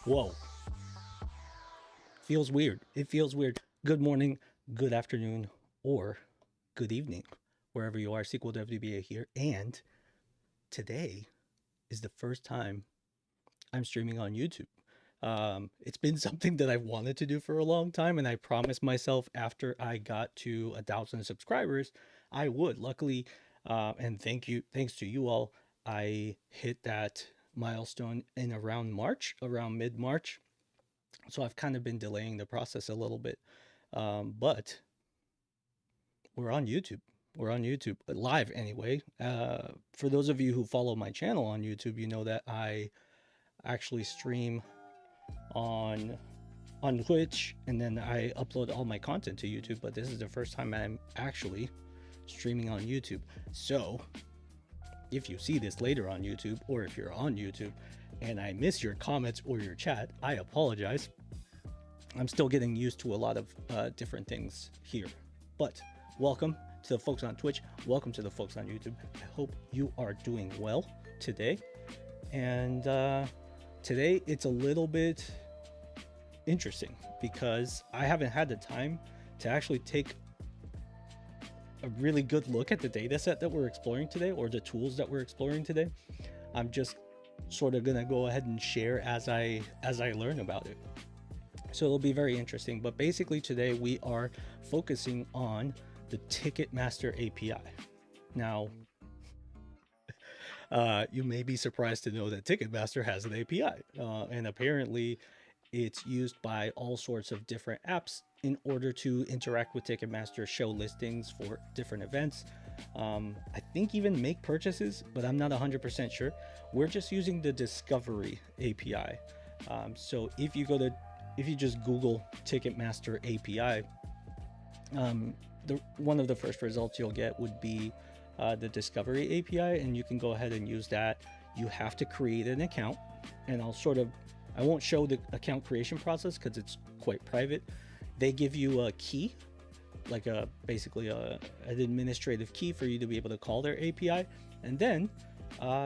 Whoa. Feels weird. It feels weird. Good morning, good afternoon, or good evening, wherever you are. SQL WBA here. And today is the first time I'm streaming on YouTube. It's been something that I've wanted to do for a long time, and I promised myself after I got to 1,000 subscribers, I would. Luckily, and thanks to you all, I hit that milestone in around March, around mid March. So I've kind of been delaying the process a little bit. But we're on YouTube. We're on YouTube live anyway. For those of you who follow my channel on YouTube, you know that I actually stream on Twitch, and then I upload all my content to YouTube. But this is the first time I'm actually streaming on YouTube. So if you see this later on YouTube, or if you're on YouTube and I miss your comments or your chat, I apologize. I'm still getting used to a lot of different things here. But welcome to the folks on Twitch. Welcome to the folks on YouTube. I hope you are doing well today. And today it's a little bit interesting because I haven't had the time to actually take a really good look at the data set that we're exploring today, or the tools that we're exploring today. I'm just sort of gonna go ahead and share as I learn about it. So it'll be very interesting. But basically today we are focusing on the Ticketmaster API. Now, you may be surprised to know that Ticketmaster has an API, and apparently it's used by all sorts of different apps in order to interact with Ticketmaster, show listings for different events. I think even make purchases, but I'm not 100% sure. We're just using the Discovery API. So if you just Google Ticketmaster API, one of the first results you'll get would be the Discovery API, and you can go ahead and use that. You have to create an account, and I won't show the account creation process because it's quite private. They give you a key, like basically an administrative key for you to be able to call their API, and then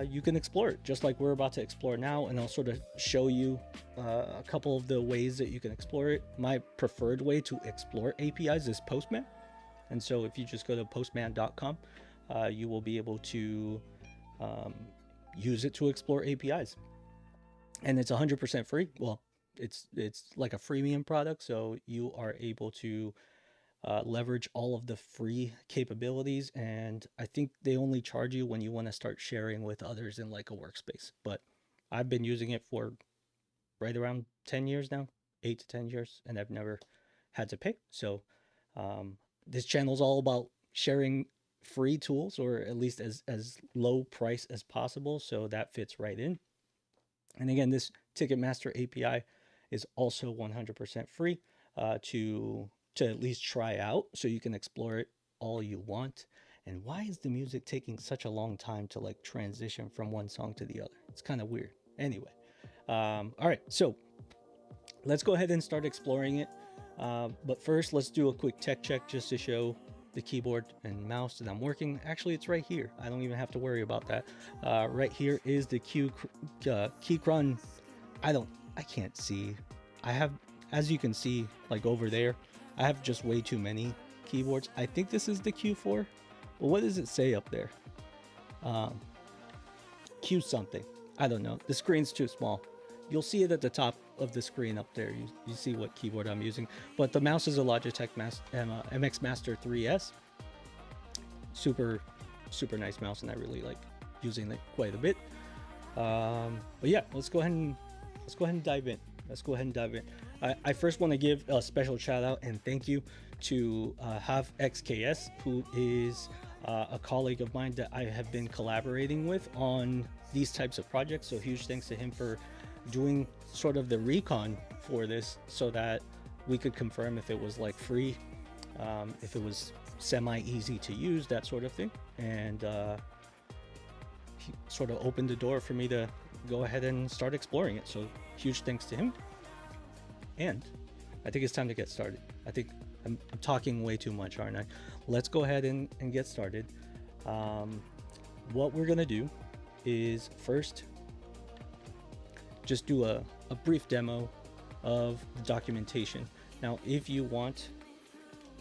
you can explore it just like we're about to explore now. And I'll sort of show you a couple of the ways that you can explore it. My preferred way to explore APIs is Postman, and so if you just go to postman.com, you will be able to use it to explore APIs, and it's 100% free. Well, it's like a freemium product, so you are able to leverage all of the free capabilities. And I think they only charge you when you want to start sharing with others in like a workspace. But I've been using it for right around 10 years now, 8 to 10 years, and I've never had to pay. So this channel is all about sharing free tools, or at least as low price as possible. So that fits right in. And again, this Ticketmaster API is also 100% free to at least try out, so you can explore it all you want. And why is the music taking such a long time to like transition from one song to the other? It's kind of weird. Anyway, all right, so let's go ahead and start exploring it. But first, let's do a quick tech check just to show the keyboard and mouse that I'm working. Actually, it's right here. I don't even have to worry about that. Right here is the Keychron. I can't see. I have, as you can see, like over there, I have just way too many keyboards. I think this is the Q4. Well, what does it say up there? Q something. I don't know. The screen's too small. You'll see it at the top of the screen up there. You see what keyboard I'm using. But the mouse is a Logitech MX Master 3S. Super nice mouse, and I really like using it quite a bit. But yeah, let's go ahead and dive in. I first want to give a special shout out and thank you to Have XKS, who is a colleague of mine that I have been collaborating with on these types of projects. So huge thanks to him for doing sort of the recon for this, so that we could confirm if it was like free, if it was semi easy to use, that sort of thing. And he sort of opened the door for me to go ahead and start exploring it. So huge thanks to him. And I think it's time to get started. I think I'm talking way too much, aren't I? Let's go ahead and get started. What we're gonna do is first just do a brief demo of the documentation. Now, if you want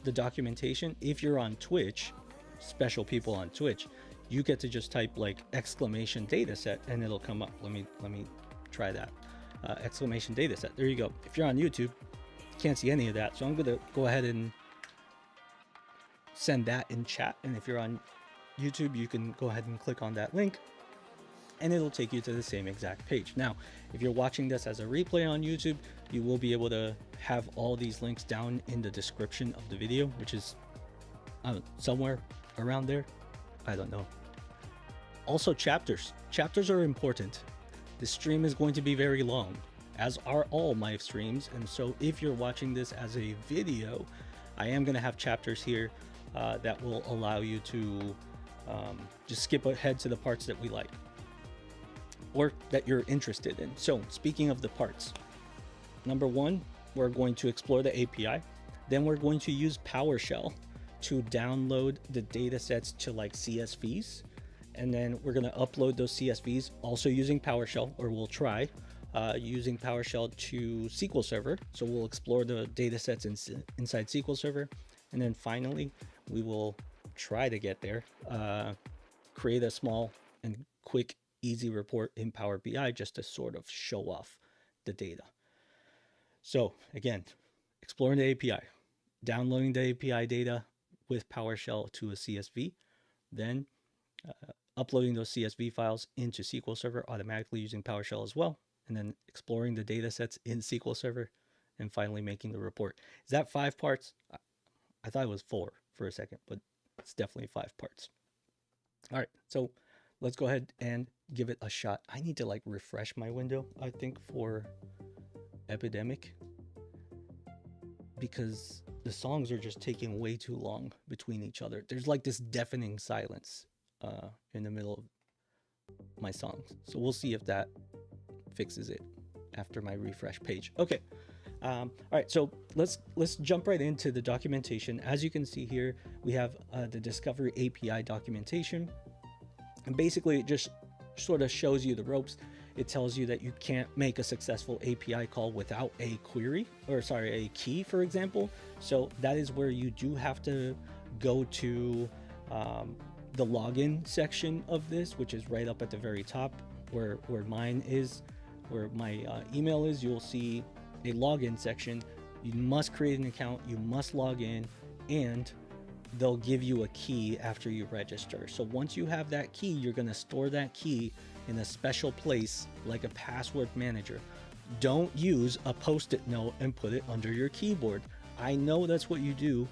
the documentation, if you're on Twitch, special people on Twitch, you get to just type like exclamation dataset and it'll come up. Let me try that. Exclamation dataset. There you go. If you're on YouTube, can't see any of that, so I'm gonna go ahead and send that in chat. And if you're on YouTube, you can go ahead and click on that link and it'll take you to the same exact page. Now, if you're watching this as a replay on YouTube, you will be able to have all these links down in the description of the video, which is somewhere around there. I don't know. Also, chapters. Chapters are important. The stream is going to be very long, as are all my streams. And so if you're watching this as a video, I am going to have chapters here that will allow you to just skip ahead to the parts that we like or that you're interested in. So speaking of the parts, number one, we're going to explore the API. Then we're going to use PowerShell to download the data sets to like CSVs. And then we're going to upload those CSVs also using PowerShell, or we'll try using PowerShell to SQL Server. So we'll explore the data sets inside SQL Server. And then finally, we will try to get there, create a small and quick, easy report in Power BI just to sort of show off the data. So again, exploring the API, downloading the API data with PowerShell to a CSV, then uploading those CSV files into SQL Server automatically using PowerShell as well, and then exploring the data sets in SQL Server, and finally making the report. Is that 5 parts? I thought it was 4 for a second, but it's definitely 5 parts. All right, so let's go ahead and give it a shot. I need to like refresh my window, I think, for Epidemic, because the songs are just taking way too long between each other. There's like this deafening silence in the middle of my songs. So we'll see if that fixes it after my refresh page. Okay. All right, so let's jump right into the documentation. As you can see here, we have the Discovery API documentation, and basically it just sort of shows you the ropes. It tells you that you can't make a successful API call without a query, or sorry, a key, for example. So that is where you do have to go to the login section of this, which is right up at the very top where mine is, where my email is. You'll see a login section. You must create an account, you must log in, and they'll give you a key after you register. So once you have that key, you're going to store that key in a special place like a password manager. Don't use a post-it note and put it under your keyboard. I know that's what you do.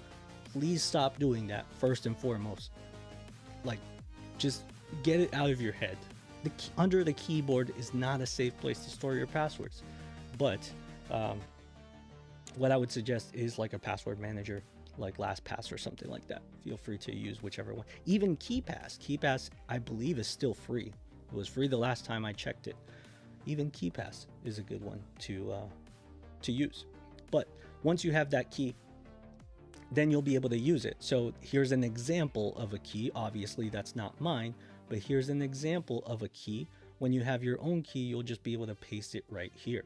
Please stop doing that first and foremost. Like, just get it out of your head. Under the keyboard is not a safe place to store your passwords. But what I would suggest is like a password manager, like LastPass or something like that. Feel free to use whichever one. Even KeyPass, I believe, is still free. It was free the last time I checked it. Even KeyPass is a good one to use. But once you have that key, then you'll be able to use it. So here's an example of a key. Obviously, that's not mine, but here's an example of a key. When you have your own key, you'll just be able to paste it right here.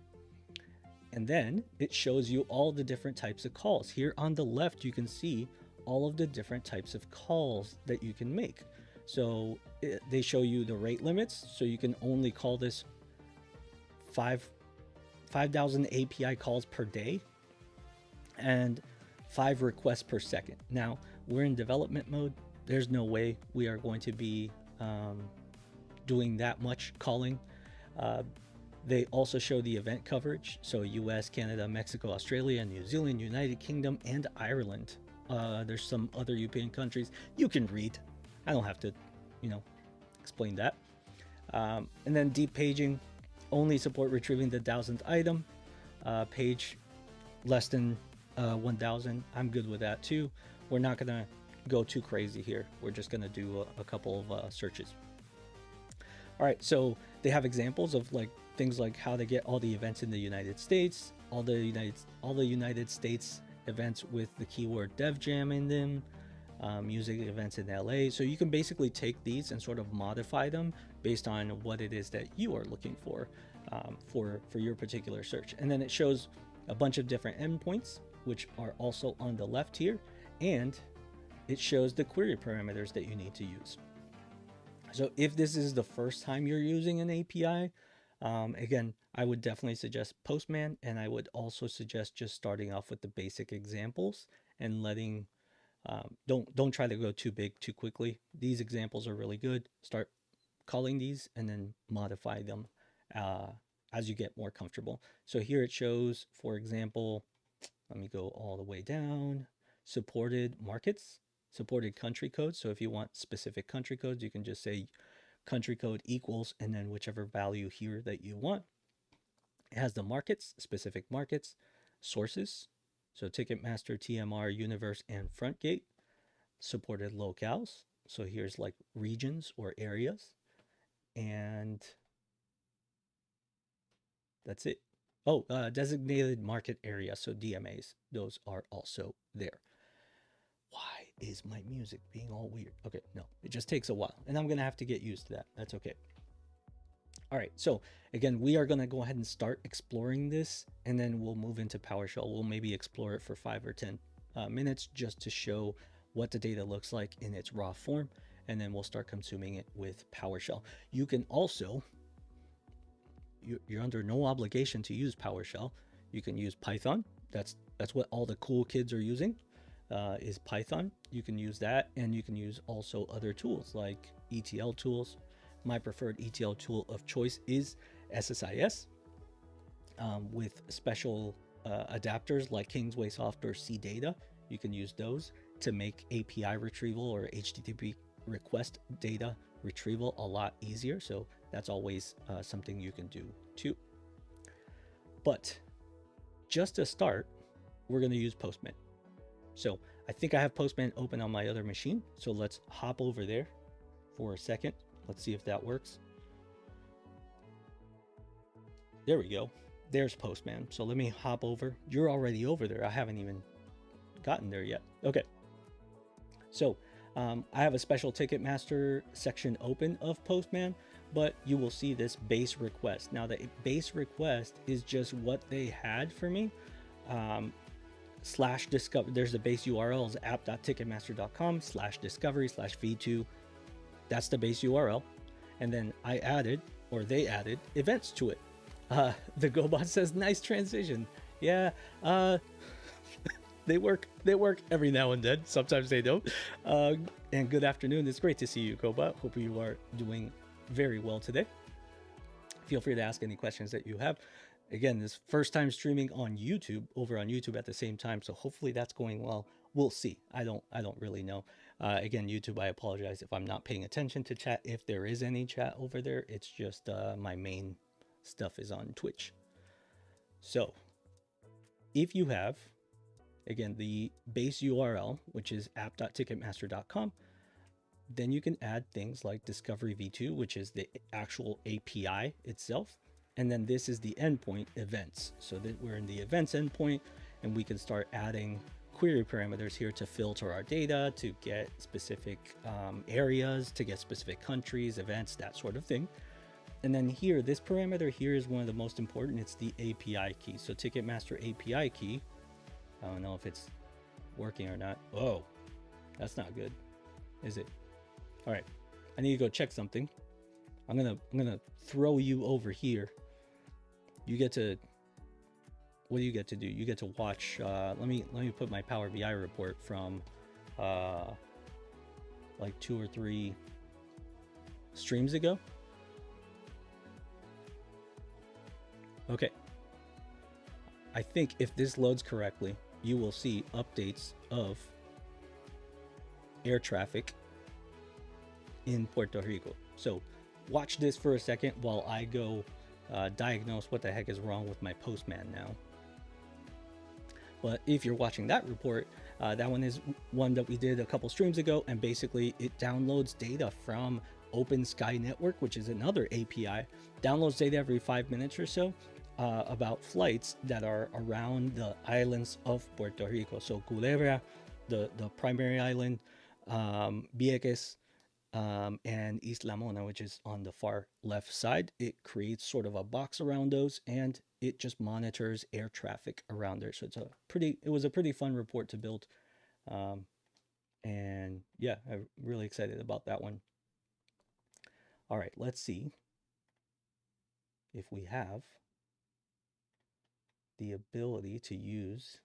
And then it shows you all the different types of calls. Here on the left, you can see all of the different types of calls that you can make. So they show you the rate limits. So you can only call this 5,000 API calls per day and 5 requests per second. Now, we're in development mode. There's no way we are going to be doing that much calling. They also show the event coverage. So US, Canada, Mexico, Australia, New Zealand, United Kingdom, and Ireland. There's some other European countries. You can read. I don't have to, explain that. And then deep paging, only support retrieving the 1,000th item. Page less than 1,000. I'm good with that too. We're not gonna go too crazy here. We're just gonna do a couple of searches. All right, so they have examples of like things like how to get all the events in the United States, all the United States events with the keyword Dev Jam in them, music events in LA. So you can basically take these and sort of modify them based on what it is that you are looking for your particular search. And then it shows a bunch of different endpoints, which are also on the left here, and it shows the query parameters that you need to use. So if this is the first time you're using an API, again, I would definitely suggest Postman, and I would also suggest just starting off with the basic examples and letting, don't try to go too big too quickly. These examples are really good. Start calling these and then modify them as you get more comfortable. So here it shows, for example, let me go all the way down, supported markets, supported country codes. So if you want specific country codes, you can just say country code equals and then whichever value here that you want. It has the markets, specific markets, sources. So Ticketmaster, TMR, Universe, and Frontgate. Supported locales. So here's like regions or areas. And that's it. Oh, designated market area. So DMAs, those are also there. Why is my music being all weird? Okay, no, it just takes a while and I'm gonna have to get used to that. That's okay. All right, so again, we are gonna go ahead and start exploring this, and then we'll move into PowerShell. We'll maybe explore it for 5 or 10 minutes just to show what the data looks like in its raw form, and then we'll start consuming it with PowerShell. You can also, you're under no obligation to use PowerShell. You can use Python. That's what all the cool kids are using. Is Python. You can use that, and you can use also other tools like ETL tools. My preferred ETL tool of choice is SSIS with special adapters like Kingsway Soft or CData. You can use those to make API retrieval or HTTP request data retrieval a lot easier. So that's always something you can do too. But just to start, we're going to use Postman. So I think I have Postman open on my other machine. So let's hop over there for a second. Let's see if that works. There we go. There's Postman. So let me hop over. You're already over there. I haven't even gotten there yet. Okay. So I have a special Ticketmaster section open of Postman, but you will see this base request. Now the base request is just what they had for me. /discover, there's the base URL is app.ticketmaster.com/discovery/v2. That's the base URL. And then I added, or they added, events to it. The GoBot says, nice transition. Yeah, they work every now and then. Sometimes they don't. And good afternoon. It's great to see you, GoBot. Hope you are doing very well today. Feel free to ask any questions that you have. Again, this first time streaming on YouTube, over on YouTube at the same time. So hopefully that's going well. We'll see. I don't really know. Again, YouTube, I apologize if I'm not paying attention to chat. If there is any chat over there, it's just my main stuff is on Twitch. So if you have, again, the base URL, which is app.ticketmaster.com, then you can add things like Discovery V2, which is the actual API itself. And then this is the endpoint events. So that we're in the events endpoint, and we can start adding query parameters here to filter our data, to get specific areas, to get specific countries, events, that sort of thing. And then here, this parameter here is one of the most important. It's the API key. So Ticketmaster API key. I don't know if it's working or not. Oh, that's not good, is it? All right, I need to go check something. I'm gonna throw you over here. You get to, what do you get to do? You get to watch. Let me put my Power BI report from like 2 or 3 streams ago. Okay. I think if this loads correctly, you will see updates of air traffic in Puerto Rico. So watch this for a second while I go diagnose what the heck is wrong with my Postman now. But if you're watching that report, that one is one that we did a couple streams ago, and basically it downloads data from Open Sky Network, which is another API, downloads data every 5 minutes or so about flights that are around the islands of Puerto Rico. So Culebra, the primary island, Vieques, and East Lamona, which is on the far left side. It creates sort of a box around those, and it just monitors air traffic around there. So it was a pretty fun report to build. And yeah, I'm really excited about that one. All right, let's see if we have the ability to use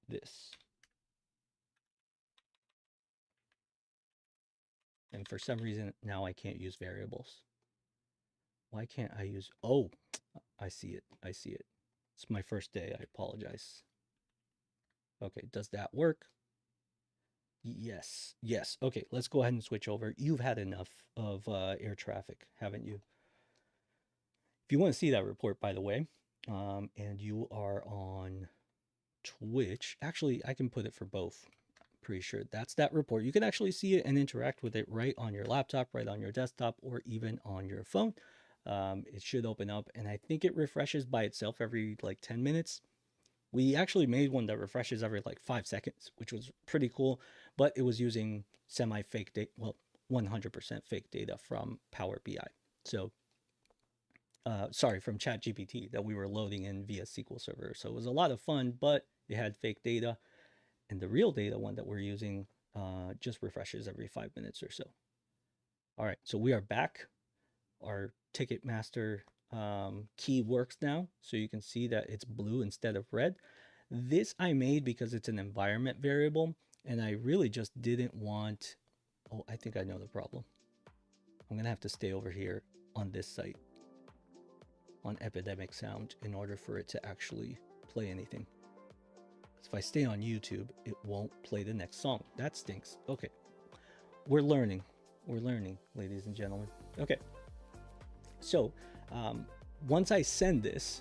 this. And for some reason, now I can't use variables. Why can't I use, oh, I see it. I see it. It's my first day. I apologize. Okay, does that work? Yes, yes. Okay, let's go ahead and switch over. You've had enough of air traffic, haven't you? If you want to see that report, by the way, and you are on Twitch, actually, I can put it for both. Pretty sure that's that report. You can actually see it and interact with it right on your laptop, right on your desktop, or even on your phone. It should open up, and I think it refreshes by itself every like 10 minutes. We actually made one that refreshes every like 5 seconds, which was pretty cool, but it was using semi-fake data, well, 100% fake data from Power BI. So, sorry, from ChatGPT that we were loading in via SQL Server. So it was a lot of fun, but it had fake data. And the real data one that we're using just refreshes every 5 minutes or so. All right, so we are back. Our Ticketmaster key works now. So you can see that it's blue instead of red. This I made because it's an environment variable, and I really just didn't want, oh, I think I know the problem. I'm gonna have to stay over here on this site, on Epidemic Sound, in order for it to actually play anything. If I stay on YouTube, it won't play the next song. That stinks. Okay. We're learning. We're learning, ladies and gentlemen. Okay. So once I send this,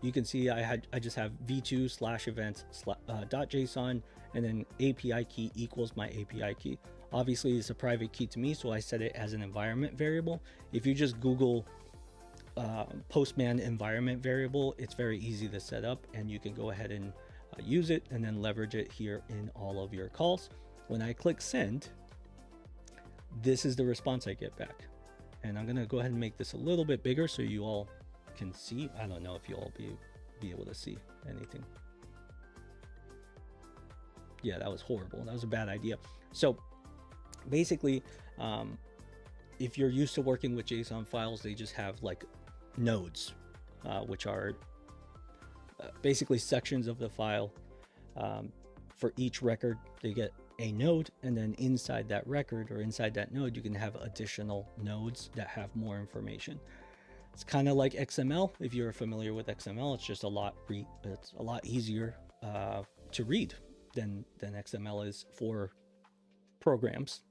you can see I just have v2/events.json, and then API key equals my API key. Obviously, it's a private key to me, so I set it as an environment variable. If you just Google Postman environment variable, it's very easy to set up, and you can go ahead and use it and then leverage it here in all of your calls. When I click send, this is the response I get back. And I'm gonna go ahead and make this a little bit bigger so you all can see. I don't know if you'll all be able to see anything. Yeah, that was horrible. That was a bad idea. So basically, if you're used to working with JSON files, they just have like nodes, which are basically sections of the file. For each record, they get a node, and then inside that record or inside that node, you can have additional nodes that have more information. It's kind of like XML. If you're familiar with XML, it's just a lot easier to read than XML is for programs.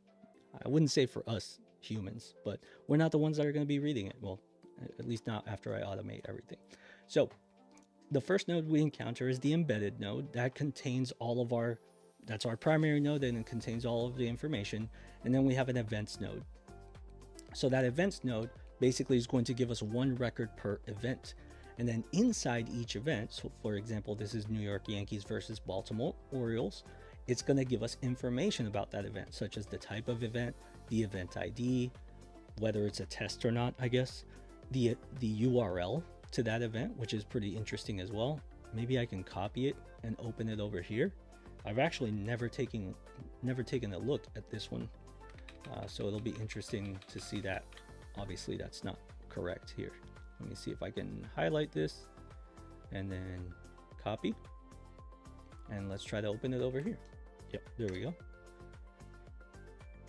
I wouldn't say for us humans, but we're not the ones that are going to be reading it. Well, at least not after I automate everything. So the first node we encounter is the embedded node. That contains all of our, that's our primary node, and it contains all of the information. And then we have an events node. So that events node basically is going to give us one record per event. And then inside each event, so for example, this is New York Yankees versus Baltimore Orioles, it's going to give us information about that event, such as the type of event, the event ID, whether it's a test or not, I guess, the URL to that event, which is pretty interesting as well. Maybe I can copy it and open it over here. I've actually never taken a look at this one, so it'll be interesting to see that. Obviously, that's not correct here. Let me see if I can highlight this and then copy, and let's try to open it over here. Yep, there we go.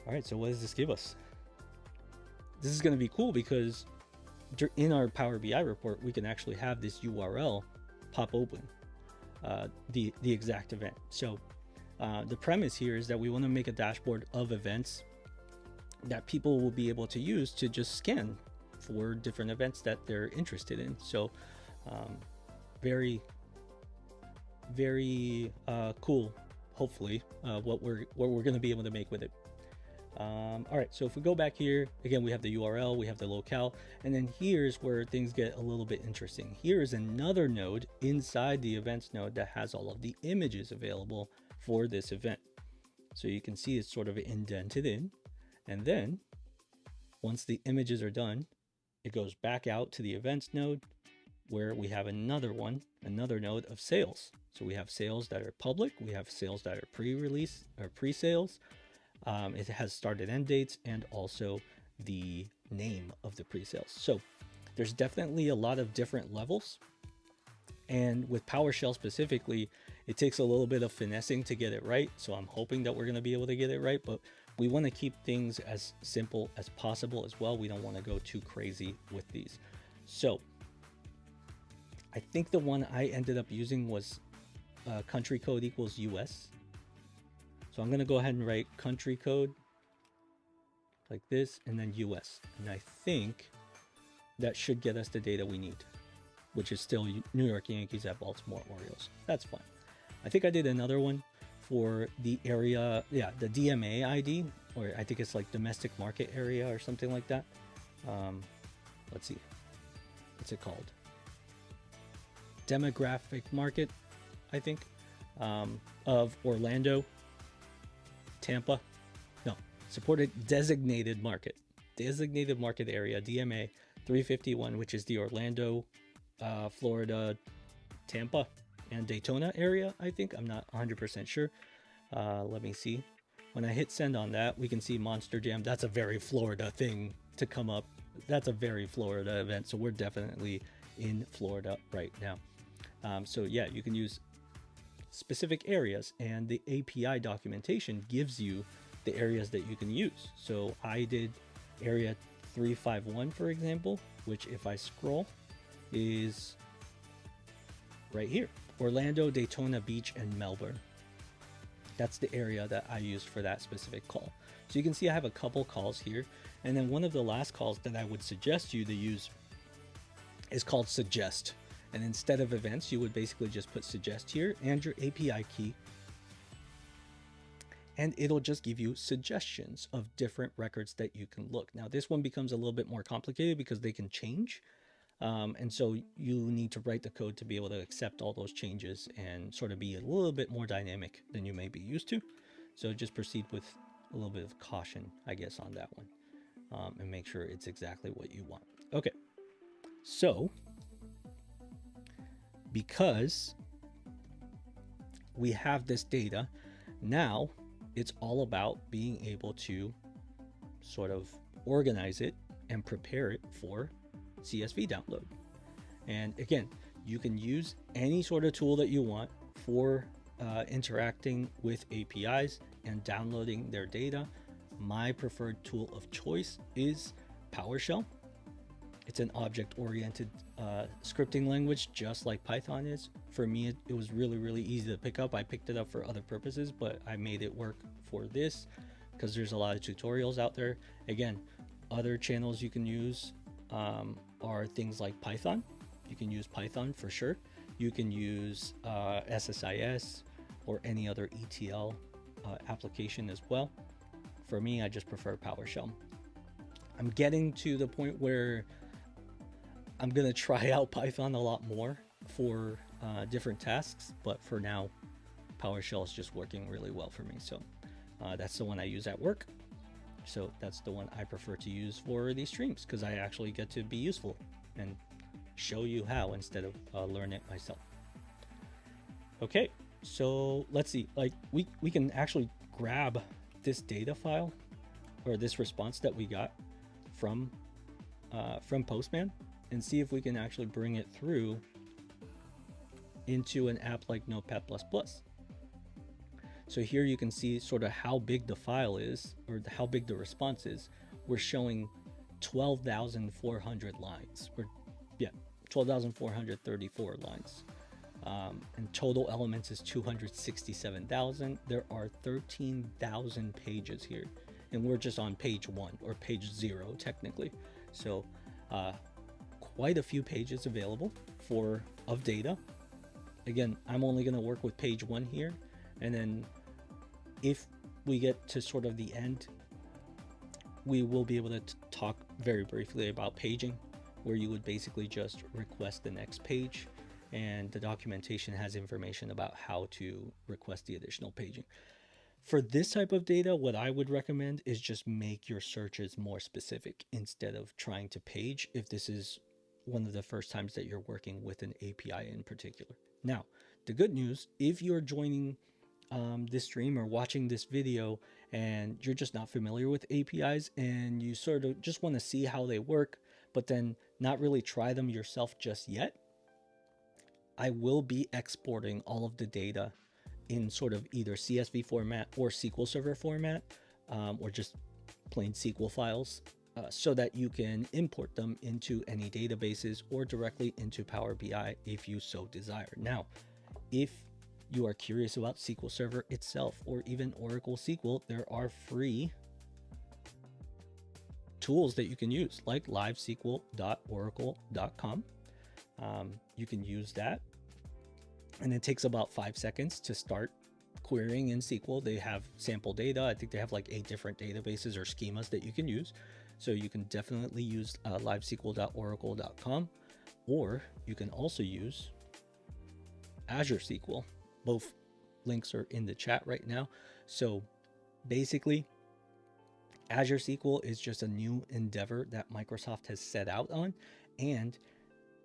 All right, so what does this give us? This is going to be cool because in our Power BI report, we can actually have this URL pop open, the exact event. So the premise here is that we want to make a dashboard of events that people will be able to use to just scan for different events that they're interested in. So very cool, hopefully, what we're going to be able to make with it. All right, so if we go back here again, we have the URL, we have the locale, and then here's where things get a little bit interesting. Here is another node inside the events node that has all of the images available for this event. So you can see it's sort of indented in, And then once the images are done, it goes back out to the events node where we have another node of sales. So we have sales that are public, we have sales that are pre-release or pre-sales. It has started end dates and also the name of the pre-sales. So there's definitely a lot of different levels. And with PowerShell specifically, it takes a little bit of finessing to get it right. So I'm hoping that we're going to be able to get it right, but we want to keep things as simple as possible as well. We don't want to go too crazy with these. So I think the one I ended up using was country code equals US. So I'm going to go ahead and write country code like this and then US. And I think that should get us the data we need, which is still New York Yankees at Baltimore Orioles. That's fine. I think I did another one for the area, yeah, the DMA ID, or I think it's like domestic market area or something like that. Let's see, what's it called? Demographic market, I think, of Orlando, Tampa. No, supported designated market area, DMA 351, which is the Orlando, Florida, Tampa, and Daytona area, I think. I'm not 100% sure. Let me see. When I hit send on that, we can see Monster Jam. That's a very Florida thing to come up. That's a very Florida event. So we're definitely in Florida right now. So yeah, you can use specific areas, and the API documentation gives you the areas that you can use. So I did area 351, for example, which if I scroll is right here. Orlando, Daytona Beach, and Melbourne. That's the area that I used for that specific call. So you can see I have a couple calls here. And then one of the last calls that I would suggest you to use is called suggest. And instead of events, you would basically just put suggest here and your API key. And it'll just give you suggestions of different records that you can look. Now, this one becomes a little bit more complicated because they can change. And so you need to write the code to be able to accept all those changes and sort of be a little bit more dynamic than you may be used to. So just proceed with a little bit of caution, I guess, on that one, and make sure it's exactly what you want. Okay, so because we have this data, now it's all about being able to sort of organize it and prepare it for CSV download. And again, you can use any sort of tool that you want for interacting with APIs and downloading their data. My preferred tool of choice is PowerShell. It's an object-oriented scripting language, just like Python is. For me, it was really easy to pick up. I picked it up for other purposes, but I made it work for this because there's a lot of tutorials out there. Again, other channels you can use are things like Python. You can use Python for sure. You can use SSIS or any other ETL application as well. For me, I just prefer PowerShell. I'm getting to the point where I'm going to try out Python a lot more for different tasks, but for now, PowerShell is just working really well for me. So that's the one I use at work. So that's the one I prefer to use for these streams because I actually get to be useful and show you how instead of learn it myself. Okay, so let's see, like we can actually grab this data file or this response that we got from Postman and see if we can actually bring it through into an app like Notepad++. So here you can see sort of how big the file is, or how big the response is. We're showing 12,400 lines, or yeah, 12,434 lines. And total elements is 267,000. There are 13,000 pages here, and we're just on page 1 or page 0 technically. So quite a few pages available of data. Again, I'm only going to work with page 1 here, and then if we get to sort of the end, we will be able to talk very briefly about paging, where you would basically just request the next page, and the documentation has information about how to request the additional paging. For this type of data, what I would recommend is just make your searches more specific instead of trying to page if this is one of the first times that you're working with an API in particular. Now, the good news, if you're joining this stream or watching this video and you're just not familiar with APIs and you sort of just want to see how they work, but then not really try them yourself just yet, I will be exporting all of the data in sort of either CSV format or SQL Server format, or just plain SQL files, so that you can import them into any databases or directly into Power BI if you so desire. Now, if you are curious about SQL Server itself or even Oracle SQL, there are free tools that you can use, like livesql.oracle.com. You can use that, and it takes about 5 seconds to start querying in SQL. They have sample data. I think they have like 8 different databases or schemas that you can use. So you can definitely use livesql.oracle.com, or you can also use Azure SQL. Both links are in the chat right now. So basically, Azure SQL is just a new endeavor that Microsoft has set out on, and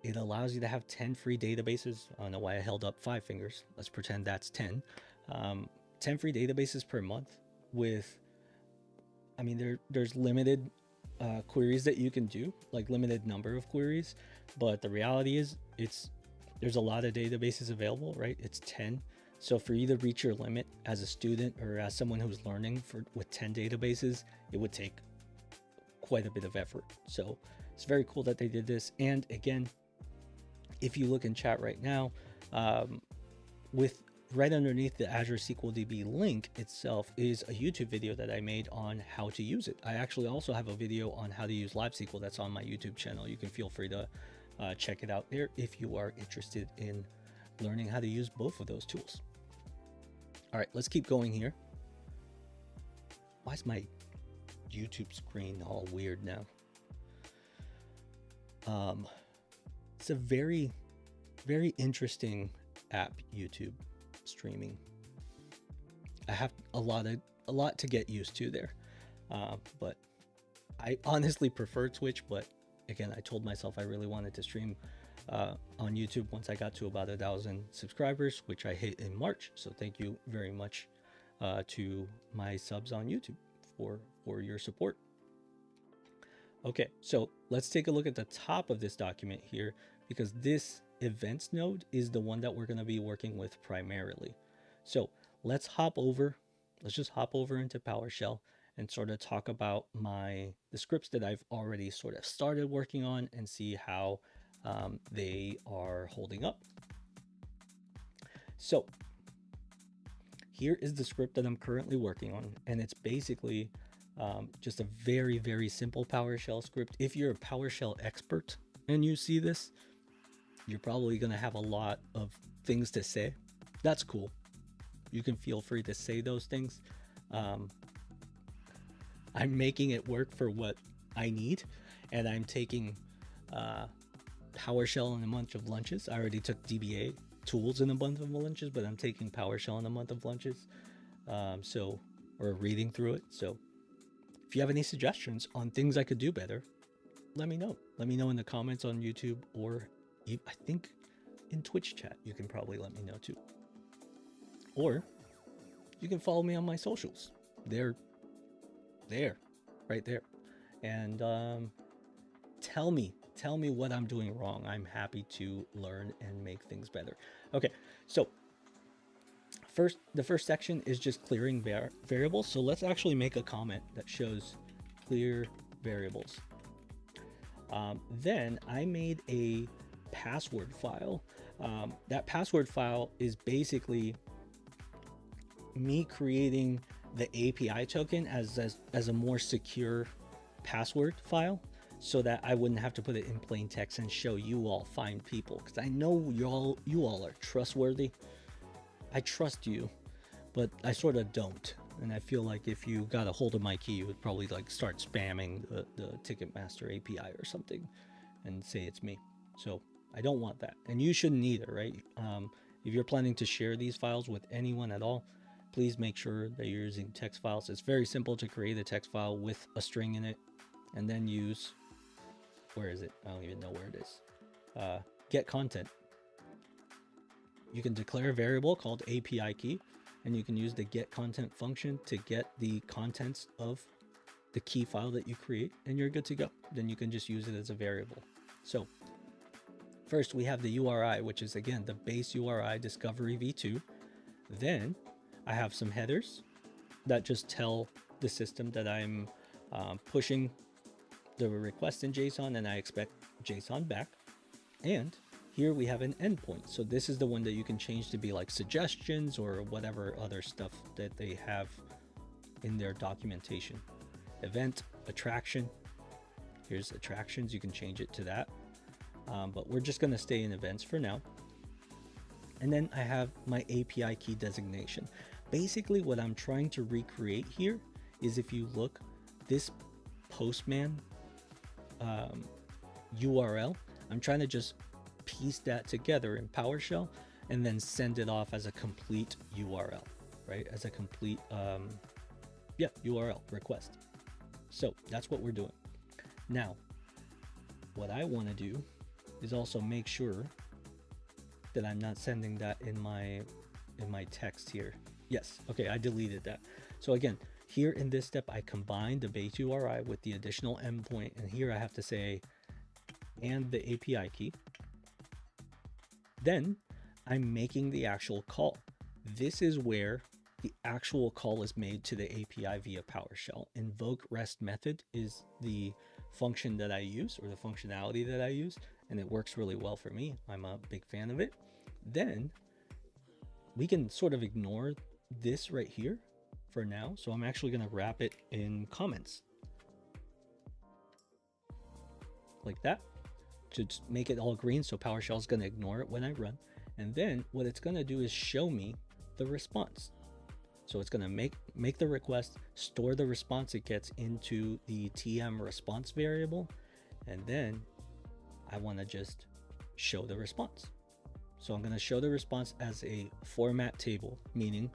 it allows you to have 10 free databases. I don't know why I held up 5 fingers. Let's pretend that's 10. 10 free databases per month with, I mean, there's limited queries that you can do, like limited number of queries, but the reality is there's a lot of databases available, right? It's 10. So for you to reach your limit as a student or as someone who's learning with 10 databases, it would take quite a bit of effort. So it's very cool that they did this. And again, if you look in chat right now, with right underneath the Azure SQL DB link itself is a YouTube video that I made on how to use it. I actually also have a video on how to use LiveSQL that's on my YouTube channel. You can feel free to check it out there if you are interested in learning how to use both of those tools. All right, let's keep going here. Why is my YouTube screen all weird now? It's a very, very interesting app, YouTube streaming. I have a lot to get used to there, but I honestly prefer Twitch. But again, I told myself I really wanted to stream on YouTube once I got to about 1,000 subscribers, which I hit in March. So thank you very much to my subs on YouTube for your support. Okay, so let's take a look at the top of this document here, because this events node is the one that we're going to be working with primarily. So let's just hop over into PowerShell and sort of talk about the scripts that I've already sort of started working on and see how they are holding up. So here is the script that I'm currently working on, and it's basically just a very, very simple PowerShell script. If you're a PowerShell expert and you see this, you're probably going to have a lot of things to say. That's cool. You can feel free to say those things. I'm making it work for what I need, and I'm taking PowerShell in a bunch of lunches. I already took DBA tools in a bunch of lunches, but I'm taking PowerShell in a month of lunches. Or reading through it. So if you have any suggestions on things I could do better, let me know. Let me know in the comments on YouTube, or I think in Twitch chat, you can probably let me know too. Or you can follow me on my socials. They're there, right there. And tell me what I'm doing wrong. I'm happy to learn and make things better. Okay, so the first section is just clearing variables. So let's actually make a comment that shows clear variables. Then I made a password file. That password file is basically me creating the API token as a more secure password file, so that I wouldn't have to put it in plain text and show you all fine people, because I know you all are trustworthy. I trust you, but I sort of don't. And I feel like if you got a hold of my key, you would probably like start spamming the Ticketmaster API or something and say it's me. So I don't want that. And you shouldn't either, right? If you're planning to share these files with anyone at all, please make sure that you're using text files. It's very simple to create a text file with a string in it, and then use, where is it? I don't even know where it is. Get content. You can declare a variable called API key, and you can use the get content function to get the contents of the key file that you create, and you're good to go. Then you can just use it as a variable. So first we have the URI, which is again the base URI discovery v2. Then I have some headers that just tell the system that I'm pushing the request in JSON and I expect JSON back. And here we have an endpoint. So this is the one that you can change to be like suggestions or whatever other stuff that they have in their documentation. Event, attraction. Here's attractions. You can change it to that. But we're just going to stay in events for now. And then I have my API key designation. Basically what I'm trying to recreate here is, if you look, this Postman URL, I'm trying to just piece that together in PowerShell and then send it off as a complete URL, right? As a complete URL request. So that's what we're doing. Now, what I want to do is also make sure that I'm not sending that in my text here. Yes, okay, I deleted that. So again, here in this step, I combine the base URI with the additional endpoint, and here I have to say, and the API key. Then I'm making the actual call. This is where the actual call is made to the API via PowerShell. Invoke REST method is the function that I use, or the functionality that I use, and it works really well for me. I'm a big fan of it. Then we can sort of ignore this right here for now. So I'm actually going to wrap it in comments like that to make it all green. So PowerShell is going to ignore it when I run. And then what it's going to do is show me the response. So it's going to make the request, store the response it gets into the TM response variable, and then I want to just show the response. So I'm going to show the response as a format table, meaning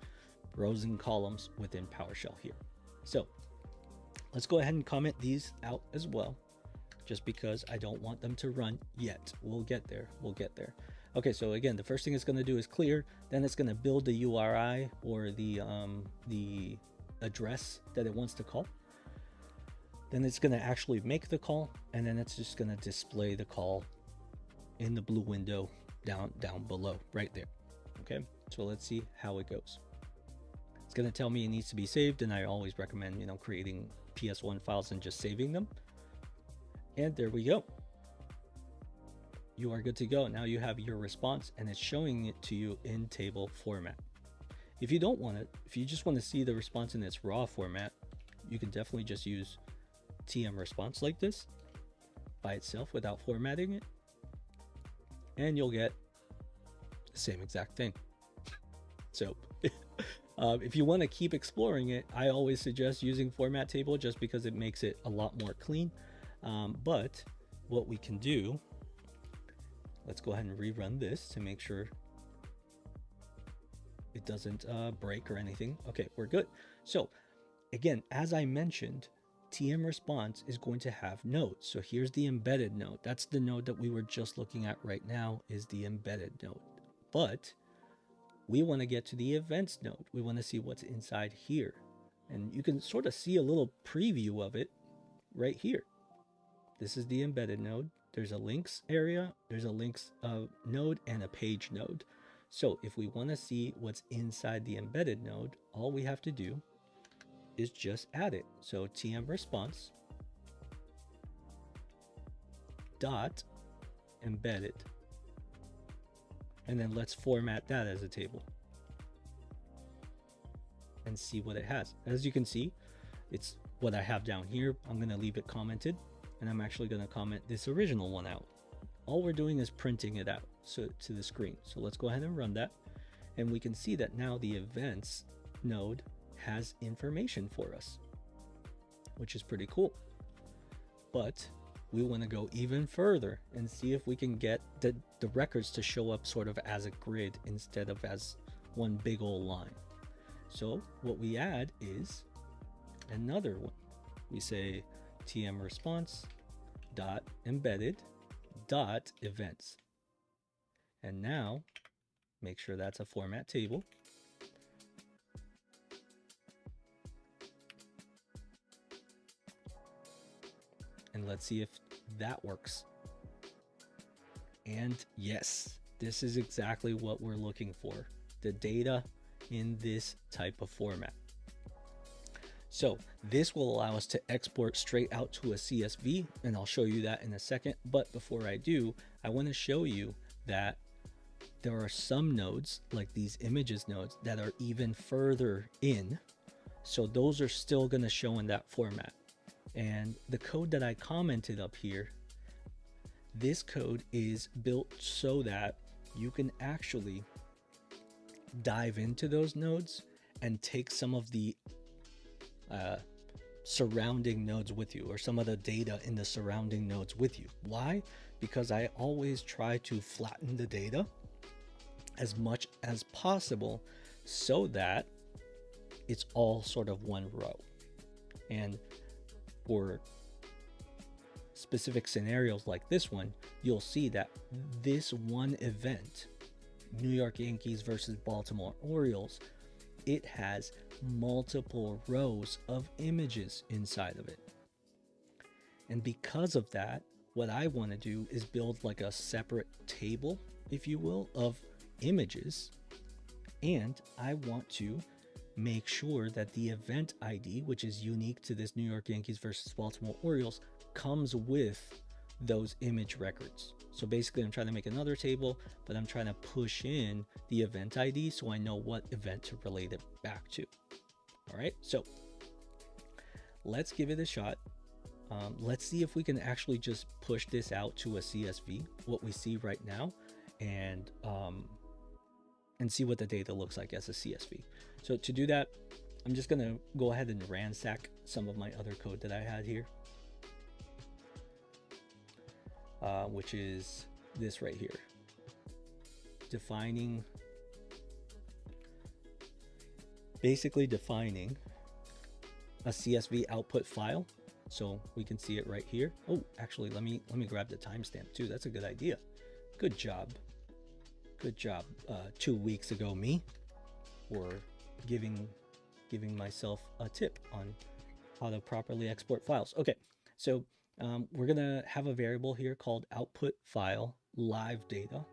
rows and columns within PowerShell here. So let's go ahead and comment these out as well, just because I don't want them to run yet. We'll get there. We'll get there. Okay, so again, the first thing it's going to do is clear. Then it's going to build the URI, or the address that it wants to call. Then it's going to actually make the call, and then it's just going to display the call in the blue window down below right there. Okay, so let's see how it goes. It's going to tell me it needs to be saved, and I always recommend, you know, creating PS1 files and just saving them. And there we go. You are good to go. Now you have your response, and it's showing it to you in table format. If you don't want it, if you just want to see the response in its raw format, you can definitely just use TM response like this by itself without formatting it, and you'll get the same exact thing. So if you want to keep exploring it, I always suggest using format table, just because it makes it a lot more clean. But what we can do, let's go ahead and rerun this to make sure it doesn't break or anything. Okay, we're good. So again, as I mentioned, TM response is going to have nodes. So here's the embedded node. That's the node that we were just looking at right now, is the embedded node. But we want to get to the events node. We want to see what's inside here. And you can sort of see a little preview of it right here. This is the embedded node. There's a links area, there's a links node, and a page node. So if we want to see what's inside the embedded node, all we have to do is just add it. So TM response dot embedded, and then let's format that as a table and see what it has. As you can see, it's what I have down here. I'm going to leave it commented, and I'm actually going to comment this original one out. All we're doing is printing it out to the screen. So let's go ahead and run that, and we can see that now the events node has information for us, which is pretty cool. But we want to go even further and see if we can get the records to show up sort of as a grid instead of as one big old line. So what we add is another one. We say tm response dot embedded dot events. And now make sure that's a format table. And let's see if that works. And yes, this is exactly what we're looking for. The data in this type of format. So this will allow us to export straight out to a CSV, and I'll show you that in a second. But before I do, I want to show you that there are some nodes, like these images nodes, that are even further in. So those are still going to show in that format. And the code that I commented up here, this code is built so that you can actually dive into those nodes and take some of the surrounding nodes with you, or some of the data in the surrounding nodes with you. Why? Because I always try to flatten the data as much as possible so that it's all sort of one row. And for specific scenarios like this one, you'll see that this one event, New York Yankees versus Baltimore Orioles, it has multiple rows of images inside of it. And because of that, what I want to do is build like a separate table, if you will, of images. And I want to make sure that the event ID, which is unique to this New York Yankees versus Baltimore Orioles, comes with those image records. So basically I'm trying to make another table, but I'm trying to push in the event ID so I know what event to relate it back to. All right, so let's give it a shot. Let's see if we can actually just push this out to a CSV, what we see right now, and see what the data looks like as a CSV. So to do that, I'm just gonna go ahead and ransack some of my other code that I had here, which is this right here, basically defining a CSV output file. So we can see it right here. Oh, actually, let me grab the timestamp too. That's a good idea. Good job. Good job. 2 weeks ago, me, or giving myself a tip on how to properly export files. Okay, so we're gonna have a variable here called output file live data,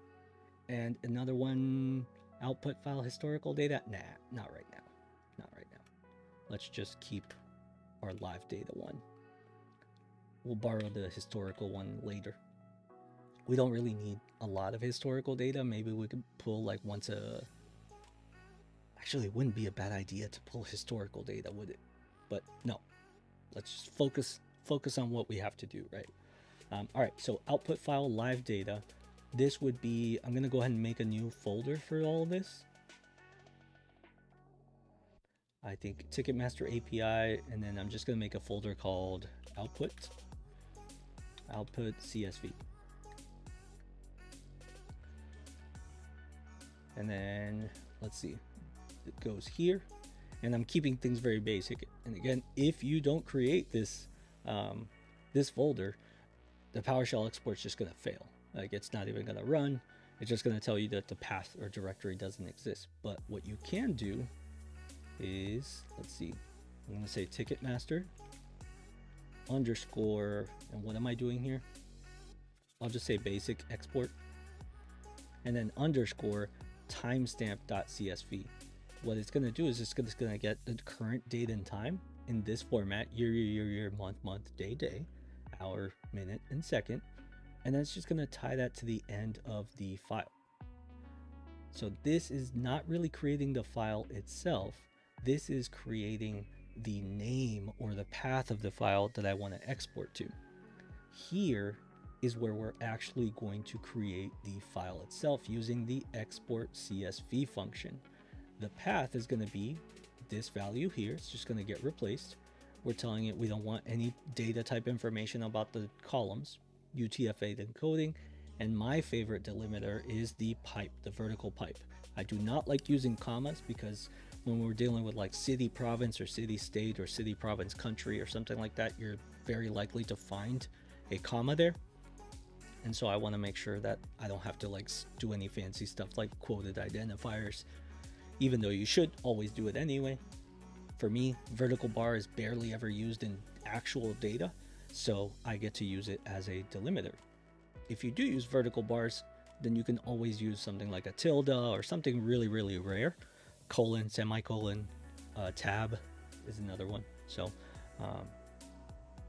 and another one output file historical data. Nah, not right now. Not right now. Let's just keep our live data one. We'll borrow the historical one later. We don't really need a lot of historical data. Maybe we could pull like once a... Actually, it wouldn't be a bad idea to pull historical data, would it? But no, let's just focus on what we have to do, right? All right, so output file live data. This would be, I'm gonna go ahead and make a new folder for all of this. I think Ticketmaster API, and then I'm just gonna make a folder called output CSV. And then let's see, it goes here, and I'm keeping things very basic. And again, if you don't create this this folder, the PowerShell export's just gonna fail. Like, it's not even gonna run. It's just gonna tell you that the path or directory doesn't exist. But what you can do is, let's see, I'm gonna say Ticketmaster underscore, and what am I doing here? I'll just say basic export, and then underscore timestamp.csv. What it's going to do is it's going to get the current date and time in this format: year, month, day, hour, minute, and second. And then it's just going to tie that to the end of the file. So this is not really creating the file itself. This is creating the name or the path of the file that I want to export to. Here is where we're actually going to create the file itself using the export CSV function. The path is going to be this value here. It's just going to get replaced. We're telling it we don't want any data type information about the columns, UTF-8 encoding, and my favorite delimiter is the pipe, the vertical pipe. I do not like using commas because when we're dealing with like city province or city state or city province country or something like that, you're very likely to find a comma there. And so I want to make sure that I don't have to like do any fancy stuff like quoted identifiers, even though you should always do it anyway. For me, vertical bar is barely ever used in actual data, so I get to use it as a delimiter. If you do use vertical bars, then you can always use something like a tilde or something really, really rare. Colon, semicolon, tab is another one. So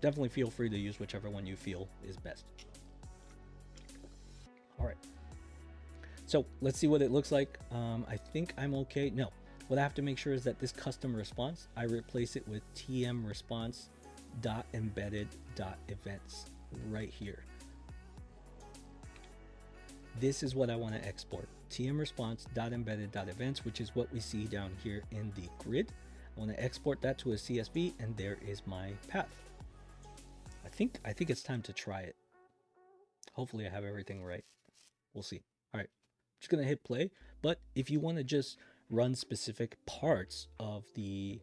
definitely feel free to use whichever one you feel is best. All right. So let's see what it looks like. I think I'm okay. No, what I have to make sure is that this custom response, I replace it with tm response.embedded.events right here. This is what I want to export, tm response.embedded.events, which is what we see down here in the grid. I want to export that to a CSV, and there is my path. I think it's time to try it. Hopefully I have everything right. We'll see. All right, just gonna hit play. But if you want to just run specific parts of the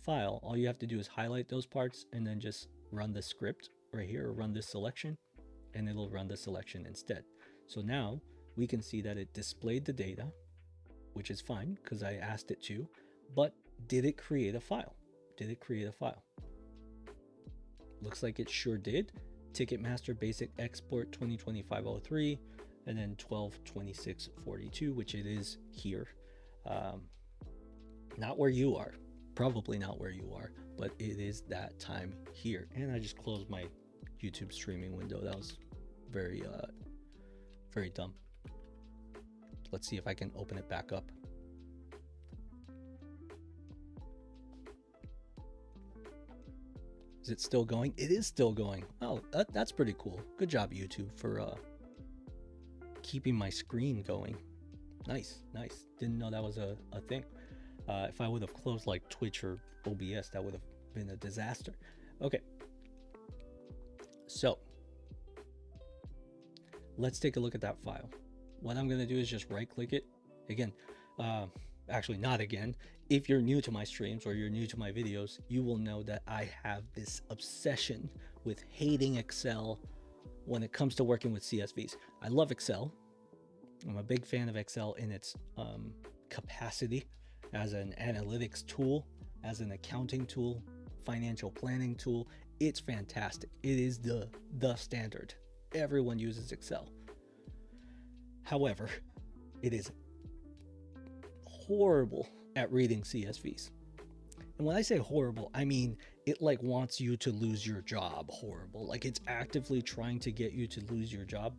file, all you have to do is highlight those parts and then just run the script right here, or run this selection, and it'll run the selection instead. So now we can see that it displayed the data, which is fine because I asked it to, but did it create a file? Did it create a file? Looks like it sure did. Ticketmaster basic export 2025-03 and then 122642, which it is here. Not where you are, probably not where you are, but it is that time here. And I just closed my YouTube streaming window. That was very dumb. Let's see if I can open it back up. Is it still going? It is still going. Oh, that's pretty cool. Good job, YouTube, for keeping my screen going. Nice, nice. Didn't know that was a thing. If I would have closed like Twitch or OBS, that would have been a disaster. Okay. So let's take a look at that file. What I'm going to do is just right click it. Again, actually not again. If you're new to my streams or you're new to my videos, you will know that I have this obsession with hating Excel when it comes to working with CSVs. I love Excel. I'm a big fan of Excel in its capacity as an analytics tool, as an accounting tool, financial planning tool. It's fantastic. It is the standard. Everyone uses Excel. However, it is horrible at reading CSVs. And when I say horrible, I mean it like wants you to lose your job. Horrible. Like it's actively trying to get you to lose your job.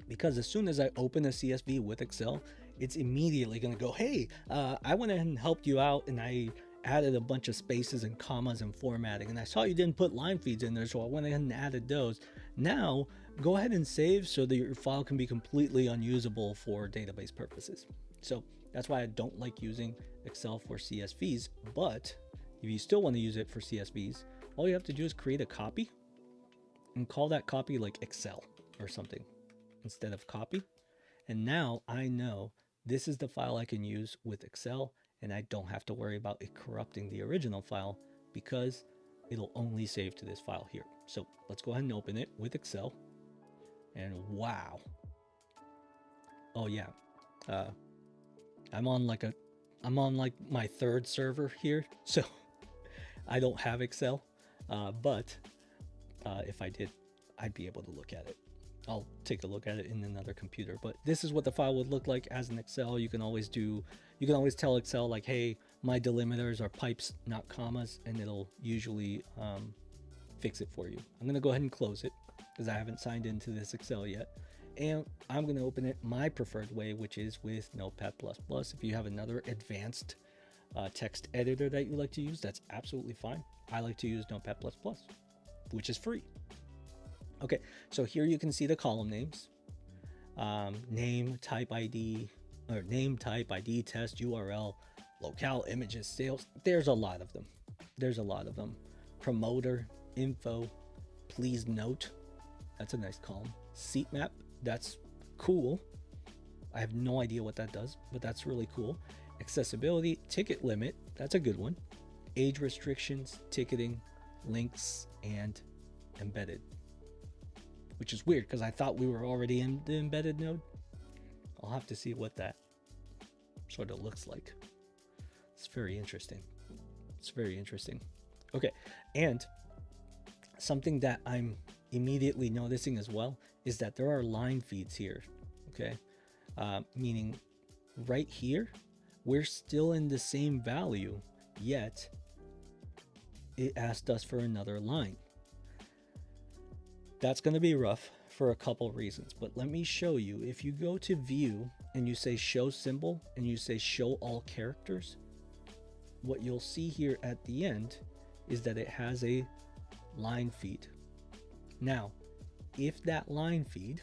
Because as soon as I open a CSV with Excel, it's immediately going to go, hey, I went ahead and helped you out and I added a bunch of spaces and commas and formatting, and I saw you didn't put line feeds in there, so I went ahead and added those. Now go ahead and save so that your file can be completely unusable for database purposes. So that's why I don't like using Excel for CSVs. But if you still want to use it for CSVs, all you have to do is create a copy and call that copy like Excel or something instead of copy. And now I know this is the file I can use with Excel, and I don't have to worry about it corrupting the original file because it'll only save to this file here. So let's go ahead and open it with Excel. And wow. Oh yeah. I'm on like my third server here, so I don't have Excel, but if I did, I'd be able to look at it. I'll take a look at it in another computer, but this is what the file would look like as an Excel. You can always tell Excel like, hey, my delimiters are pipes, not commas, and it'll usually fix it for you. I'm gonna go ahead and close it because I haven't signed into this Excel yet. And I'm going to open it my preferred way, which is with Notepad++. If you have another advanced text editor that you like to use, that's absolutely fine. I like to use Notepad++, which is free. Okay, so here you can see the column names. Name, type ID, or name, type, ID, test, URL, locale, images, sales. There's a lot of them. There's a lot of them. Promoter, info, please note. That's a nice column. Seat map. That's cool. I have no idea what that does, but that's really cool. accessibility, ticket limit, that's a good one, age restrictions, ticketing, links, and embedded, which is weird because I thought we were already in the embedded node. I'll have to see what that sort of looks like. It's very interesting. It's very interesting. Okay, and something that I'm immediately noticing as well is that there are line feeds here. Okay, meaning right here we're still in the same value, yet it asked us for another line. That's going to be rough for a couple reasons, but let me show you. If you go to view and you say show symbol and you say show all characters, what you'll see here at the end is that it has a line feed. Now, if that line feed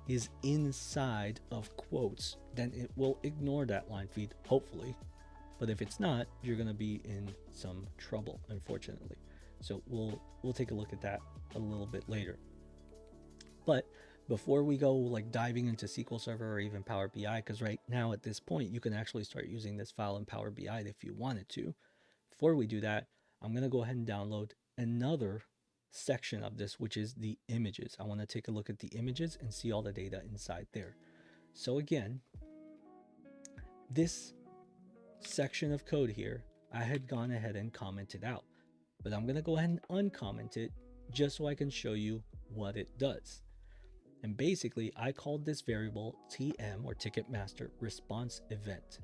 is inside of quotes, then it will ignore that line feed, hopefully. But if it's not, you're going to be in some trouble, unfortunately. So we'll take a look at that a little bit later. But before we go like diving into SQL Server or even Power BI, because right now at this point you can actually start using this file in Power BI if you wanted to. Before we do that, I'm going to go ahead and download another section of this, which is the images. I want to take a look at the images and see all the data inside there. So again, this section of code here, I had gone ahead and commented out, but I'm going to go ahead and uncomment it just so I can show you what it does. And basically I called this variable TM, or Ticketmaster response event.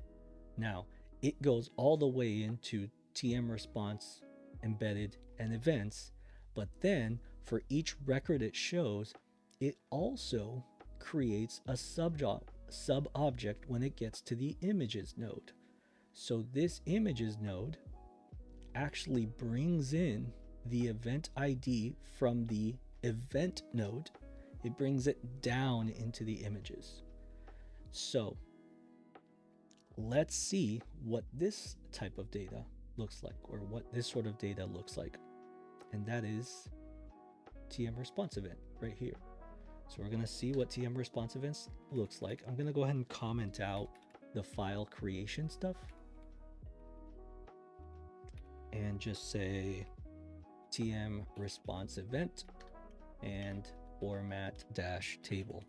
Now it goes all the way into TM response, embedded, and events, but then for each record it shows, it also creates a sub-object when it gets to the images node. So this images node actually brings in the event ID from the event node. It brings it down into the images. So let's see what this type of data looks like, or what this sort of data looks like. And that is TM response event right here. So we're going to see what TM response events looks like. I'm going to go ahead and comment out the file creation stuff and just say TM response event and format dash table.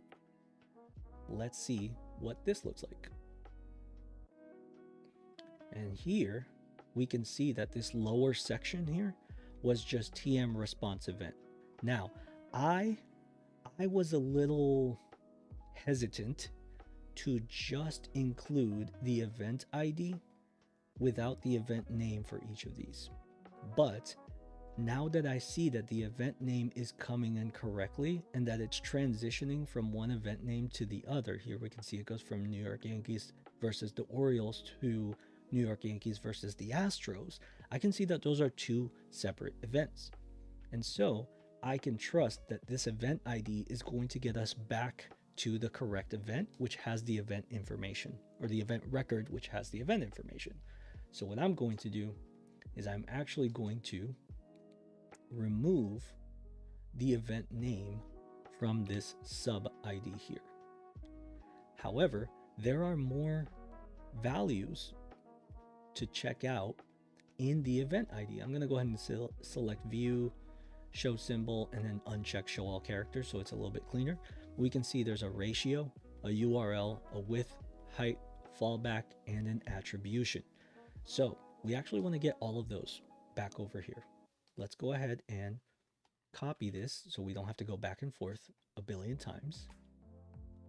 Let's see what this looks like. And here we can see that this lower section here was just TM response event. Now, I was a little hesitant to just include the event ID without the event name for each of these. But now that I see that the event name is coming in correctly and that it's transitioning from one event name to the other, here we can see it goes from New York Yankees versus the Orioles to New York Yankees versus the Astros. I can see that those are two separate events. And so I can trust that this event ID is going to get us back to the correct event, which has the event information, or the event record, which has the event information. So what I'm going to do is I'm actually going to remove the event name from this sub ID here. However, there are more values to check out in the event ID. I'm going to go ahead and select view, show symbol, and then uncheck show all characters so it's a little bit cleaner. We can see there's a ratio, a URL, a width, height, fallback, and an attribution. So we actually want to get all of those back over here. Let's go ahead and copy this so we don't have to go back and forth a billion times.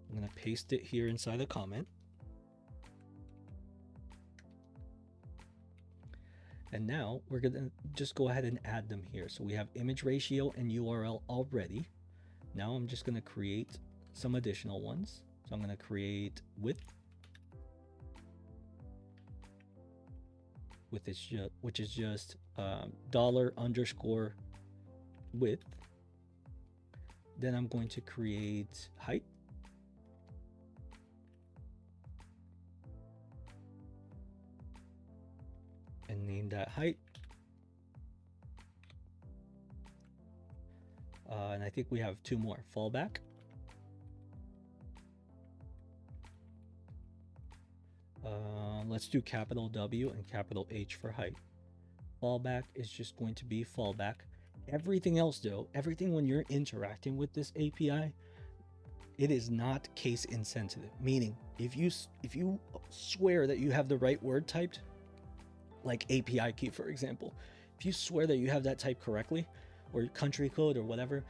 I'm going to paste it here inside a comment. And now we're going to just go ahead and add them here. So we have image ratio and URL already. Now I'm just going to create some additional ones. So I'm going to create width, which is just $_ width. Then I'm going to create height. And name that height. And I think we have two more. Fallback. Let's do capital W and capital H for height. Fallback is just going to be fallback. Everything else though, everything when you're interacting with this API, it is not case insensitive. Meaning, if you swear that you have the right word typed, like API key for example, if you swear that you have that typed correctly, or country code or whatever,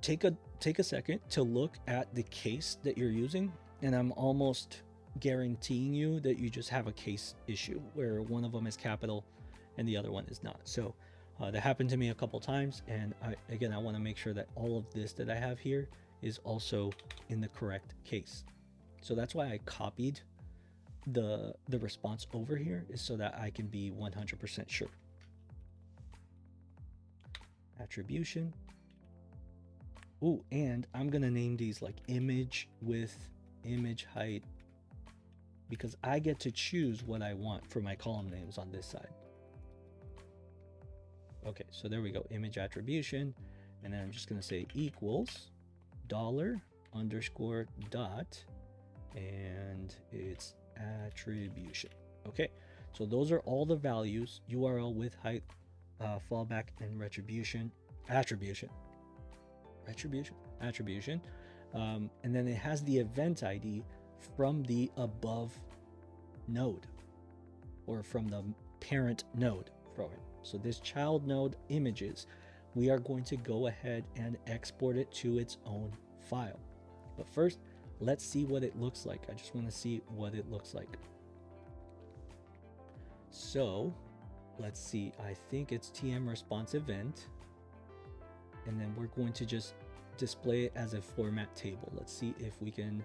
take a second to look at the case that you're using, and I'm almost guaranteeing you that you just have a case issue where one of them is capital and the other one is not. So that happened to me a couple times, and I want to make sure that all of this that I have here is also in the correct case. So that's why I copied the response over here, is so that I can be 100% sure. Attribution. Ooh, and I'm gonna name these like image width, image height, because I get to choose what I want for my column names on this side. Okay, so there we go, image attribution, and then I'm just gonna say equals $_ dot, and it's attribution. Okay, so those are all the values: URL, width, height, fallback, and attribution. And then it has the event ID from the above node, or from the parent node from it. So this child node images, we are going to go ahead and export it to its own file. But first, let's see what it looks like. I just want to see what it looks like. So let's see, I think it's TM response event, and then we're going to just display it as a format table. Let's see if we can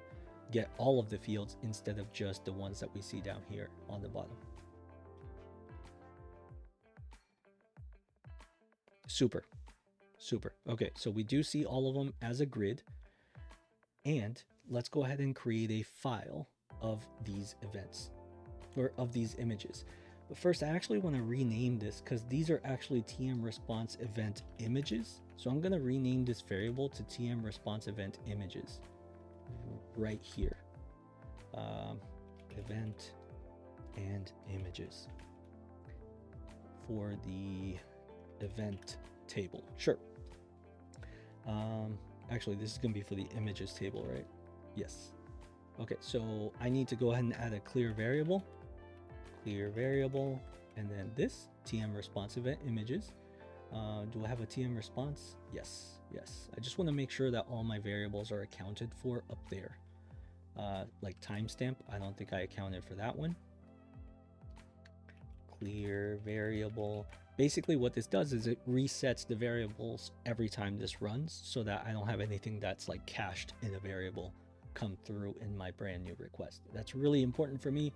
get all of the fields instead of just the ones that we see down here on the bottom. Super. Okay, so we do see all of them as a grid, and let's go ahead and create a file of these events, or of these images. But first, I actually want to rename this, because these are actually TM response event images. So I'm going to rename this variable to TM response event images right here. Event and images for the event table. Sure. Actually, this is going to be for the images table, right? Yes. Okay, so I need to go ahead and add a clear variable, and then this TM response event images. Do I have a TM response? Yes. I just want to make sure that all my variables are accounted for up there. Like timestamp, I don't think I accounted for that one. Clear variable. Basically what this does is it resets the variables every time this runs, so that I don't have anything that's like cached in a variable come through in my brand new request. That's really important for me.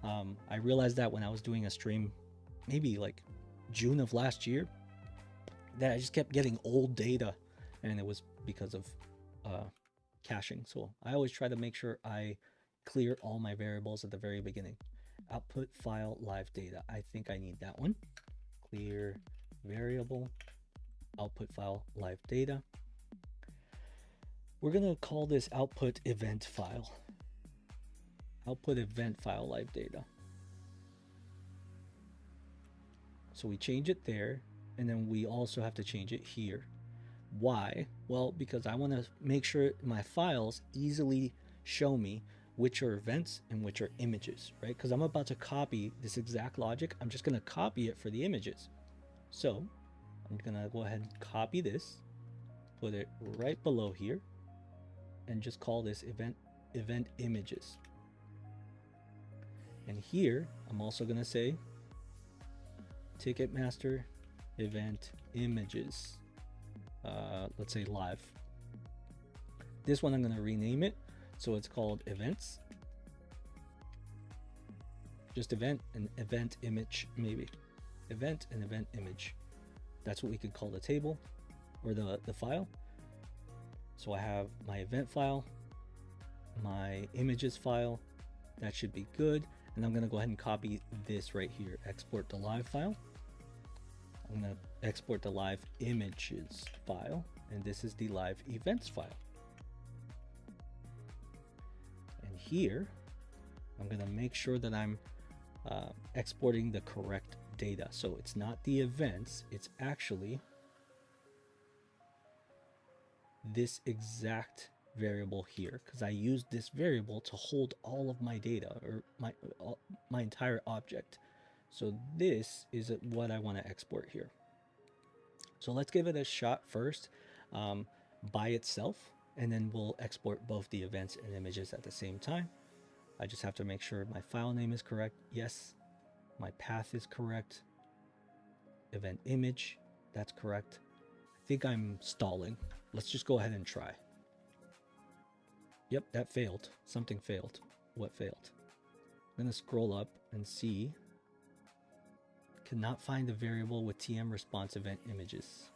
I realized that when I was doing a stream, maybe like June of last year, that I just kept getting old data, and it was because of caching. So I always try to make sure I clear all my variables at the very beginning. Output file live data. I think I need that one. Clear variable, output file live data. We're going to call this output event file. Output event file live data. So we change it there, and then we also have to change it here. Why? Well, because I want to make sure my files easily show me which are events and which are images, right? Because I'm about to copy this exact logic. I'm just going to copy it for the images. So I'm going to go ahead and copy this, put it right below here, and just call this event images. And here, I'm also going to say Ticketmaster event images. Let's say live. This one I'm going to rename it, so it's called events. Just event and event image, maybe. Event and event image. That's what we could call the table or the file. So I have my event file, my images file. That should be good. And I'm going to go ahead and copy this right here. Export the live file. I'm going to export the live images file. And this is the live events file. And here, I'm gonna make sure that I'm exporting the correct data. So it's not the events, it's actually this exact variable here, because I used this variable to hold all of my data, or my entire object. So this is what I want to export here. So let's give it a shot first by itself, and then we'll export both the events and images at the same time. I just have to make sure my file name is correct. Yes, my path is correct. Event image, that's correct. I think I'm stalling. Let's just go ahead and try. Yep, that failed. Something failed. What failed? I'm gonna scroll up and see. Cannot find the variable with TM response event images.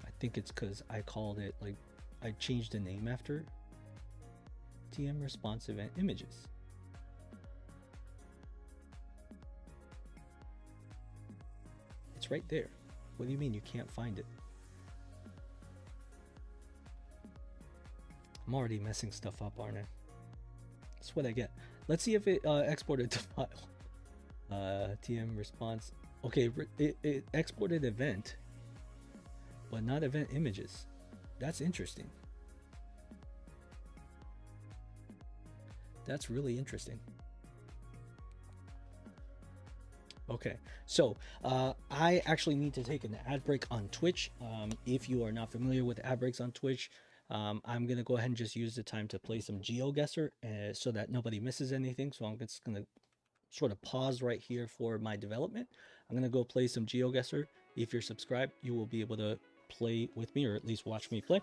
I think it's because I called it, like, I changed the name after TM response event images. It's right there. What do you mean you can't find it? I'm already messing stuff up, aren't I? That's what I get. Let's see if it exported the file. TM response. Okay, it exported event, but not event images. That's interesting. That's really interesting. Okay, so I actually need to take an ad break on Twitch. If you are not familiar with ad breaks on Twitch, I'm gonna go ahead and just use the time to play some GeoGuessr so that nobody misses anything. So I'm just gonna sort of pause right here for my development. I'm gonna go play some GeoGuessr. If you're subscribed, you will be able to play with me, or at least watch me play.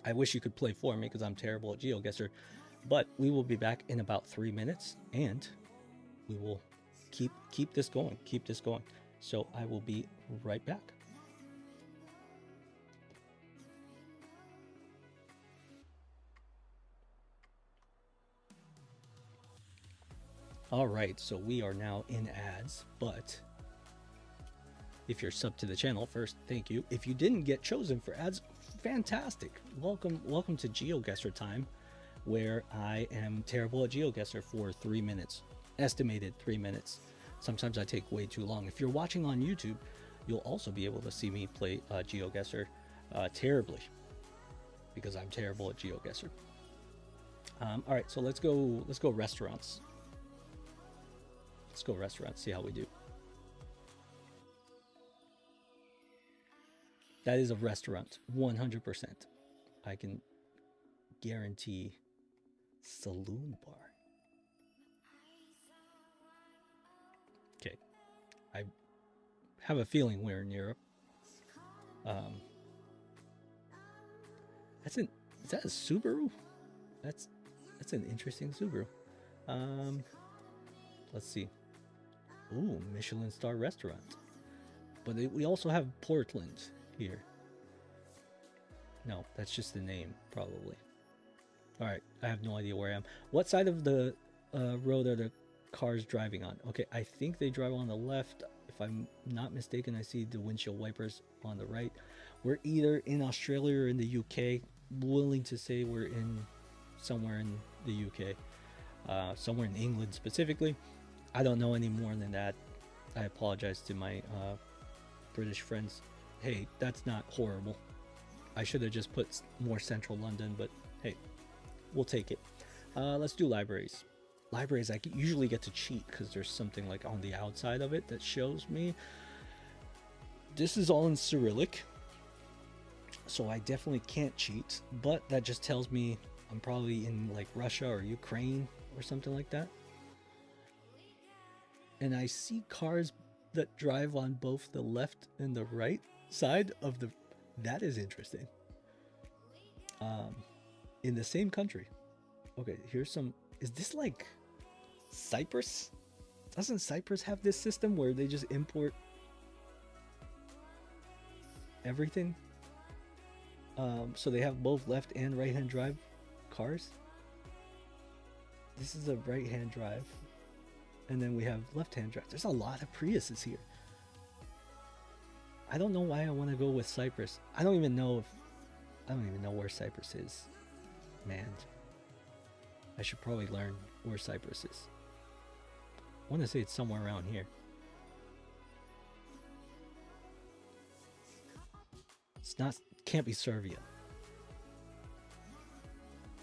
I wish you could play for me because I'm terrible at GeoGuessr, but we will be back in about 3 minutes, and we will keep this going. So I will be right back. All right, so we are now in ads, but if you're sub to the channel, first, thank you. If you didn't get chosen for ads, fantastic. Welcome to GeoGuessr time, where I am terrible at GeoGuessr for 3 minutes, estimated 3 minutes. Sometimes I take way too long. If you're watching on YouTube, you'll also be able to see me play GeoGuessr terribly, because I'm terrible at GeoGuessr. All right, so let's go restaurants. Let's go restaurants, see how we do. That is a restaurant, 100%. I can guarantee saloon bar. Okay, I have a feeling we're in Europe. Is that a Subaru? That's an interesting Subaru. Let's see. Ooh, Michelin star restaurant. But we also have Portland here. No, that's just the name, probably. All right, I have no idea where I am. What side of the road are the cars driving on? Okay, I think they drive on the left. If I'm not mistaken, I see the windshield wipers on the right. We're either in Australia or in the UK. Willing to say we're in somewhere in the UK, somewhere in England specifically. I don't know any more than that. I apologize to my British friends. Hey, that's not horrible. I should have just put more central London, but hey, we'll take it. Let's do libraries. Libraries, I usually get to cheat because there's something like on the outside of it that shows me. This is all in Cyrillic, so I definitely can't cheat, but that just tells me I'm probably in like Russia or Ukraine or something like that. And I see cars that drive on both the left and the right side of the... That is interesting. In the same country. Okay, here's some... Is this like Cyprus? Doesn't Cyprus have this system where they just import everything? So they have both left and right hand drive cars. This is a right hand drive. And then we have left-hand drive. There's a lot of Priuses here. I don't know why I want to go with Cyprus. I don't even know where Cyprus is. Man. I should probably learn where Cyprus is. I want to say it's somewhere around here. It's not, can't be Serbia.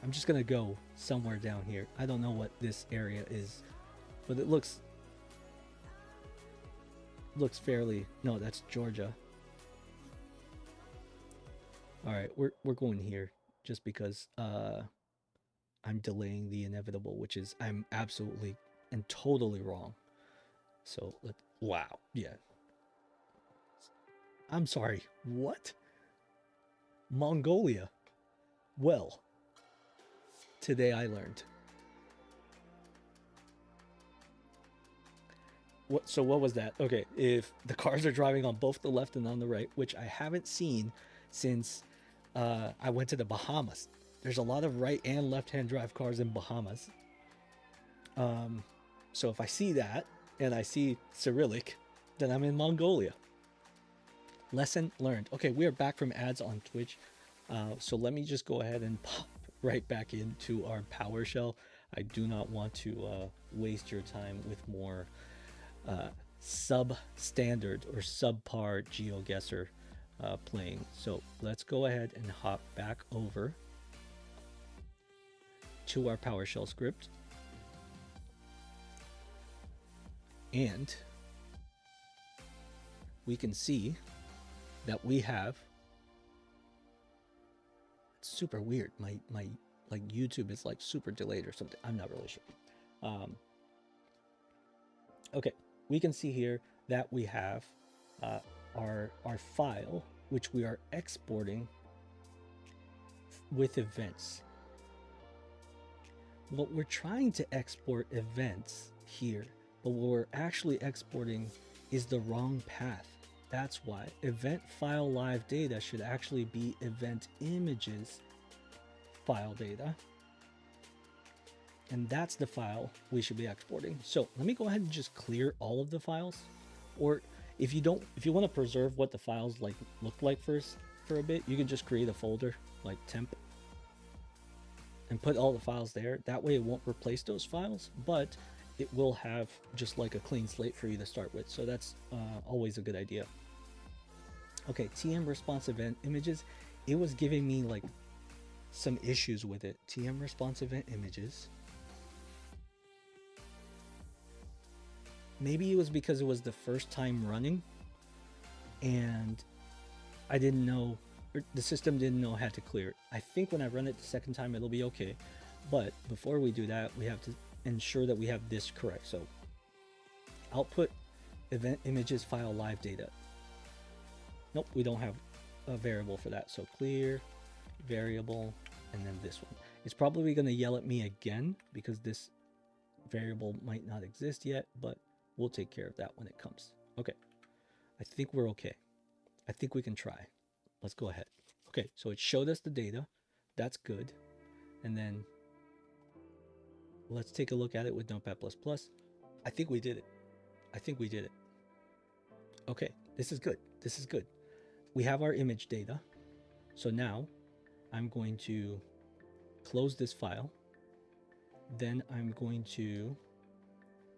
I'm just gonna go somewhere down here. I don't know what this area is, but it looks fairly, no, that's Georgia. All right, we're going here just because I'm delaying the inevitable, which is I'm absolutely and totally wrong. So wow, yeah. I'm sorry, what? Mongolia. Well, today I learned. So what was that? Okay, if the cars are driving on both the left and on the right, which I haven't seen since I went to the Bahamas. There's a lot of right and left-hand drive cars in Bahamas. So if I see that and I see Cyrillic, then I'm in Mongolia. Lesson learned. Okay, we are back from ads on Twitch. So let me just go ahead and pop right back into our PowerShell. I do not want to waste your time with more substandard or subpar GeoGuessr playing. So let's go ahead and hop back over to our PowerShell script. And we can see that we have, it's super weird. My like YouTube is like super delayed or something. I'm not really sure. Okay, we can see here that we have our file, which we are exporting with events. What we're trying to export events here, but what we're actually exporting is the wrong path. That's why event file live data should actually be event images file data. And that's the file we should be exporting. So let me go ahead and just clear all of the files. Or if you want to preserve what the files look like first for a bit, you can just create a folder like temp and put all the files there. That way it won't replace those files, but it will have just like a clean slate for you to start with. So that's always a good idea. Okay, TM response event images. It was giving me like some issues with it. TM response event images. Maybe it was because it was the first time running and I didn't know, or the system didn't know how to clear it. I think when I run it the second time, it'll be okay. But before we do that, we have to ensure that we have this correct. So output event images file live data. Nope, we don't have a variable for that. So clear variable, and then this one. It's probably going to yell at me again because this variable might not exist yet, but we'll take care of that when it comes. Okay, I think we're okay. I think we can try. Let's go ahead. Okay, so it showed us the data. That's good. And then let's take a look at it with Notepad++. I think we did it. I think we did it. Okay, this is good. This is good. We have our image data. So now I'm going to close this file. Then I'm going to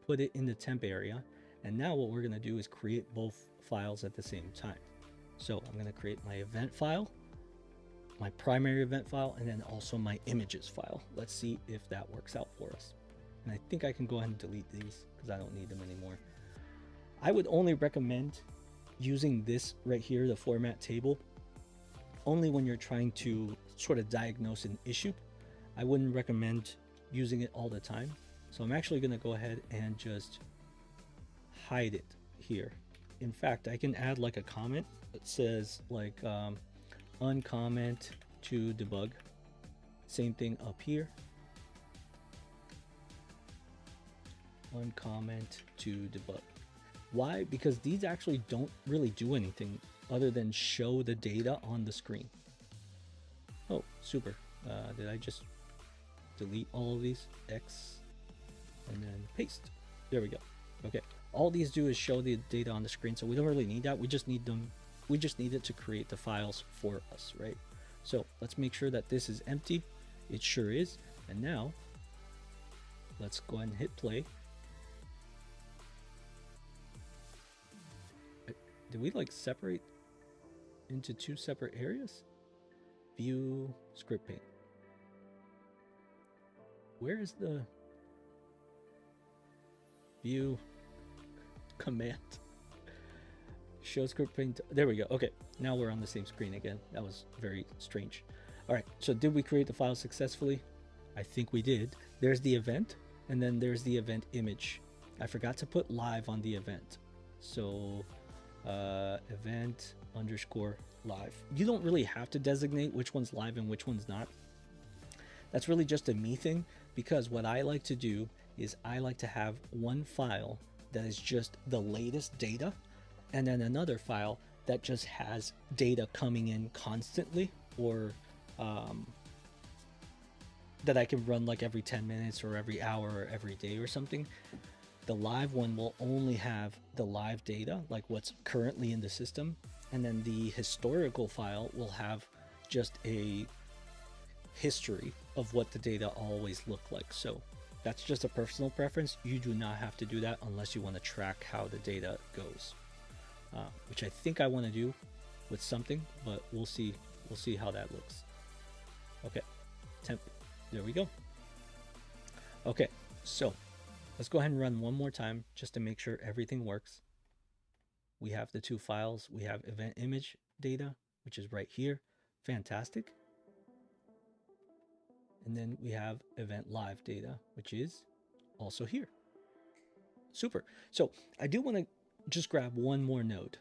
put it in the temp area. And now what we're going to do is create both files at the same time. So I'm going to create my event file, my primary event file, and then also my images file. Let's see if that works out for us. And I think I can go ahead and delete these because I don't need them anymore. I would only recommend using this right here, the format table, only when you're trying to sort of diagnose an issue. I wouldn't recommend using it all the time. So I'm actually going to go ahead and just hide it here. In fact, I can add like a comment that says like uncomment to debug. Same thing up here. Uncomment to debug. Why? Because these actually don't really do anything other than show the data on the screen. Oh, super. Did I just delete all of these? X and then paste. There we go. Okay. All these do is show the data on the screen, so we don't really need that. We just need them. We just need it to create the files for us, right? So let's make sure that this is empty. It sure is. And now let's go ahead and hit play. Did we like separate into two separate areas? View, script pane. Where is the view command? Show script pane. There we go. Okay, now we're on the same screen again. That was very strange. All right, so did we create the file successfully? I think we did. There's the event, and then there's the event image. I forgot to put live on the event. So event underscore live. You don't really have to designate which one's live and which one's not. That's really just a me thing, because what I like to do is I like to have one file that is just the latest data, and then another file that just has data coming in constantly, or that I can run like every 10 minutes or every hour or every day or something. The live one will only have the live data, like what's currently in the system, and then the historical file will have just a history of what the data always look like. So that's just a personal preference. You do not have to do that unless you want to track how the data goes, which I think I want to do with something, but we'll see how that looks. Okay, temp, there we go. Okay, so let's go ahead and run one more time just to make sure everything works. We have the two files. We have event image data, which is right here. Fantastic. And then we have event live data, which is also here. Super. So I do want to just grab one more node.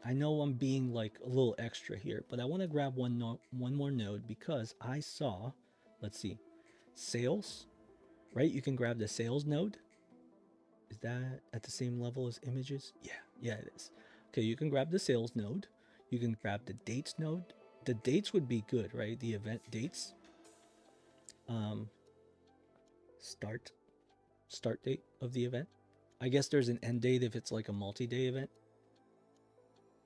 I know I'm being like a little extra here, but I want to grab one more node because I saw, let's see, sales, right? You can grab the sales node. Is that at the same level as images? Yeah, it is. Okay, you can grab the sales node. You can grab the dates node. The dates would be good, right? The event dates. Start date of the event. I guess there's an end date if it's like a multi-day event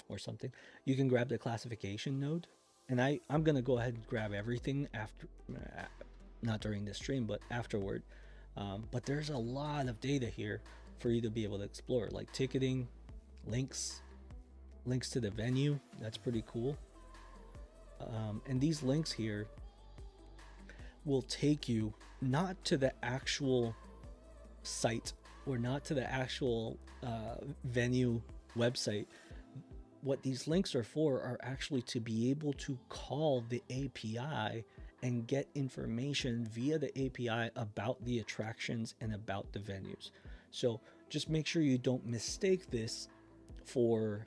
or something. You can grab the classification node, and I'm gonna go ahead and grab everything after, not during this stream, but afterward. But there's a lot of data here for you to be able to explore, like ticketing, links to the venue. That's pretty cool. And these links here will take you not to the actual site or not to the actual venue website. What these links are for are actually to be able to call the API and get information via the API about the attractions and about the venues. So just make sure you don't mistake this for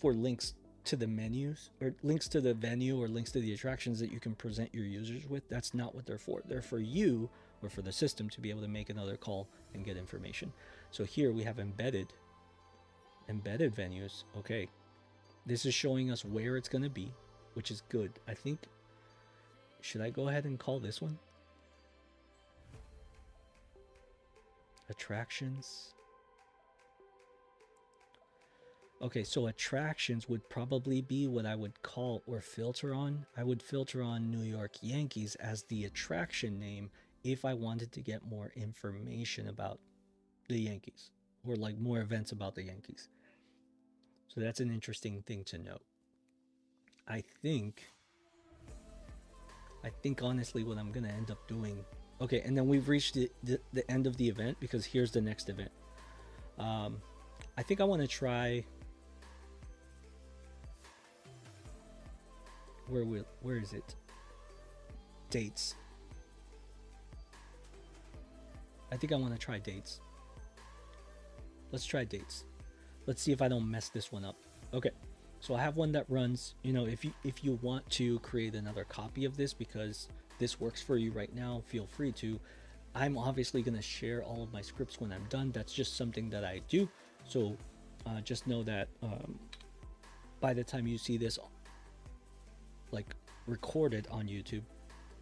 links to the menus or links to the venue or links to the attractions that you can present your users with. That's not what they're for. They're for you or for the system to be able to make another call and get information. So here we have embedded venues. Okay, this is showing us where it's going to be, which is good. I think, should I go ahead and call this one attractions? Okay, so attractions would probably be what I would call or filter on. I would filter on New York Yankees as the attraction name if I wanted to get more information about the Yankees or like more events about the Yankees. So that's an interesting thing to note. I think honestly what I'm gonna end up doing. Okay, and then we've reached the end of the event because here's the next event. I think I want to try. Where is it? Dates. I think I want to try dates. Let's try dates. Let's see if I don't mess this one up. Okay, so I have one that runs, you know, if you want to create another copy of this because this works for you right now, feel free to. I'm obviously going to share all of my scripts when I'm done. That's just something that I do. So just know that by the time you see this like recorded on YouTube,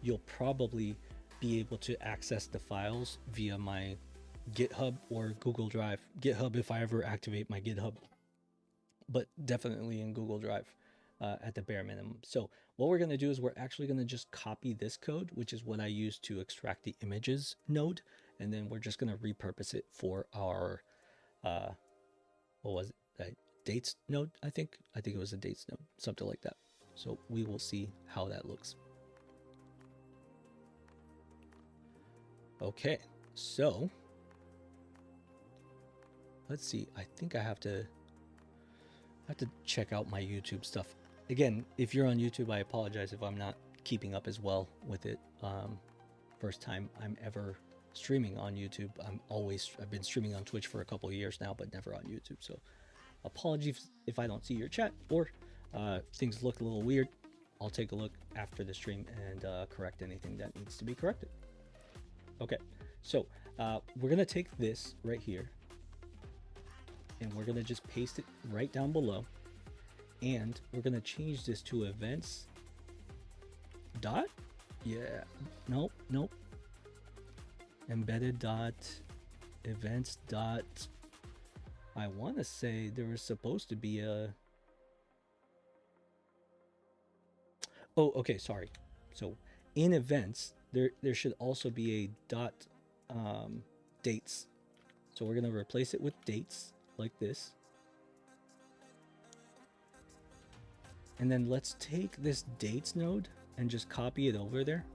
you'll probably be able to access the files via my GitHub or Google Drive. GitHub if I ever activate my GitHub, but definitely in Google Drive. at the bare minimum. So what we're going to do is we're actually going to just copy this code, which is what I use to extract the images node. And then we're just going to repurpose it for our, what was it? Dates node, I think it was a dates node, something like that. So we will see how that looks. Okay, so let's see. I think I have to check out my YouTube stuff. Again, if you're on YouTube, I apologize if I'm not keeping up as well with it. First time I'm ever streaming on YouTube. I've been streaming on Twitch for a couple of years now, but never on YouTube. So apologies if I don't see your chat or things look a little weird. I'll take a look after the stream and correct anything that needs to be corrected. Okay, so we're gonna take this right here and we're gonna just paste it right down below, and we're gonna change this to events dot, yeah, nope, embedded dot events dot, I want to say there was supposed to be a, oh, okay, sorry. So in events, there should also be a dot dates. So we're going to replace it with dates like this. And then let's take this dates node and just copy it over there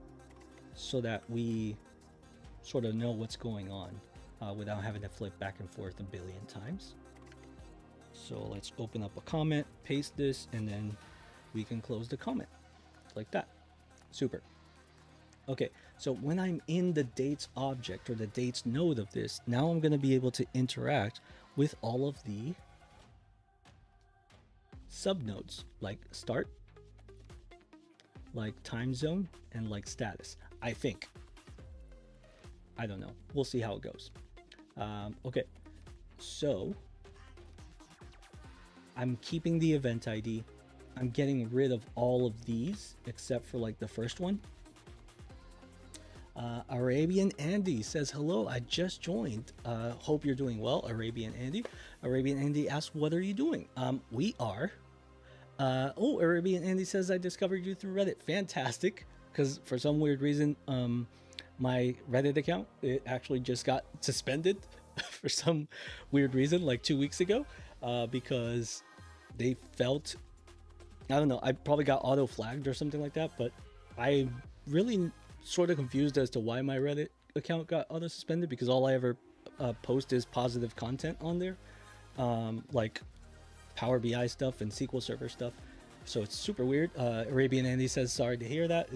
so that we sort of know what's going on without having to flip back and forth a billion times. So let's open up a comment, paste this, and then we can close the comment like that. Super. Okay, so when I'm in the dates object or the dates node of this, now I'm going to be able to interact with all of the subnodes like start, like time zone, and like status. I think. I don't know. We'll see how it goes. Okay, so I'm keeping the event ID. I'm getting rid of all of these except for like the first one. Arabian Andy says, hello, I just joined. Hope you're doing well, Arabian Andy. Arabian Andy asks, what are you doing? We are. Oh, Arabian Andy says, I discovered you through Reddit. Fantastic. Because for some weird reason, my Reddit account, it actually just got suspended for some weird reason, like 2 weeks ago, because they felt, I don't know, I probably got auto flagged or something like that, but I really sort of confused as to why my Reddit account got auto suspended, because all I ever post is positive content on there, like Power BI stuff and SQL Server stuff. So it's super weird. Arabian Andy says, sorry to hear that.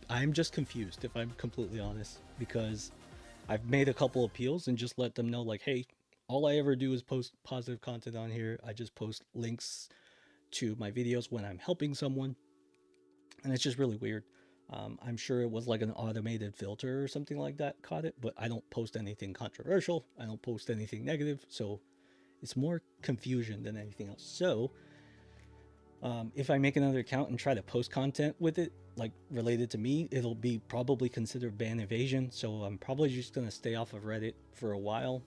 I'm just confused, if I'm completely honest, because I've made a couple appeals and just let them know, like, hey, all I ever do is post positive content on here. I just post links to my videos when I'm helping someone, and it's just really weird. I'm sure it was like an automated filter or something like that caught it, but I don't post anything controversial. I don't post anything negative, so it's more confusion than anything else. So if I make another account and try to post content with it, like related to me, it'll be probably considered ban evasion. So I'm probably just going to stay off of Reddit for a while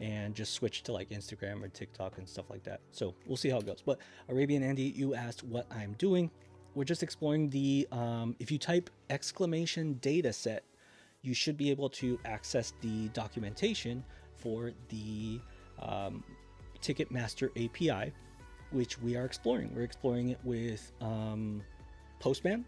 and just switch to like Instagram or TikTok and stuff like that. So we'll see how it goes. But Arabian Andy, you asked what I'm doing. We're just exploring the, if you type exclamation data set, you should be able to access the documentation for the Ticketmaster API, which we are exploring. We're exploring it with Postman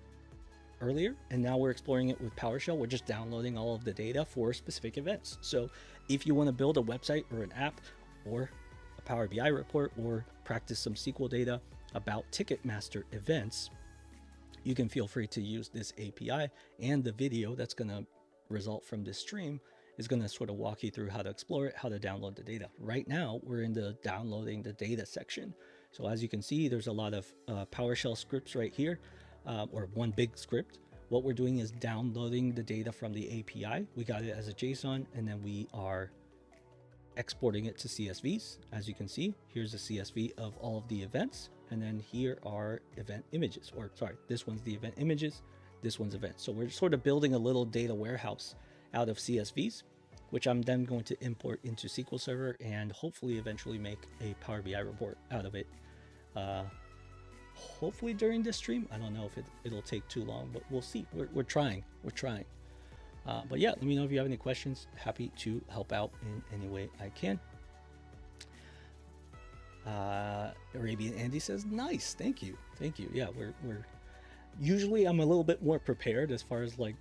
earlier, and now we're exploring it with PowerShell. We're just downloading all of the data for specific events. So if you want to build a website or an app or a Power BI report or practice some SQL data about Ticketmaster events, you can feel free to use this API, and the video that's going to result from this stream is going to sort of walk you through how to explore it, how to download the data. Right now, we're in the downloading the data section. So as you can see, there's a lot of PowerShell scripts right here, or one big script. What we're doing is downloading the data from the API. We got it as a JSON, and then we are exporting it to CSVs. As you can see, here's a CSV of all of the events. And then here are event images, or sorry, this one's the event images, this one's events. So we're sort of building a little data warehouse out of CSVs, which I'm then going to import into SQL Server and hopefully eventually make a Power BI report out of it hopefully during this stream. I don't know if it'll take too long, but we'll see. We're trying. We're trying. But yeah, let me know if you have any questions. Happy to help out in any way I can. Arabian Andy says, nice. Thank you. Thank you. Yeah, we're usually I'm a little bit more prepared as far as like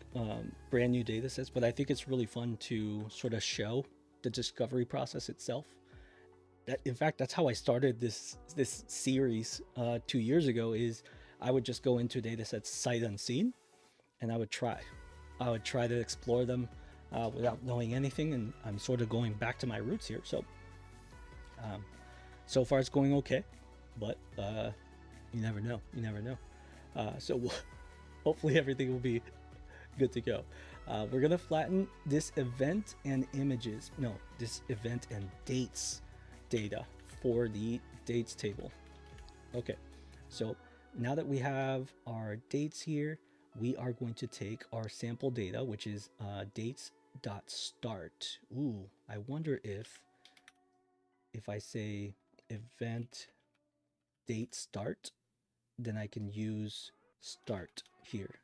brand new data sets, but I think it's really fun to sort of show the discovery process itself. In fact, that's how I started this series 2 years ago. Is I would just go into data sets sight unseen, and I would try to explore them without knowing anything. And I'm sort of going back to my roots here. So so far it's going okay, but you never know. So hopefully everything will be good to go. We're gonna flatten this event and images. No, this event and dates data for the dates table. Okay, so now that we have our dates here, we are going to take our sample data, which is dates.start. Ooh, I wonder if I say event date start, then I can use start here.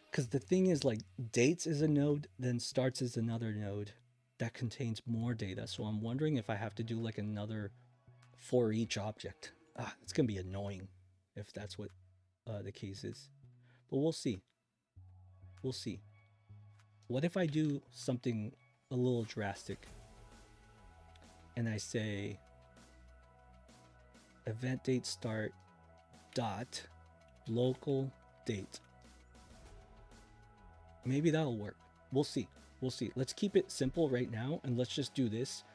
Because the thing is, like, dates is a node, then starts is another node that contains more data. So I'm wondering if I have to do like another for each object. It's gonna be annoying if that's what the case is, but we'll see. We'll see. What if I do something a little drastic and I say event date start dot local date? Maybe that'll work. We'll see. We'll see. Let's keep it simple right now, and let's just do this.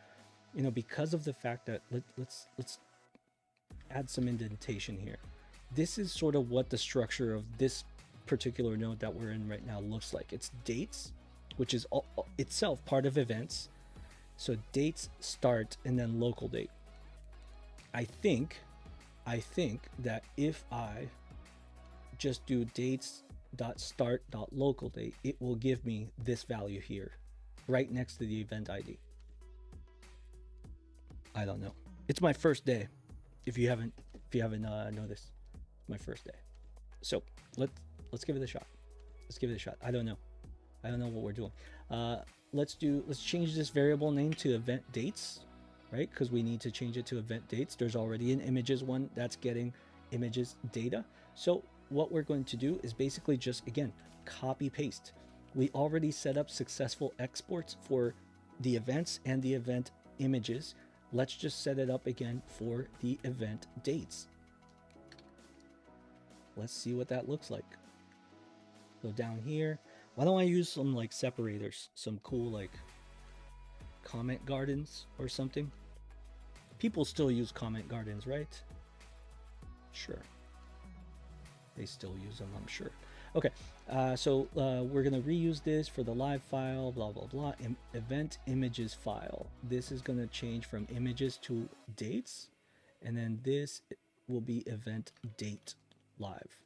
You know, because of the fact that let's add some indentation here. This is sort of what the structure of this particular node that we're in right now looks like. It's dates, which is itself part of events. So dates start and then local date. I think that if I just do dates.start.local date, it will give me this value here, right next to the event ID. I don't know. It's my first day. If you haven't noticed, my first day. So let's give it a shot. Let's give it a shot. I don't know what we're doing. Let's change this variable name to event dates, right? Because we need to change it to event dates. There's already an images one that's getting images data. So what we're going to do is basically just, again, copy paste. We already set up successful exports for the events and the event images. Let's just set it up again for the event dates. Let's see what that looks like. So down here, why don't I use some like separators, some cool like comment gardens or something? People still use comment gardens, right? Sure. They still use them, I'm sure. Okay, so we're gonna reuse this for the live file, blah, blah, blah, event images file. This is gonna change from images to dates, and then this will be event date live.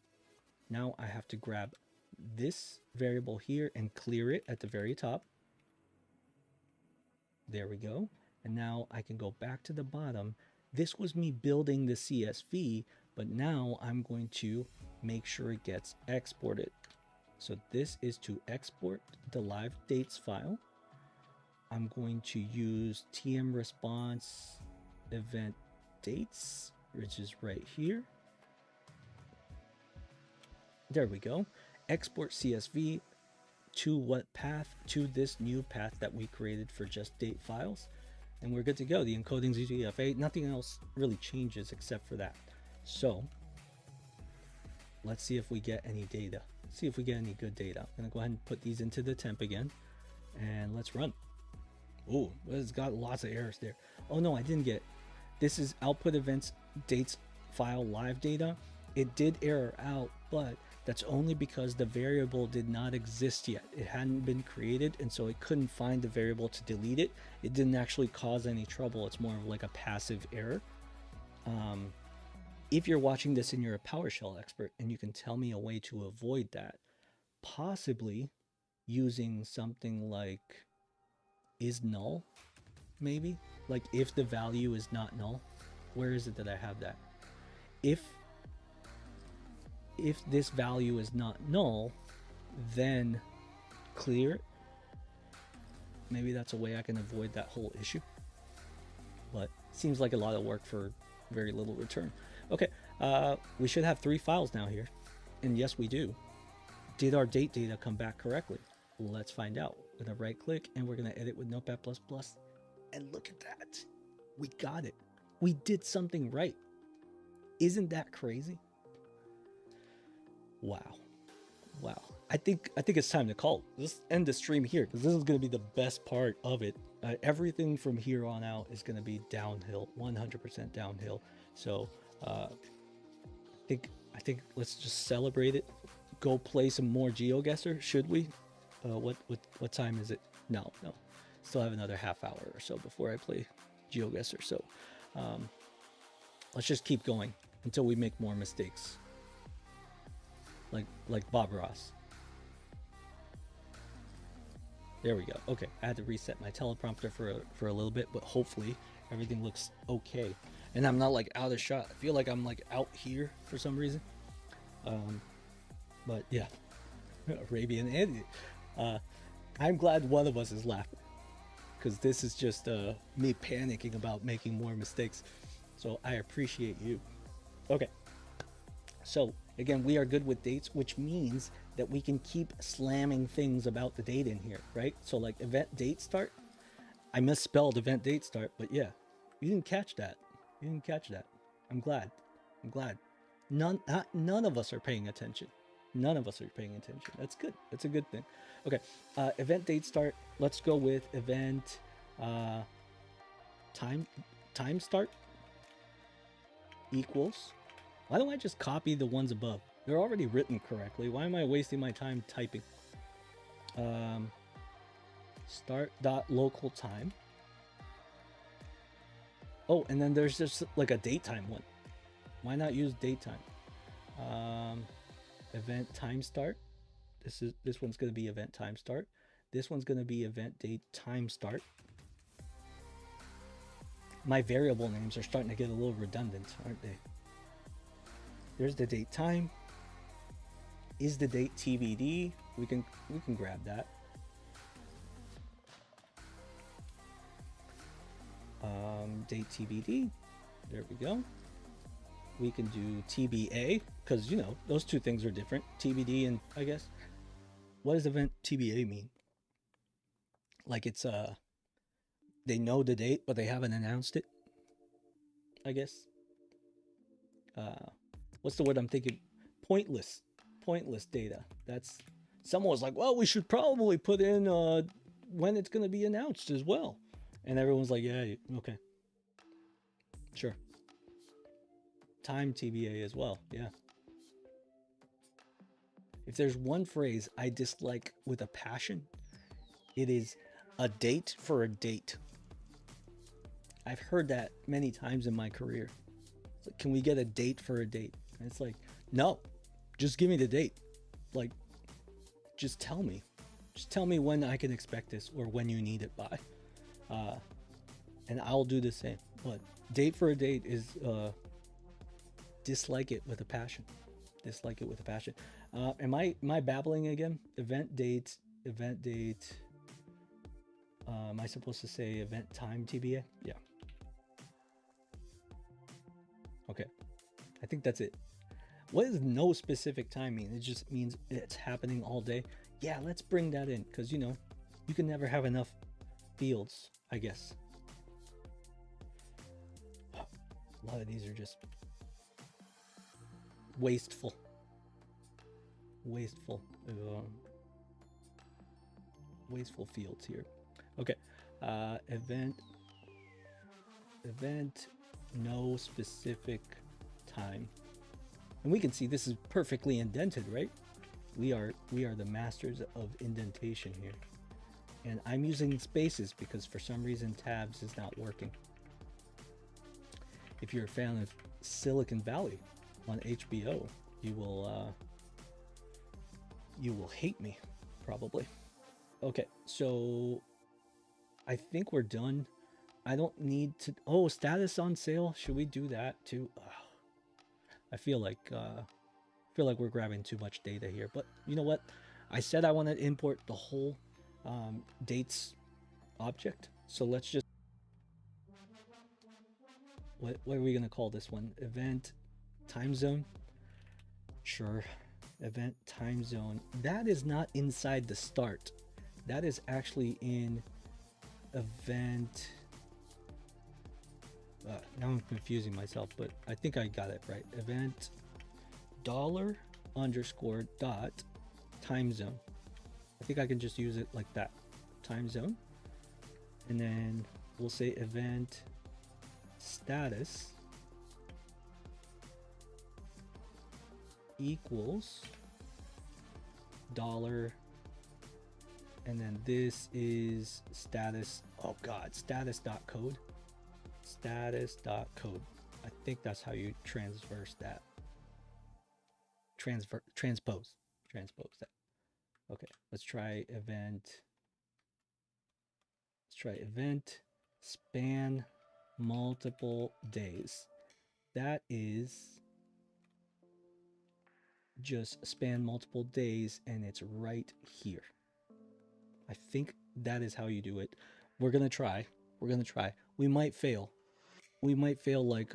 Now I have to grab this variable here and clear it at the very top. There we go. And now I can go back to the bottom. This was me building the CSV, but now I'm going to make sure it gets exported. So this is to export the live dates file. I'm going to use TM response event dates, which is right here. There we go. Export CSV to what path? To this new path that we created for just date files. And we're good to go. The encoding's UTF-8. Nothing else really changes except for that. So let's see if we get any data. See if we get any good data. I'm gonna go ahead and put these into the temp again, and let's run. Oh, it's got lots of errors there. Oh no, I didn't get. This is output events dates file live data. It did error out, but that's only because the variable did not exist yet. It hadn't been created, and so it couldn't find the variable to delete it. It didn't actually cause any trouble. It's more of like a passive error. If you're watching this and you're a PowerShell expert and you can tell me a way to avoid that, possibly using something like is null, maybe? Like if the value is not null. Where is it that I have that? if this value is not null, then clear it. Maybe that's a way I can avoid that whole issue. But seems like a lot of work for very little return. Okay, we should have 3 files now here. And yes, we do. Did our date data come back correctly? Let's find out. We're gonna right click and we're gonna edit with Notepad++. And look at that. We got it. We did something right. Isn't that crazy? Wow. Wow. I think it's time to call. Let's end the stream here because this is going to be the best part of it. Everything from here on out is going to be downhill, 100% downhill. So I think let's just celebrate it. Go play some more GeoGuessr. Should we? What time is it? No. Still have another half hour or so before I play GeoGuessr. So let's just keep going until we make more mistakes. Like Bob Ross. There we go. Okay, I had to reset my teleprompter for a little bit, but hopefully everything looks okay. And I'm not like out of shot. I feel like I'm like out here for some reason. But yeah, Arabian Andy. I'm glad one of us is laughing because this is just me panicking about making more mistakes. So I appreciate you. Okay. So again, we are good with dates, which means that we can keep slamming things about the date in here, right? So like event date start, I misspelled event date start, but yeah, you didn't catch that. You didn't catch that. I'm glad. None of us are paying attention. None of us are paying attention. That's good. That's a good thing. Okay, event date start. Let's go with event time start equals. Why don't I just copy the ones above? They're already written correctly. Why am I wasting my time typing? Start dot local time. Oh, and then there's just like a datetime one. Why not use datetime? Event time start. This one's going to be event time start. This one's going to be event date time start. My variable names are starting to get a little redundant, aren't they? There's the date time. Is the date TBD? We can grab that. Date TBD. There we go. We can do TBA because you know those two things are different. TBD and I guess what does event TBA mean? Like it's they know the date but they haven't announced it. I guess. What's the word I'm thinking? Pointless data. That's someone was like, well, we should probably put in when it's going to be announced as well, and everyone's like, yeah, okay, sure. Time TBA as well. Yeah. If there's one phrase I dislike with a passion, it is a date for a date. I've heard that many times in my career. It's like, can we get a date for a date? And it's like, no, just give me the date. Like, just tell me. Just tell me when I can expect this or when you need it by. And I'll do the same. But date for a date is dislike it with a passion. Dislike it with a passion. Am I babbling again? Event date. Am I supposed to say event time TBA? Yeah. Okay. I think that's it. What does no specific time mean? It just means it's happening all day. Yeah, let's bring that in because, you know, you can never have enough fields, I guess. A lot of these are just wasteful. Wasteful fields here. Okay. Event no specific time. And we can see this is perfectly indented, right? We are the masters of indentation here. And I'm using spaces because for some reason tabs is not working. If you're a fan of Silicon Valley on HBO, you will hate me probably. Okay, so I think we're done. I don't need to. Oh, status on sale. Should we do that too? Ugh. feel like we're grabbing too much data here. But you know what? I said I want to import the whole dates object. So let's just, what are we gonna call this one? Event time zone. Sure. Event time zone. That is not inside the start. That is actually in event. Now I'm confusing myself, but I think I got it right. Event $_ dot time zone. I think I can just use it like that. Time zone. And then we'll say event status equals $, and then this is status, oh god, status.code. Status.code. I think that's how you transpose that. Transpose that. Okay, let's try event. Let's try event span multiple days. That is just span multiple days, and it's right here. I think that is how you do it. We're gonna try. We might fail. Like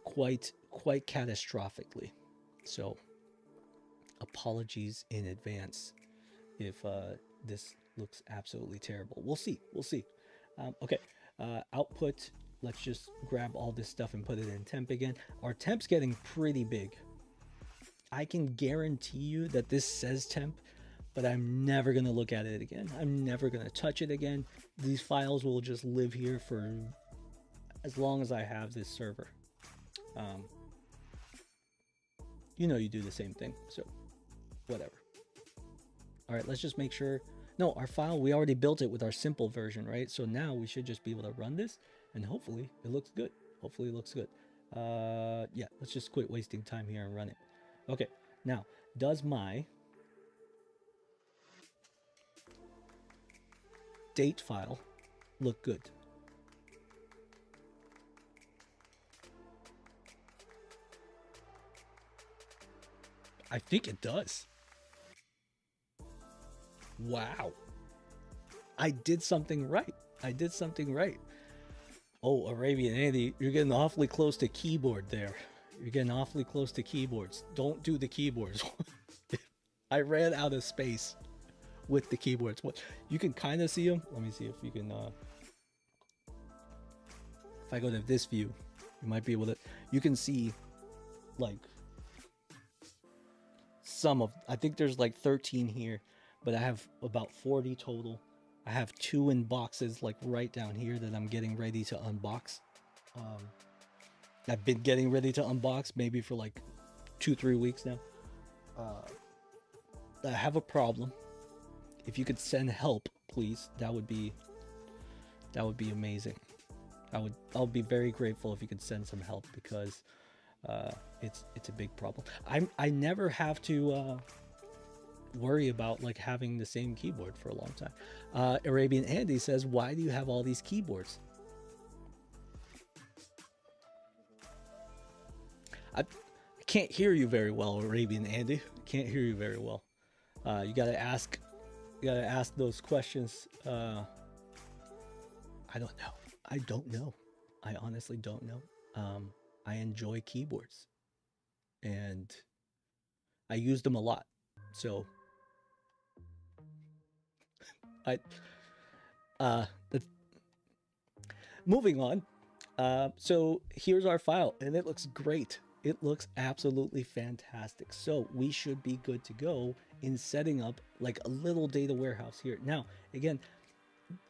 quite catastrophically. So apologies in advance if this looks absolutely terrible. We'll see. Okay, output. Let's just grab all this stuff and put it in temp again. Our temp's getting pretty big. I can guarantee you that this says temp, but I'm never going to look at it again. I'm never going to touch it again. These files will just live here for as long as I have this server. You know, you do the same thing, so whatever. All right, let's just make sure. No, our file, we already built it with our simple version, right? So now we should just be able to run this, and hopefully it looks good. Yeah, let's just quit wasting time here and run it. Okay, now, does my date file look good? I think it does. Wow. I did something right. Oh, Arabian Andy, you're getting awfully close to keyboard there. Don't do the keyboards. I ran out of space with the keyboards. What, you can kind of see them. Let me see if you can. If I go to this view, you might be able to. You can see, like, some of. I think there's like 13 here, but I have about 40 total. I have 2 in boxes, like right down here, that I'm getting ready to unbox. I've been getting ready to unbox maybe for like 2-3 weeks now. I have a problem. If you could send help, please, that would be amazing. I'll be very grateful if you could send some help, because it's a big problem. I never have to worry about like having the same keyboard for a long time. Arabian Andy says, why do you have all these keyboards? I can't hear you very well, Arabian Andy. Can't hear you very well. You gotta ask those questions. I don't know. I honestly don't know. I enjoy keyboards, and I use them a lot. So moving on. So here's our file, and it looks great. It looks absolutely fantastic. So we should be good to go in setting up like a little data warehouse here. Now, again,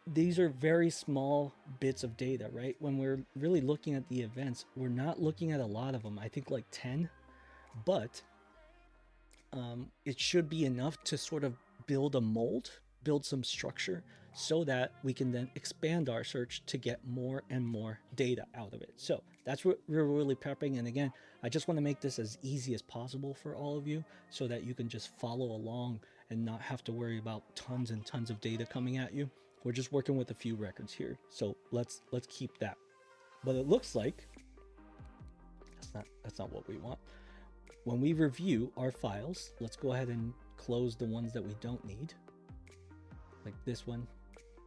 these are very small bits of data, right? When we're really looking at the events, we're not looking at a lot of them. I think like 10, but it should be enough to sort of build a mold, build some structure, so that we can then expand our search to get more and more data out of it. So that's what we're really prepping. And again, I just want to make this as easy as possible for all of you, so that you can just follow along and not have to worry about tons and tons of data coming at you. We're just working with a few records here, so let's keep that. But it looks like that's not what we want. When we review our files, let's go ahead and close the ones that we don't need. Like this one.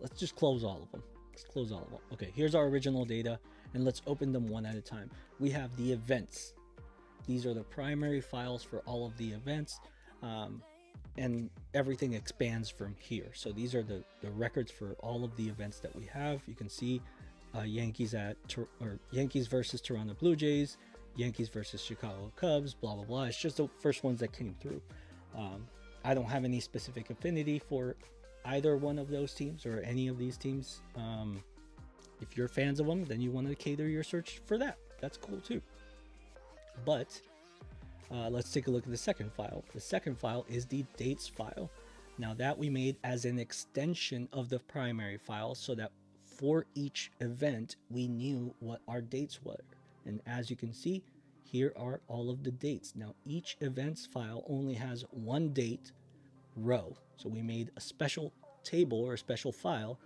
Let's just close all of them. Let's close all of them. Okay, here's our original data, and let's open them one at a time. We have the events. These are the primary files for all of the events, and everything expands from here. So these are the records for all of the events that we have. You can see Yankees versus Toronto Blue Jays, Yankees versus Chicago Cubs, blah blah blah. It's just the first ones that came through. I don't have any specific affinity for either one of those teams or any of these teams. If you're fans of them, then you want to cater your search for that. That's cool too. But let's take a look at the second file. The second file is the dates file. Now that we made as an extension of the primary file, so that for each event we knew what our dates were. And as you can see, here are all of the dates. Now each events file only has one date row. So we made a special table or a special file.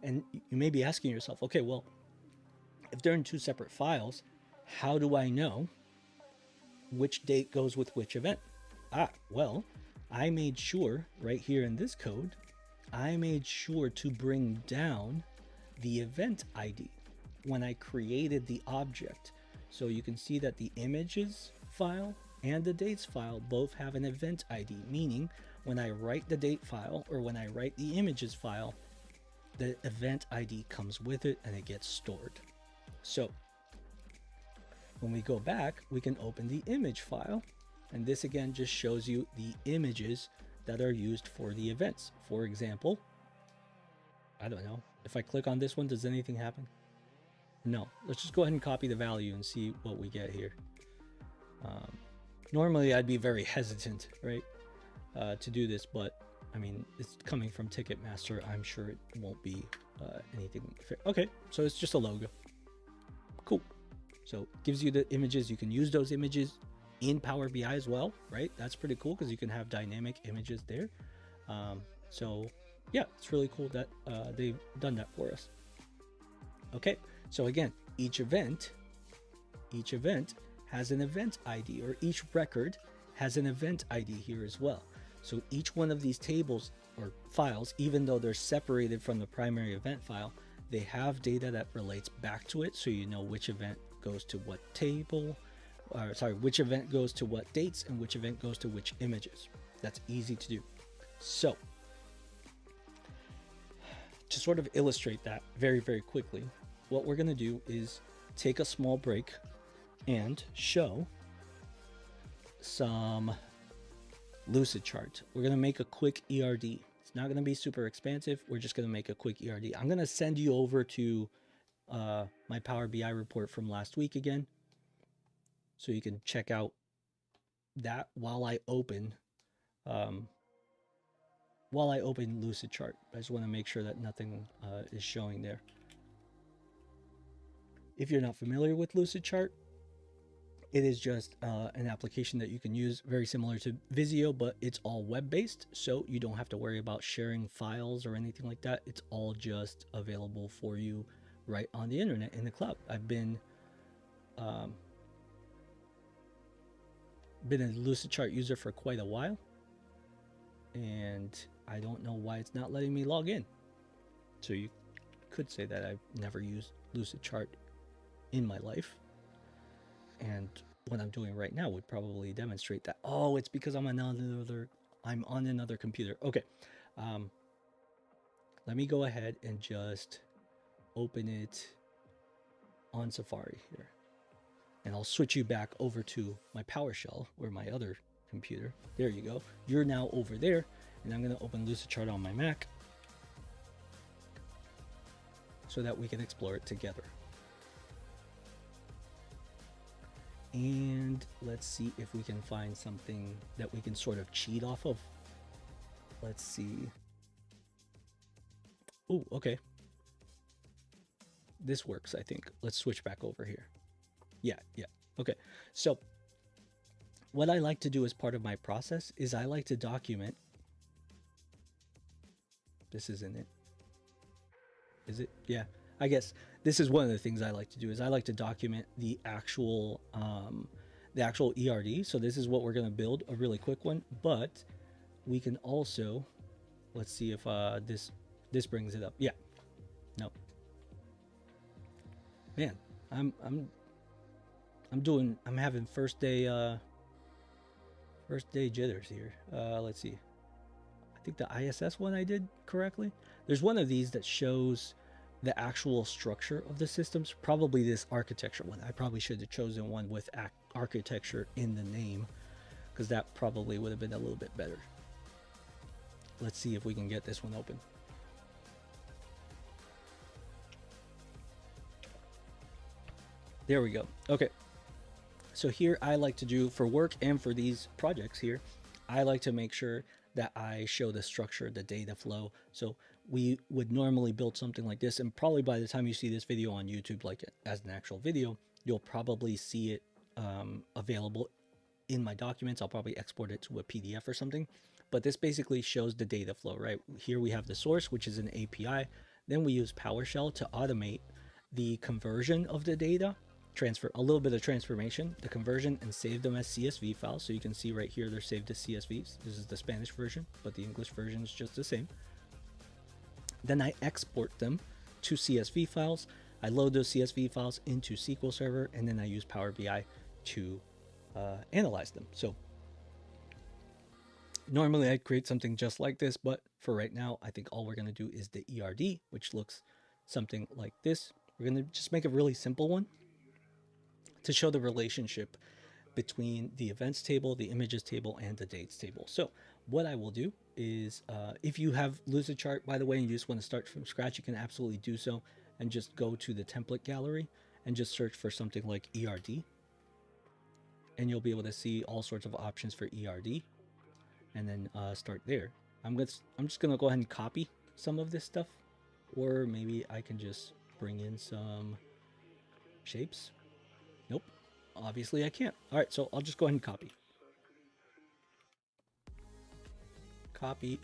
And you may be asking yourself, okay, well, if they're in two separate files, how do I know which date goes with which event? Well, I made sure right here in this code, I made sure to bring down the event ID when I created the object. So you can see that the images file and the dates file both have an event ID, meaning when I write the date file or when I write the images file, the event ID comes with it and it gets stored. So when we go back, we can open the image file, and this again just shows you the images that are used for the events. For example, I don't know, if I click on this one, does anything happen? No. Let's just go ahead and copy the value and see what we get here. Normally I'd be very hesitant, right, to do this, but I mean, it's coming from Ticketmaster. I'm sure it won't be anything fair. Okay, so it's just a logo. Cool. So it gives you the images. You can use those images in Power BI as well, right? That's pretty cool because you can have dynamic images there. So yeah, it's really cool that they've done that for us. Okay, so again, each event has an event ID, or each record has an event ID here as well. So each one of these tables or files, even though they're separated from the primary event file, they have data that relates back to it, so you know which event goes to what table, which event goes to what dates and which event goes to which images. That's easy to do. So to sort of illustrate that very, very quickly, what we're going to do is take a small break and show some Lucidchart. We're going to make a quick ERD. It's not going to be super expansive. We're just going to make a quick ERD. I'm going to send you over to my Power BI report from last week again, so you can check out that while I open Lucidchart. I just want to make sure that nothing is showing there. If you're not familiar with Lucidchart, it is just an application that you can use, very similar to Visio, but it's all web-based, so you don't have to worry about sharing files or anything like that. It's all just available for you right on the internet in the cloud. I've been a Lucidchart user for quite a while, and I don't know why it's not letting me log in. So you could say that I've never used Lucidchart in my life, and what I'm doing right now would probably demonstrate that. Oh, it's because I'm on another computer. Okay, let me go ahead and just open it on Safari here, and I'll switch you back over to my PowerShell or my other computer. There you go. You're now over there, and I'm going to open Lucidchart on my Mac so that we can explore it together. And let's see if we can find something that we can sort of cheat off of. Let's see. Oh, okay. This works, I think. Let's switch back over here. Yeah. Okay. So what I like to do as part of my process is I like to document. This isn't it. Is it? Yeah. I guess this is one of the things I like to do is I like to document the actual ERD. So this is what we're going to build, a really quick one, but we can also, let's see if this brings it up. Yeah. No. Man, I'm having first day jitters here. Let's see. I think the ISS one I did correctly. There's one of these that shows the actual structure of the systems. Probably this architecture one. I probably should have chosen one with architecture in the name, because that probably would have been a little bit better. Let's see if we can get this one open. There we go. Okay. So here I like to do for work and for these projects here, I like to make sure that I show the structure, the data flow. So we would normally build something like this, and probably by the time you see this video on YouTube, like as an actual video, you'll probably see it available in my documents. I'll probably export it to a PDF or something, but this basically shows the data flow, right? Here we have the source, which is an API. Then we use PowerShell to automate the conversion of the data, transfer a little bit of transformation, the conversion, and save them as CSV files. So you can see right here, they're saved as CSVs. This is the Spanish version, but the English version is just the same. Then I export them to CSV files. I load those CSV files into SQL Server, and then I use Power BI to analyze them. So normally I'd create something just like this, but for right now, I think all we're going to do is the ERD, which looks something like this. We're going to just make a really simple one to show the relationship between the events table, the images table, and the dates table. So what I will do is, if you have Lucidchart, by the way, and you just want to start from scratch, you can absolutely do so, and just go to the template gallery and just search for something like ERD, and you'll be able to see all sorts of options for ERD, and then start there. I'm just gonna go ahead and copy some of this stuff, or maybe I can just bring in some shapes. Nope, obviously I can't. All right, so I'll just go ahead and copy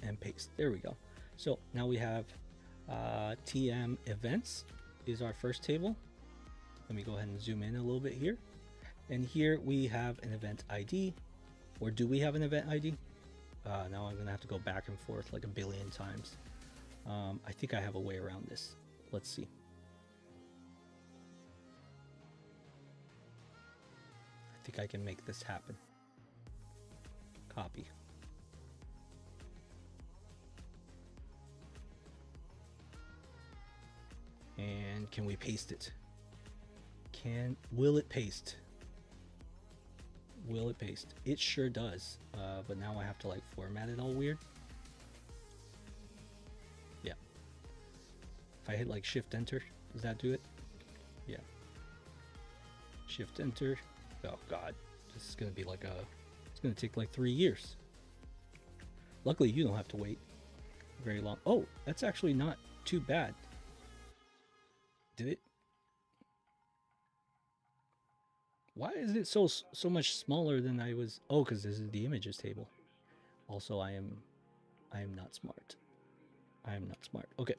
and paste. There we go. So now we have TM events is our first table. Let me go ahead and zoom in a little bit here. And here we have an event ID, or do we have an event ID? Now I'm gonna have to go back and forth like a billion times. I think I have a way around this. Let's see. I think I can make this happen. Copy. And can we paste it? Will it paste? Will it paste? It sure does. But now I have to like format it all weird. Yeah. If I hit like Shift Enter, does that do it? Yeah. Shift Enter. Oh God, this is gonna be like it's gonna take like 3 years. Luckily you don't have to wait very long. Oh, that's actually not too bad. Did it? Why is it so much smaller than I was? Oh, because this is the images table. Also, I am not smart. I am not smart. Okay,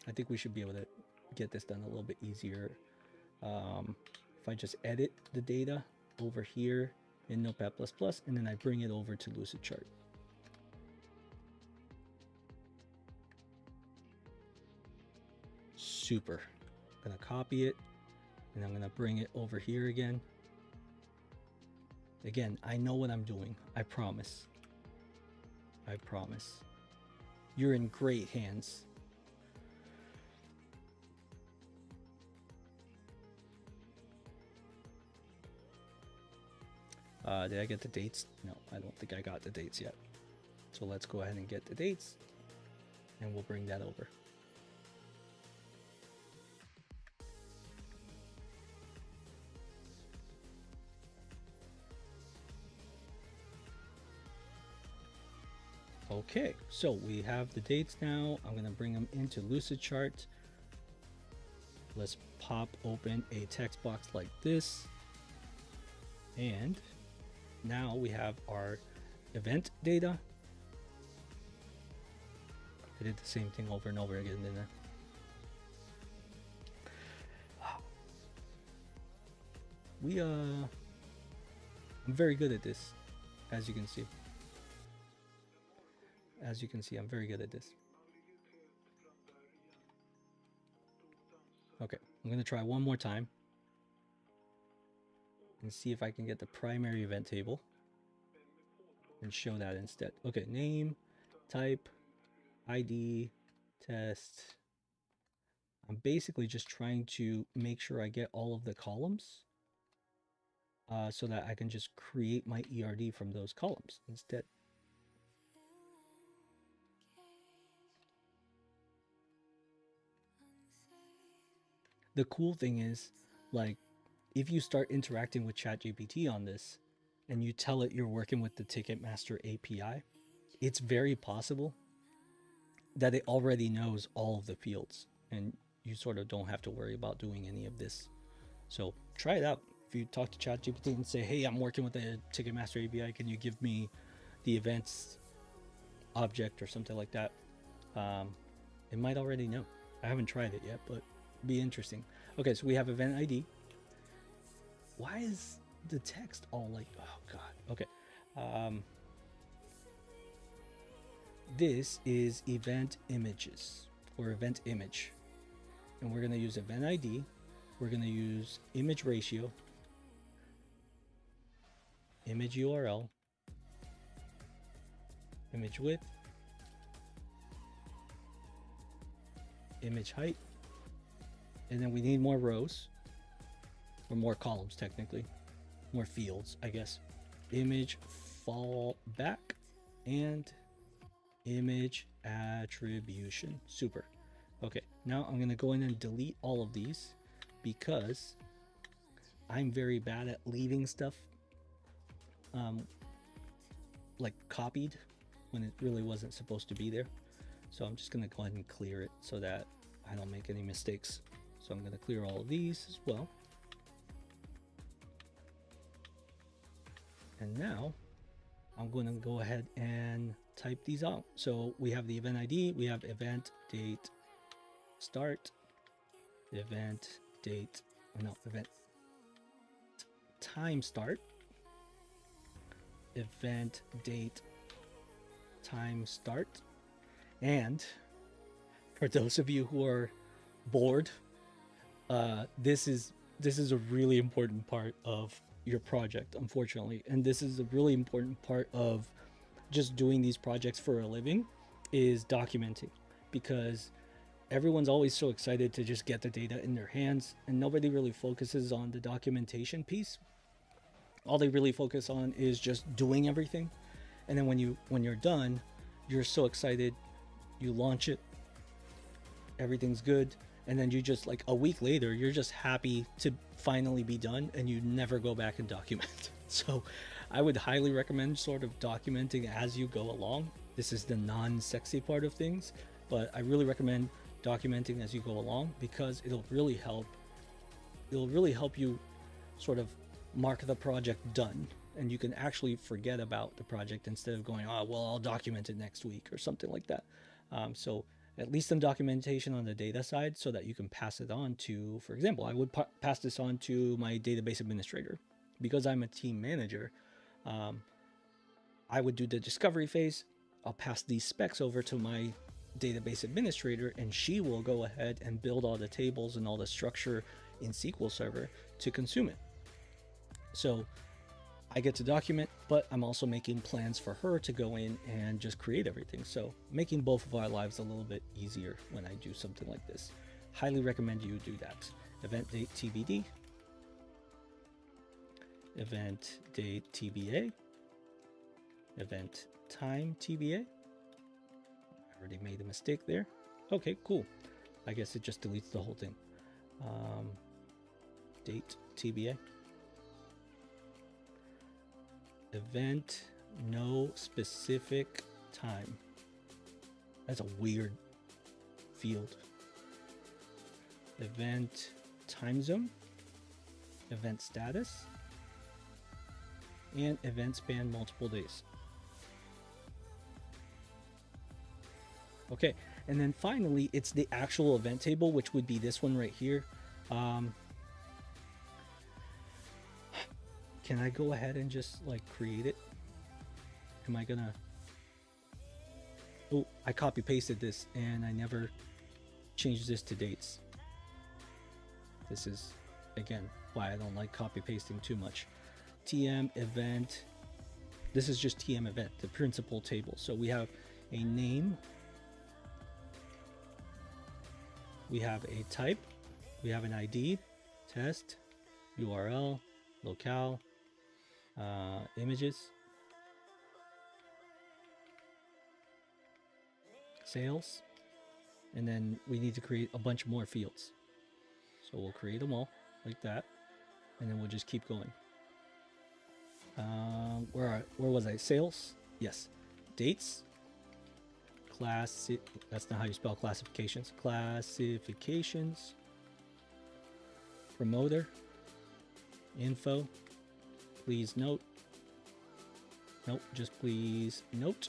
I think we should be able to get this done a little bit easier. If I just edit the data over here in Notepad++, and then I bring it over to Lucidchart. Super. I'm gonna copy it, and I'm gonna bring it over here again. Again, I know what I'm doing. I promise. I promise. You're in great hands. Did I get the dates? No, I don't think I got the dates yet. So let's go ahead and get the dates, and we'll bring that over. Okay, so we have the dates now. I'm going to bring them into Lucidchart. Let's pop open a text box like this. And now we have our event data. I did the same thing over and over again, didn't I? I'm very good at this, as you can see. As you can see, I'm very good at this. Okay, I'm gonna try one more time and see if I can get the primary event table and show that instead. Okay, name, type, ID, test. I'm basically just trying to make sure I get all of the columns so that I can just create my ERD from those columns instead. The cool thing is, like, if you start interacting with ChatGPT on this and you tell it you're working with the Ticketmaster API, it's very possible that it already knows all of the fields and you sort of don't have to worry about doing any of this. So try it out. If you talk to ChatGPT and say, hey, I'm working with the Ticketmaster API, can you give me the events object or something like that? It might already know. I haven't tried it yet, but it'd be interesting. Okay, so we have event ID. Why is the text all like, oh God, okay. This is event images or event image. And we're gonna use event ID. We're gonna use image ratio, image URL, image width, image height, and then we need more rows, or more columns technically, more fields, I guess. Image fallback and image attribution. Super. Okay, now I'm gonna go in and delete all of these because I'm very bad at leaving stuff like copied when it really wasn't supposed to be there. So I'm just gonna go ahead and clear it so that I don't make any mistakes. So I'm gonna clear all of these as well. And now I'm going to go ahead and type these out. So we have the event ID, we have event date start, event date, no, event time start, event date time start. And for those of you who are bored, this is a really important part of your project, unfortunately, and this is a really important part of just doing these projects for a living, is documenting, because everyone's always so excited to just get the data in their hands and nobody really focuses on the documentation piece. All they really focus on is just doing everything, and then when you're done, you're so excited, you launch it, everything's good, and then you just, like, a week later, you're just happy to finally be done and you never go back and document. So I would highly recommend sort of documenting as you go along. This is the non-sexy part of things, but I really recommend documenting as you go along because it'll really help you sort of mark the project done, and you can actually forget about the project instead of going, oh well, I'll document it next week or something like that. So at least some documentation on the data side so that you can pass it on to, for example, I would pass this on to my database administrator. Because I'm a team manager, I would do the discovery phase. I'll pass these specs over to my database administrator, and she will go ahead and build all the tables and all the structure in SQL Server to consume it. So I get to document, but I'm also making plans for her to go in and just create everything. So making both of our lives a little bit easier when I do something like this. Highly recommend you do that. Event date TBD, event date TBA, event time TBA. I already made a mistake there. Okay, cool. I guess it just deletes the whole thing. Date TBA. Event no specific time. That's a weird field. Event time zone, event status, and event span multiple days. Okay, and then finally it's the actual event table, which would be this one right here. Can I go ahead and just like create it? Am I gonna... Oh, I copy pasted this and I never changed this to dates. This is, again, why I don't like copy pasting too much. TM event. This is just TM event, the principal table. So we have a name. We have a type. We have an ID, test, URL, locale, images, sales, and then we need to create a bunch more fields. So we'll create them all like that, and then we'll just keep going. Where was I? Sales? Yes. Dates. That's not how you spell classifications. Classifications. Promoter. Info. Please note. Nope, just please note.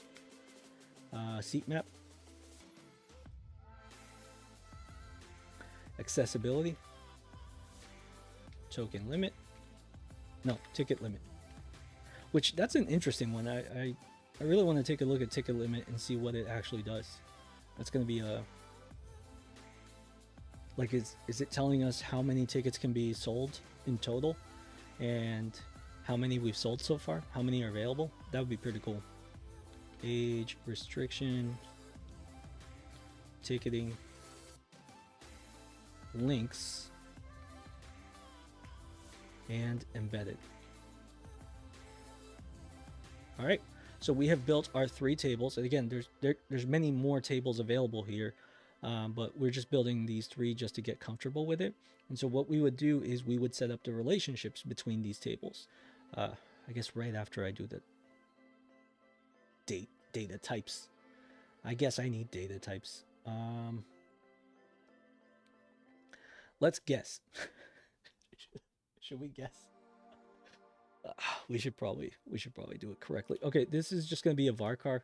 Seat map. Accessibility. Token limit. No, ticket limit. Which, that's an interesting one. I really want to take a look at ticket limit and see what it actually does. That's going to be a... Like, is it telling us how many tickets can be sold in total? And how many we've sold so far? How many are available? That would be pretty cool. Age, restriction, ticketing, links, and embedded. All right, so we have built our 3 tables. And again, there's many more tables available here, but we're just building these 3 just to get comfortable with it. And so what we would do is we would set up the relationships between these tables. I guess right after I do the data types. I guess I need data types. Let's guess. Should we guess? We should probably do it correctly. Okay, this is just gonna be a varchar.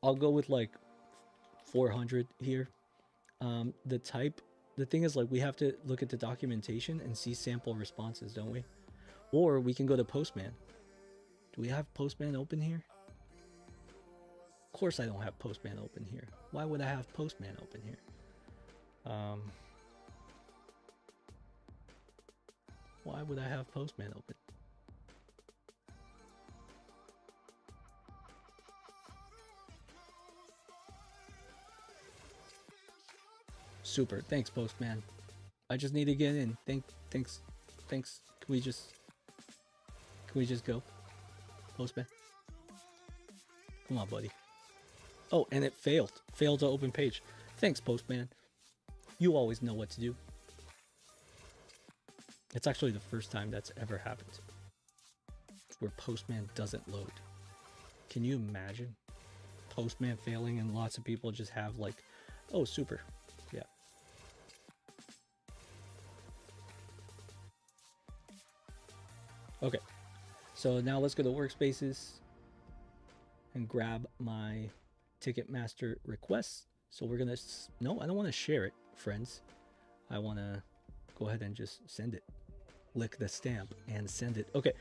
I'll go with like 400 here. The type, the thing is, like, we have to look at the documentation and see sample responses, don't we? Or we can go to Postman. Do we have Postman open here? Of course I don't have Postman open here. Why would I have Postman open here? Why would I have Postman open? Super. Thanks, Postman. I just need to get in. Thanks. Can we just go? Postman. Come on, buddy. Oh, and it failed. Failed to open page. Thanks, Postman. You always know what to do. It's actually the first time that's ever happened where Postman doesn't load. Can you imagine Postman failing and lots of people just have like, oh, super. Yeah. Okay. So now let's go to workspaces and grab my Ticketmaster requests. So we're gonna, no, I don't want to share it, friends. I want to go ahead and just send it. Lick the stamp and send it. Okay,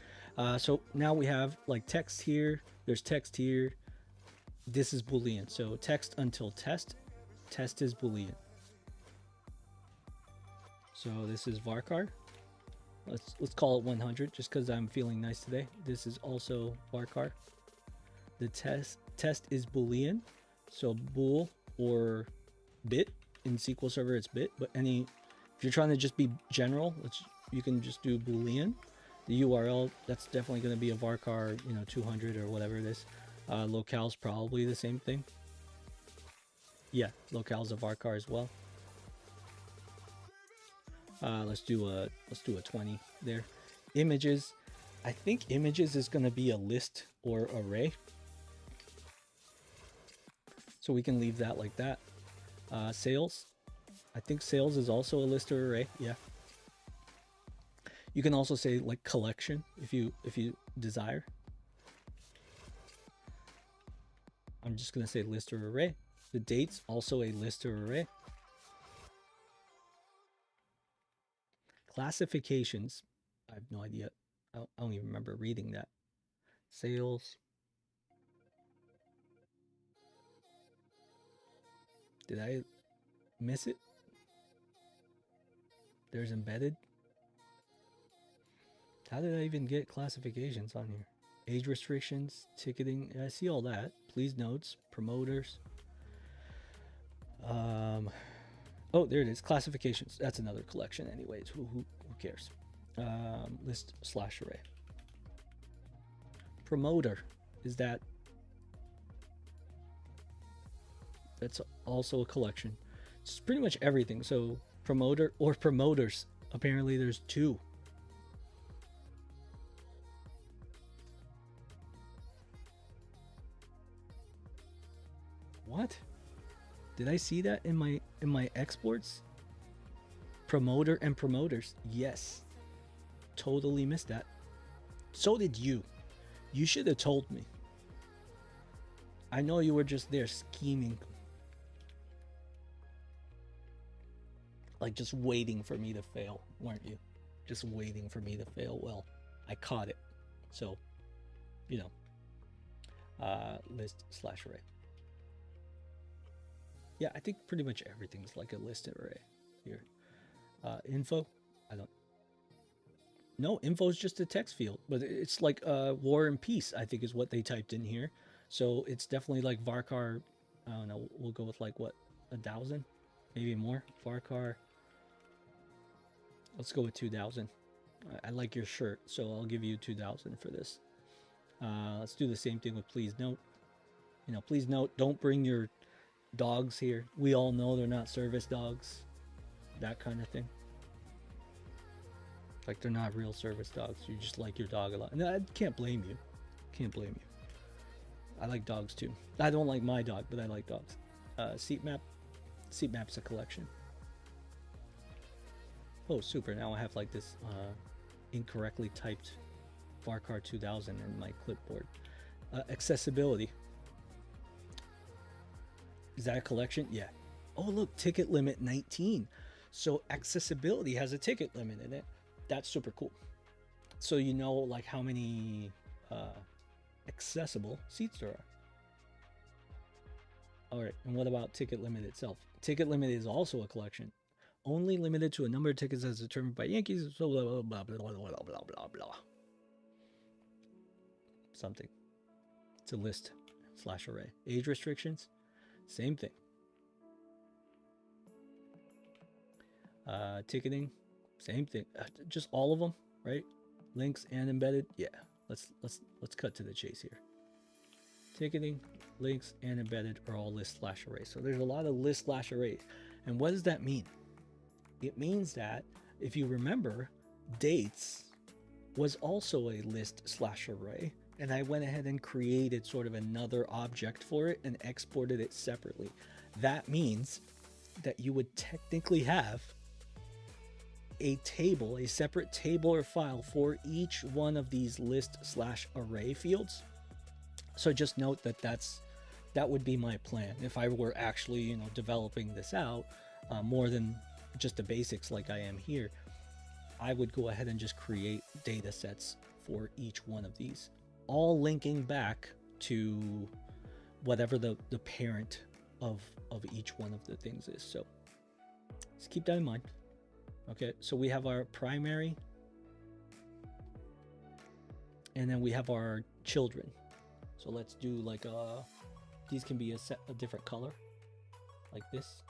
so now we have like text here. There's text here. This is Boolean. So text until test. Test is Boolean. So this is varchar. Let's call it 100 just because I'm feeling nice today. This is also varchar. The test is Boolean. So bool or bit in SQL Server, it's bit. But if you're trying to just be general, you can just do Boolean. The URL, that's definitely going to be a varchar, 200 or whatever it is. Locale's probably the same thing. Yeah, locale's a varchar as well. Let's do a 20 there. Images, I think images is going to be a list or array. So we can leave that like that. Sales, I think sales is also a list or array. Yeah. You can also say like collection if you desire. I'm just going to say list or array. The dates, also a list or array. Classifications, I have no idea. I don't even remember reading that. Sales. Did I miss it? There's embedded. How did I even get classifications on here? Age restrictions, ticketing. I see all that. Please notes, promoters. Oh, there it is. Classifications. That's another collection, anyways. Who cares? List / array. Promoter is that. That's also a collection. It's pretty much everything. So promoter or promoters. Apparently, there's 2. What? Did I see that in my exports? Promoter and promoters. Yes. Totally missed that. So did you. You should have told me. I know you were just there scheming. Like just waiting for me to fail, weren't you? Just waiting for me to fail. Well, I caught it. So, you know. List / array. Yeah, I think pretty much everything's like a list array here. Info, I don't. No, info is just a text field, but it's like war and peace, I think is what they typed in here. So it's definitely like varchar. I don't know. We'll go with like what, 1,000, maybe more. Varchar. Let's go with 2,000. I like your shirt, so I'll give you 2,000 for this. Let's do the same thing with please note. You know, please note, don't bring your dogs here. We all know they're not service dogs. That kind of thing. Like they're not real service dogs. You just like your dog a lot. And I can't blame you. Can't blame you. I like dogs too. I don't like my dog, but I like dogs. Seat map. Seat map's a collection. Oh, super. Now I have like this incorrectly typed varchar 2000 in my clipboard. Accessibility. Is that a collection? Yeah. Oh, look, ticket limit 19. So accessibility has a ticket limit in it. That's super cool. So you know like how many accessible seats there are. All right, and what about ticket limit itself? Ticket limit is also a collection. Only limited to a number of tickets as determined by Yankees. So blah blah blah blah blah blah blah blah blah. Something. It's a list / array. Age restrictions. Same thing. Ticketing, same thing. Just all of them, right? Links and embedded. Yeah. Let's cut to the chase here. Ticketing, links, and embedded are all list / array. So there's a lot of list / arrays. And what does that mean? It means that if you remember, dates was also a list / array. And I went ahead and created sort of another object for it and exported it separately. That means that you would technically have a table, a separate table or file for each one of these list / array fields. So just note that that would be my plan if I were actually, you know, developing this out more than just the basics like I am here. I would go ahead and just create data sets for each one of these, all linking back to whatever the parent of each one of the things is. So just keep that in mind. Okay, so we have our primary, and then we have our children. So let's do like these can be a different color, like this.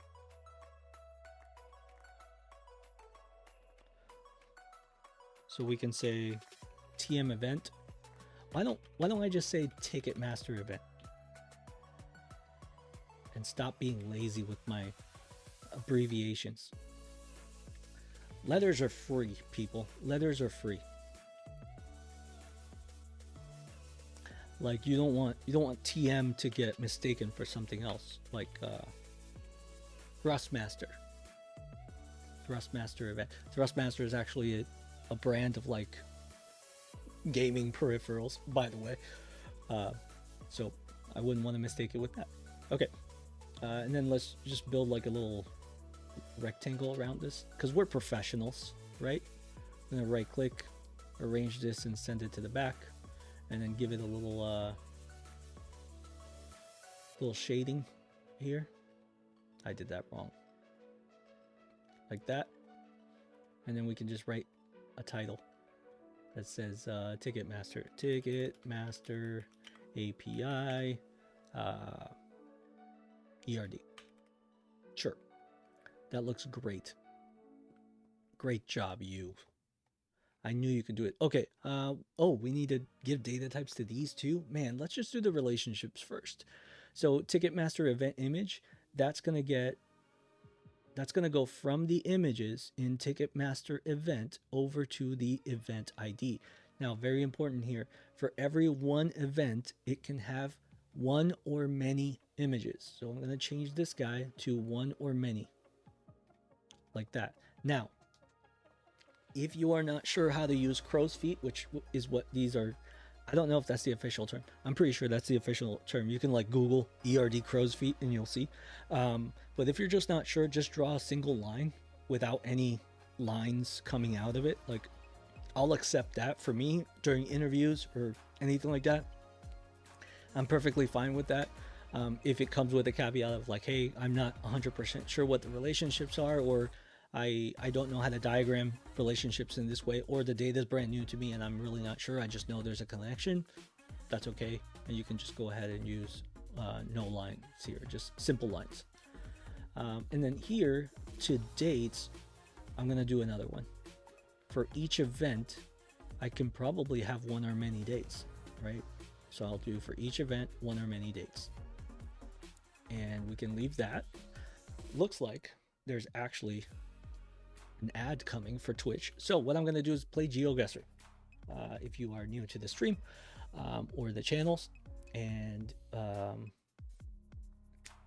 So we can say TM event. Why don't I just say Ticketmaster event? And stop being lazy with my abbreviations. Letters are free, people. Letters are free. Like you don't want TM to get mistaken for something else, like Thrustmaster. Thrustmaster event. Thrustmaster is actually a brand of like gaming peripherals, by the way. So I wouldn't want to mistake it with that. Okay. And then let's just build like a little rectangle around this because we're professionals, right? I'm gonna right click, arrange this and send it to the back, and then give it a little little shading here. I did that wrong. Like that. And then we can just write a title that says Ticketmaster API ERD. Sure. That looks great. Great job, you. I knew you could do it. Okay. Oh, we need to give data types to these too. Man, let's just do the relationships first. So Ticketmaster event image, that's going to go from the images in Ticketmaster event over to the event ID. Now, very important here, for every one event, it can have one or many images. So I'm going to change this guy to one or many, like that. Now, if you are not sure how to use crow's feet, which is what these are, I don't know if that's the official term. I'm pretty sure that's the official term. You can like Google ERD crow's feet and you'll see. But if you're just not sure, just draw a single line without any lines coming out of it. Like, I'll accept that for me during interviews or anything like that. I'm perfectly fine with that. If it comes with a caveat of like, hey, I'm not 100% sure what the relationships are, or I don't know how to diagram relationships in this way, or the data is brand new to me and I'm really not sure. I just know there's a connection. That's okay. And you can just go ahead and use no lines here, just simple lines. And then here to dates, I'm going to do another one. For each event, I can probably have one or many dates, right? So I'll do for each event, one or many dates. And we can leave that. Looks like there's actually an ad coming for Twitch. So what I'm going to do is play GeoGuessr. If you are new to the stream or the channels and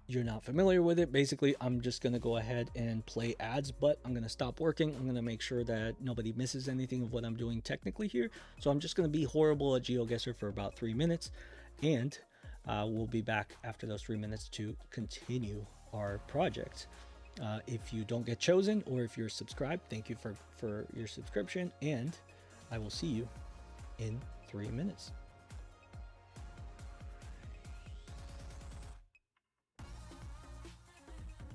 you're not familiar with it, basically I'm just going to go ahead and play ads, but I'm going to stop working. I'm going to make sure that nobody misses anything of what I'm doing technically here. So I'm just going to be horrible at GeoGuessr for about 3 minutes, and we'll be back after those 3 minutes to continue our project. If you don't get chosen, or if you're subscribed, thank you for your subscription, and I will see you in 3 minutes.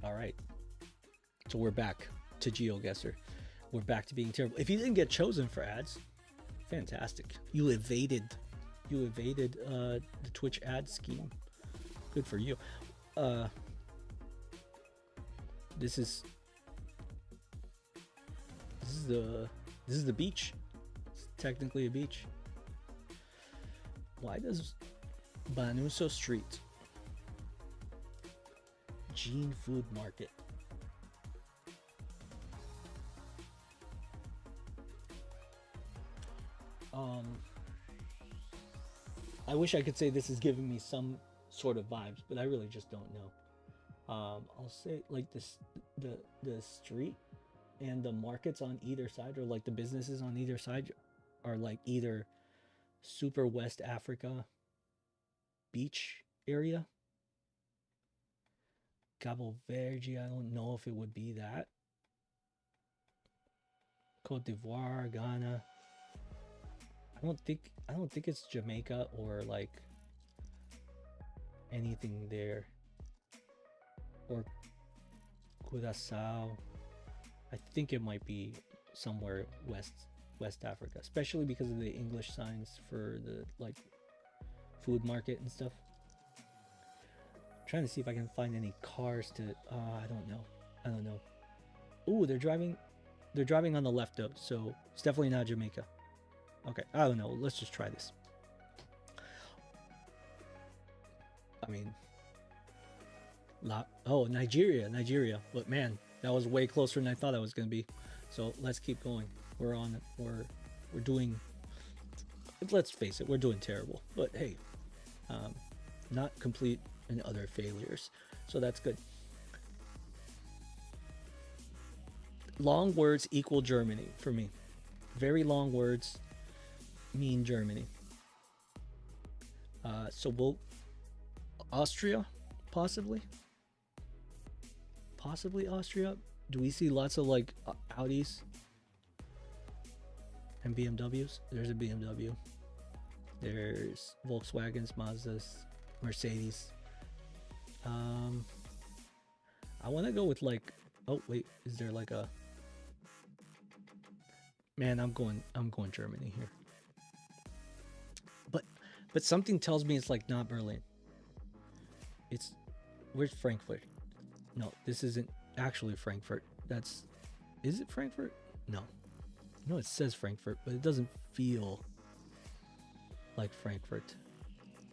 All right, so we're back to GeoGuessr. We're back to being terrible. If you didn't get chosen for ads, fantastic. You evaded the Twitch ad scheme. Good for you. This is the beach. It's technically a beach. Why does Banuso Street, Gene Food Market, I wish I could say this is giving me some sort of vibes, but I really just don't know. I'll say like this, the street and the markets on either side, or like the businesses on either side, are like either super West Africa beach area. Cabo Verde, I don't know if it would be that. Cote d'Ivoire, Ghana. I don't think it's Jamaica or like anything there. Or Curaçao. I think it might be somewhere West Africa, especially because of the English signs for the like food market and stuff. I'm trying to see if I can find any cars to I don't know. Ooh, they're driving on the left though, so it's definitely not Jamaica. Okay, I don't know. Let's just try this. I mean, Nigeria. But man, that was way closer than I thought I was going to be. So let's keep going. We're doing, let's face it, we're doing terrible. But hey, not complete and utter failures. So that's good. Long words equal Germany for me. Very long words mean Germany. So we'll Austria, possibly Austria. Do we see lots of like Audis? And BMWs. There's a BMW. There's Volkswagens, Mazdas, Mercedes. I want to go with like, oh wait, is there like a, man, I'm going Germany here. But something tells me it's like not Berlin. It's, where's Frankfurt? No, this isn't actually Frankfurt. That's, is it Frankfurt? No. No, it says Frankfurt, but it doesn't feel like Frankfurt.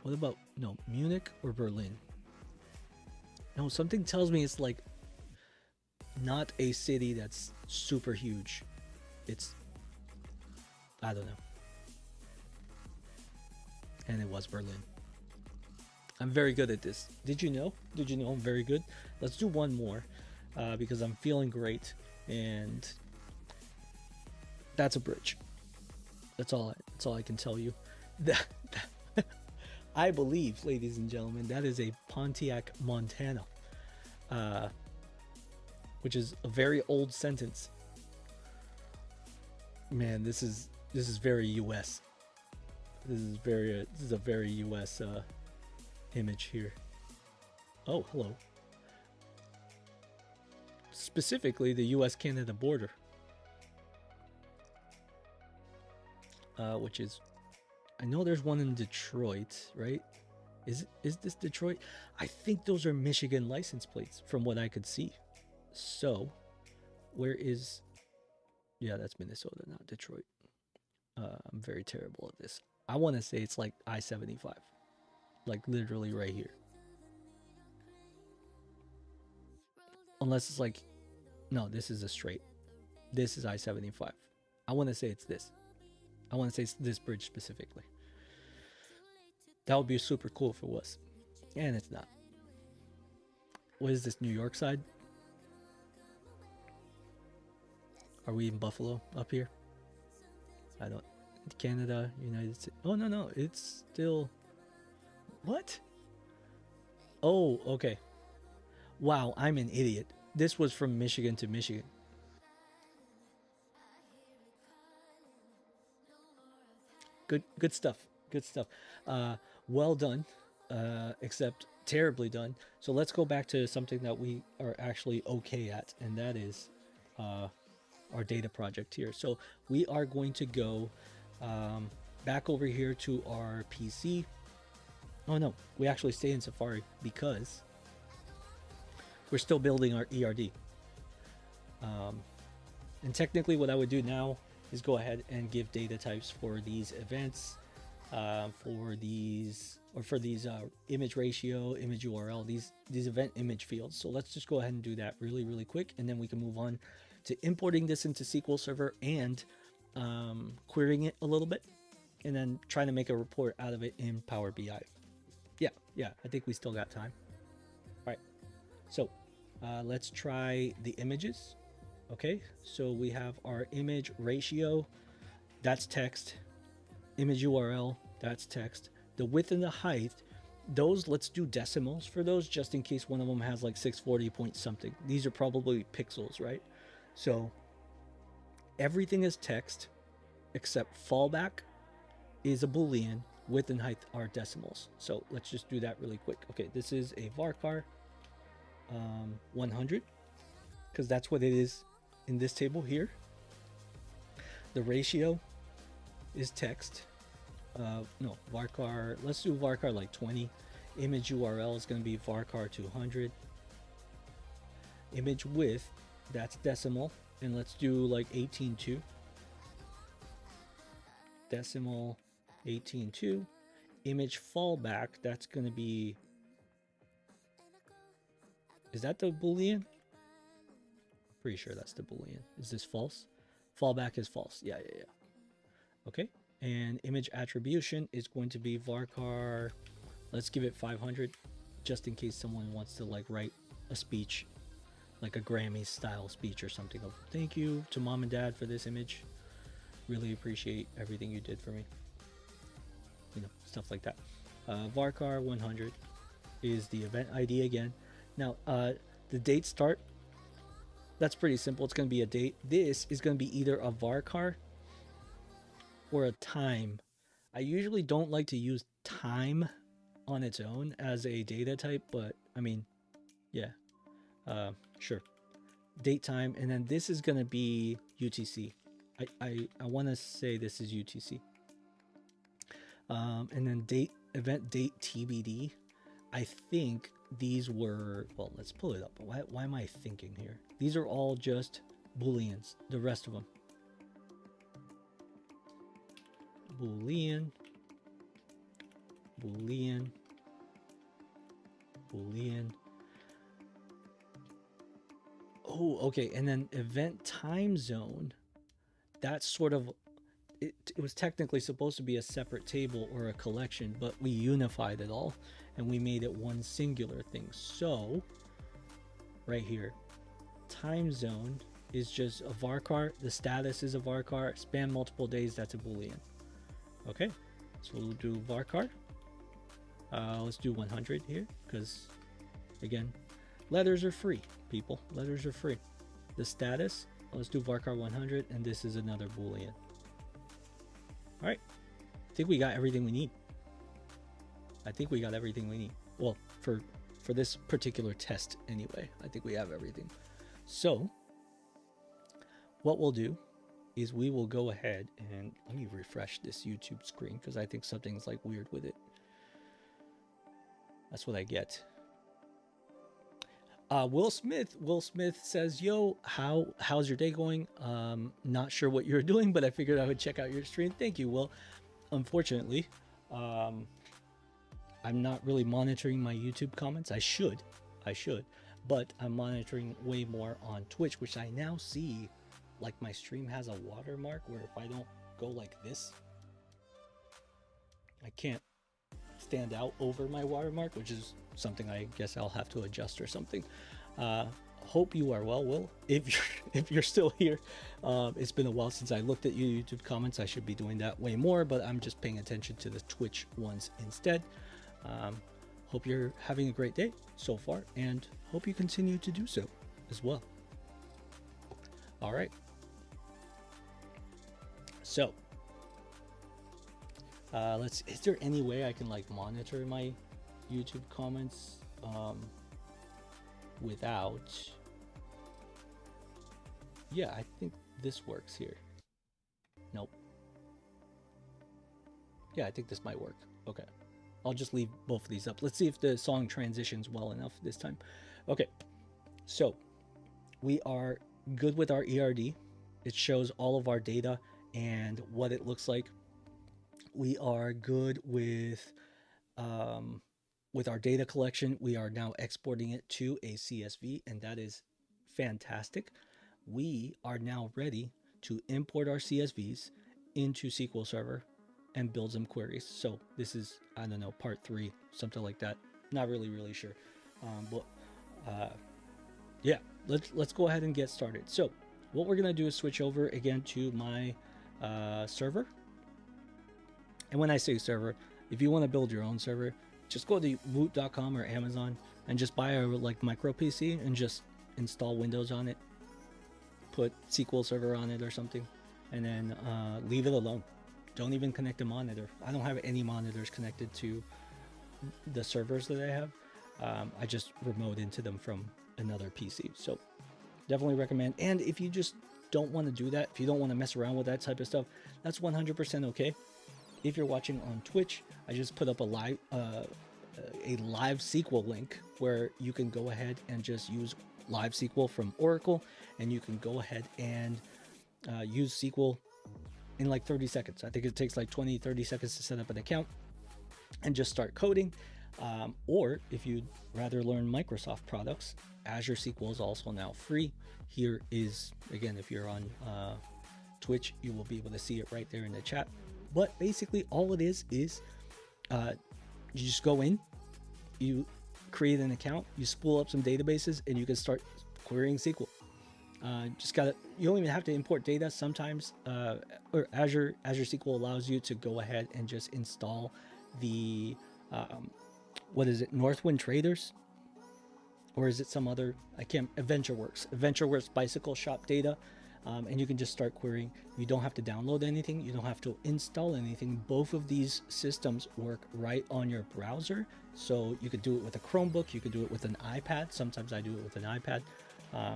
What about, no, Munich or Berlin? No, something tells me it's like not a city that's super huge. It's, I don't know. And it was Berlin. I'm very good at this. Did you know? Did you know I'm very good? Let's do one more because I'm feeling great, and that's a bridge. That's all I can tell you. I believe, ladies and gentlemen, that is a Pontiac, Montana, which is a very old sentence. Man, this is very US. This is a very US image here. Oh, hello. Specifically, the US-Canada border, which is, I know there's one in Detroit, right? Is this Detroit? I think those are Michigan license plates from what I could see. So, where is? Yeah, that's Minnesota, not Detroit. I'm very terrible at this. I want to say it's like I-75, like literally right here. Unless it's like, no, this is a straight. This is I-75. I want to say it's this. I want to say it's this bridge specifically. That would be super cool if it was. And it's not. What is this, New York side? Are we in Buffalo up here? I don't. Canada, United States. Oh, no. It's still. What? Oh, okay. Wow, I'm an idiot. This was from Michigan to Michigan. Good stuff. Good stuff. Well done, except terribly done. So let's go back to something that we are actually okay at, and that is our data project here. So we are going to go back over here to our PC. Oh no, we actually stay in Safari because we're still building our ERD. And technically what I would do now is go ahead and give data types for these events, for these image ratio, image URL, these event image fields. So let's just go ahead and do that really quick, and then we can move on to importing this into SQL Server and querying it a little bit, and then trying to make a report out of it in Power BI. Yeah, I think we still got time. All right, so let's try the images. Okay, so we have our image ratio, that's text. Image URL, that's text. The width and the height, those, let's do decimals for those just in case one of them has like 640 point something. These are probably pixels, right? So everything is text except fallback is a boolean, width and height are decimals. So let's just do that really quick. Okay, this is a varchar 100 because that's what it is in this table here. The ratio is text. No, varchar, let's do varchar like 20. Image URL is going to be varchar 200. Image width, that's decimal, and let's do like 18.2. Decimal 18.2. Image fallback, that's going to be, is that the boolean? Pretty sure that's the boolean. Is this false? Fallback is false. Yeah. Okay, and image attribution is going to be varchar, let's give it 500 just in case someone wants to like write a speech, like a Grammy style speech or something of thank you to mom and dad for this image, really appreciate everything you did for me, you know, stuff like that. Varchar 100 is the event ID again. Now the date start, that's pretty simple. It's going to be a date. This is going to be either a varchar or a time. I usually don't like to use time on its own as a data type, but I mean, yeah, sure. Date time, and then this is going to be UTC. I want to say this is UTC. And then event date TBD. I think these were, well, let's pull it up. Why am I thinking here? These are all just Booleans, the rest of them. Boolean, Boolean, Boolean. Oh, okay. And then event time zone, that's sort of, it was technically supposed to be a separate table or a collection, but we unified it all and we made it one singular thing. So right here, time zone is just a varchar. The status is a varchar. Span multiple days, that's a Boolean. Okay, so we'll do varchar. Let's do 100 here because, again, letters are free, people. Letters are free. The status, let's do varchar 100, and this is another Boolean. All right, I think we got everything we need. Well, for this particular test anyway, I think we have everything. So what we'll do is we will go ahead and let me refresh this YouTube screen because I think something's like weird with it. That's what I get. Will Smith says, yo, how's your day going? Not sure what you're doing, but I figured I would check out your stream. Thank you, Will. Unfortunately, I'm not really monitoring my YouTube comments. I should, but I'm monitoring way more on Twitch, which I now see, like, my stream has a watermark where if I don't go like this, I can't stand out over my watermark, which is something I guess I'll have to adjust or something. Hope you are well, Will. If you're still here, it's been a while since I looked at your YouTube comments. I should be doing that way more, but I'm just paying attention to the Twitch ones instead. Hope you're having a great day so far, and hope you continue to do so as well. All right. So is there any way I can like monitor my YouTube comments without, yeah, I think this works here. Nope. Yeah, I think this might work. Okay, I'll just leave both of these up. Let's see if the song transitions well enough this time. Okay, so we are good with our ERD. It shows all of our data and what it looks like. We are good with our data collection. We are now exporting it to a CSV, and that is fantastic. We are now ready to import our CSVs into SQL Server and build some queries. So this is, I don't know, part 3, something like that. Not really sure. Yeah, let's go ahead and get started. So what we're gonna do is switch over again to my server. And when I say server, if you want to build your own server, just go to woot.com or Amazon and just buy a like micro PC and just install Windows on it, put SQL Server on it or something, and then leave it alone. Don't even connect a monitor. I don't have any monitors connected to the servers that I have. I just remote into them from another PC. So definitely recommend. And if you just don't want to do that, if you don't want to mess around with that type of stuff, that's 100% okay. If you're watching on Twitch, I just put up a live SQL link where you can go ahead and just use live SQL from Oracle, and you can go ahead and use SQL in like 30 seconds. I think it takes like 20-30 seconds to set up an account and just start coding. Or if you'd rather learn Microsoft products, Azure SQL is also now free. Here is, again, if you're on Twitch, you will be able to see it right there in the chat. But basically all it is you just go in, you create an account, you spool up some databases, and you can start querying SQL. You don't even have to import data sometimes, or Azure SQL allows you to go ahead and just install the, what is it, Northwind Traders? Or is it some other, I can't, AdventureWorks Bicycle Shop data. and you can just start querying. You don't have to download anything, you don't have to install anything. Both of these systems work right on your browser, so you could do it with a Chromebook, you could do it with an iPad. Sometimes I do it with an iPad.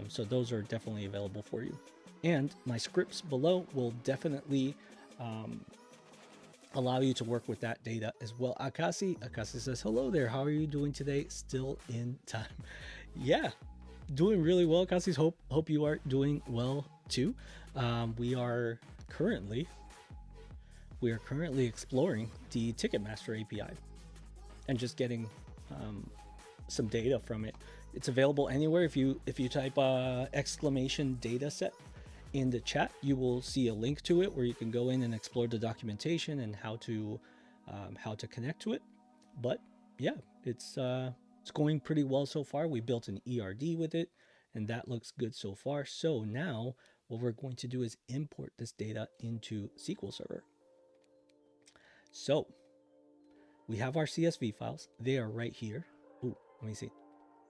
So those are definitely available for you. And my scripts below will definitely allow you to work with that data as well. Akasi says, hello there, how are you doing today? Still in time. Yeah, doing really well, Akasi. Hope you are doing well too. We are currently exploring the Ticketmaster API and just getting some data from it. It's available anywhere. If you type exclamation data set in the chat, you will see a link to it where you can go in and explore the documentation and how to connect to it. But yeah, it's going pretty well so far. We built an ERD with it, and that looks good so far. So now what we're going to do is import this data into SQL Server. So we have our CSV files. They are right here. Ooh, let me see.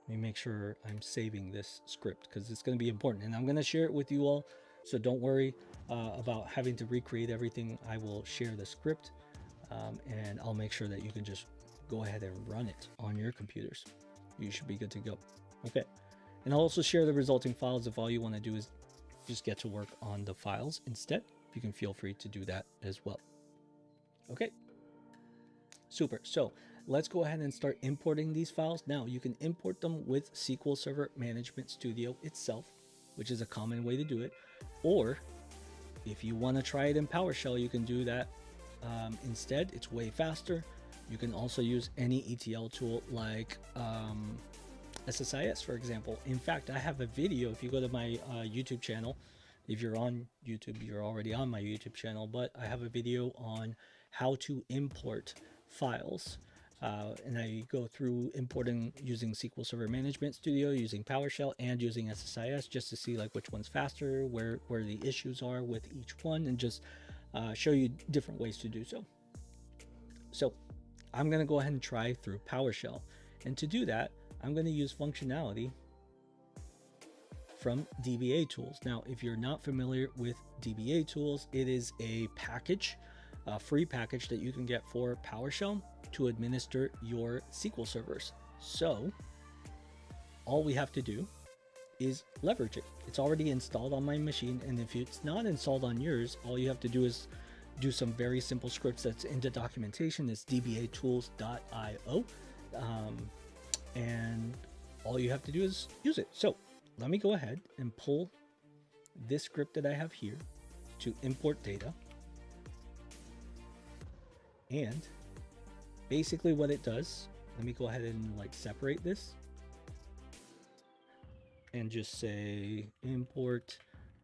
Let me make sure I'm saving this script because it's going to be important, and I'm going to share it with you all. So don't worry about having to recreate everything. I will share the script, and I'll make sure that you can just go ahead and run it on your computers. You should be good to go. Okay. And I'll also share the resulting files. If all you want to do is just get to work on the files instead, you can feel free to do that as well. Okay. Super. So let's go ahead and start importing these files. Now you can import them with SQL Server Management Studio itself, which is a common way to do it. Or if you want to try it in PowerShell, you can do that instead. It's way faster. You can also use any ETL tool like SSIS, for example. In fact, I have a video. If you go to my YouTube channel, if you're on YouTube, you're already on my YouTube channel, but I have a video on how to import files. And I go through importing using SQL Server Management Studio, using PowerShell, and using SSIS just to see like which one's faster, where the issues are with each one, and just show you different ways to do so. So I'm going to go ahead and try through PowerShell. And to do that, I'm going to use functionality from DBA Tools. Now, if you're not familiar with DBA Tools, it is a package, a free package that you can get for PowerShell to administer your SQL servers. So all we have to do is leverage it. It's already installed on my machine, and if it's not installed on yours, all you have to do is do some very simple scripts that's in the documentation. It's dbatools.io, and all you have to do is use it. So let me go ahead and pull this script that I have here to import data. And basically what it does, let me go ahead and like separate this and just say import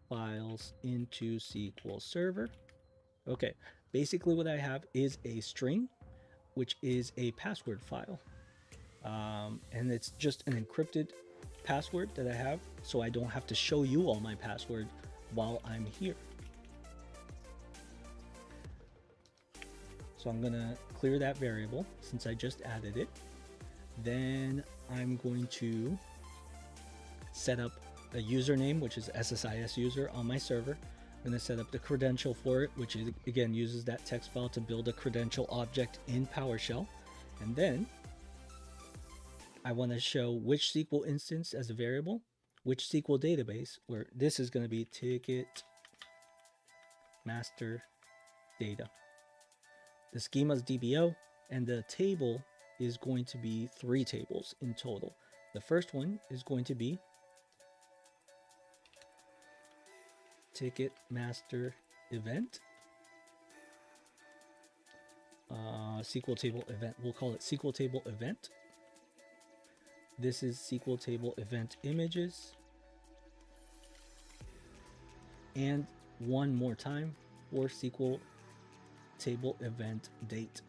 files into SQL Server. Okay, basically what I have is a string, which is a password file. And it's just an encrypted password that I have, so I don't have to show you all my password while I'm here. So I'm gonna clear that variable since I just added it. Then I'm going to set up a username, which is SSIS user on my server. I'm gonna set up the credential for it, which is, again, uses that text file to build a credential object in PowerShell. And then I want to show which SQL instance as a variable, which SQL database, where this is going to be Ticketmaster data. The schema is DBO, and the table is going to be 3 tables in total. The first one is going to be Ticketmaster event, SQL table event. We'll call it SQL table event. This is SQL table event images. And one more time for SQL table event date.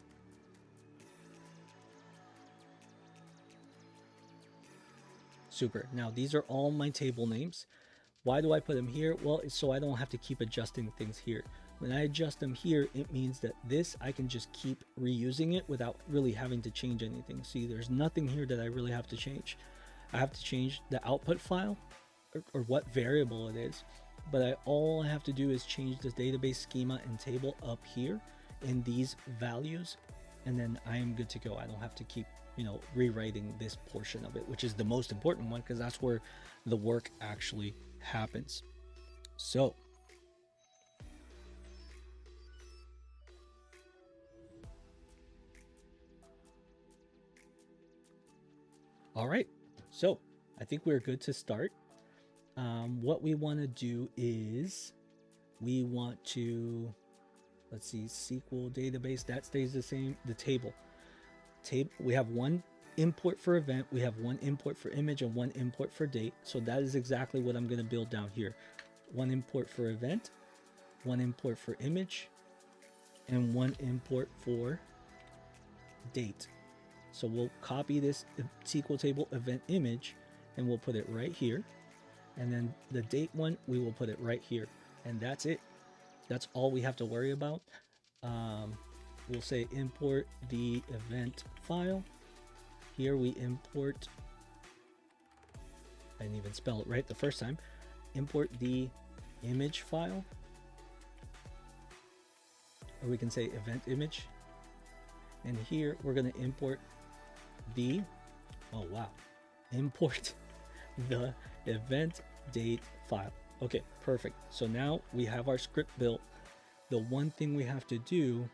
Super. Now these are all my table names. Why do I put them here? Well, it's so I don't have to keep adjusting things here. When I adjust them here, it means that this, I can just keep reusing it without really having to change anything. See, there's nothing here that I really have to change. I have to change the output file or what variable it is. but all I have to do is change the database schema and table up here in these values, and then I am good to go. I don't have to keep, you know, rewriting this portion of it, which is the most important one, because that's where the work actually happens. So all right, so I think we're good to start. What we want to do is we want to, let's see, SQL database, that stays the same. The table, we have one import for event, we have one import for image, and one import for date. So that is exactly what I'm going to build down here. One import for event, one import for image, and one import for date. So we'll copy this SQL table event image and we'll put it right here. And then the date one, we will put it right here. And that's it. That's all we have to worry about. We'll say import the event file. Here we import, I didn't even spell it right the first time. Import the image file. Or we can say event image. And here we're going to import the, oh wow, import the event date file. Okay, perfect. So now we have our script built. The one thing we have to do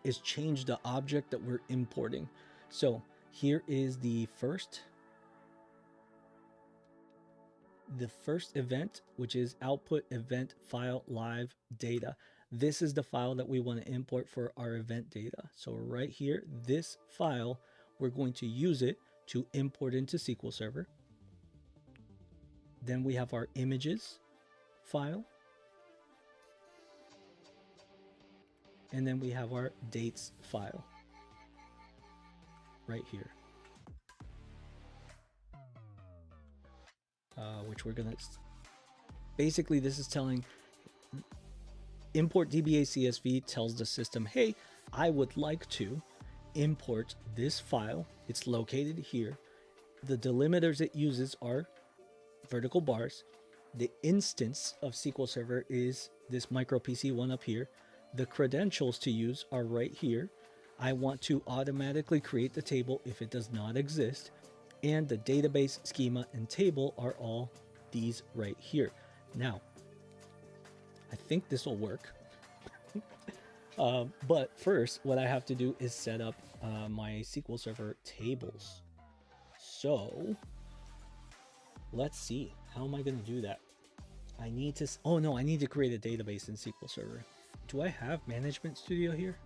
is change the object that we're importing. So here is the first event, which is output event file live data. This is the file that we want to import for our event data. So right here, this file, we're going to use it to import into SQL Server. Then we have our images file. And then we have our dates file right here. Which we're gonna, basically this is telling, import DBA CSV tells the system, hey, I would like to import this file. It's located here. The delimiters it uses are vertical bars. The instance of SQL Server is this micro PC one up here. The credentials to use are right here. I want to automatically create the table if it does not exist. And the database schema and table are all these right here. Now, I think this will work. But first, what I have to do is set up my SQL Server tables. So let's see. How am I going to do that? I need to, oh no, I need to create a database in SQL Server. Do I have Management Studio here?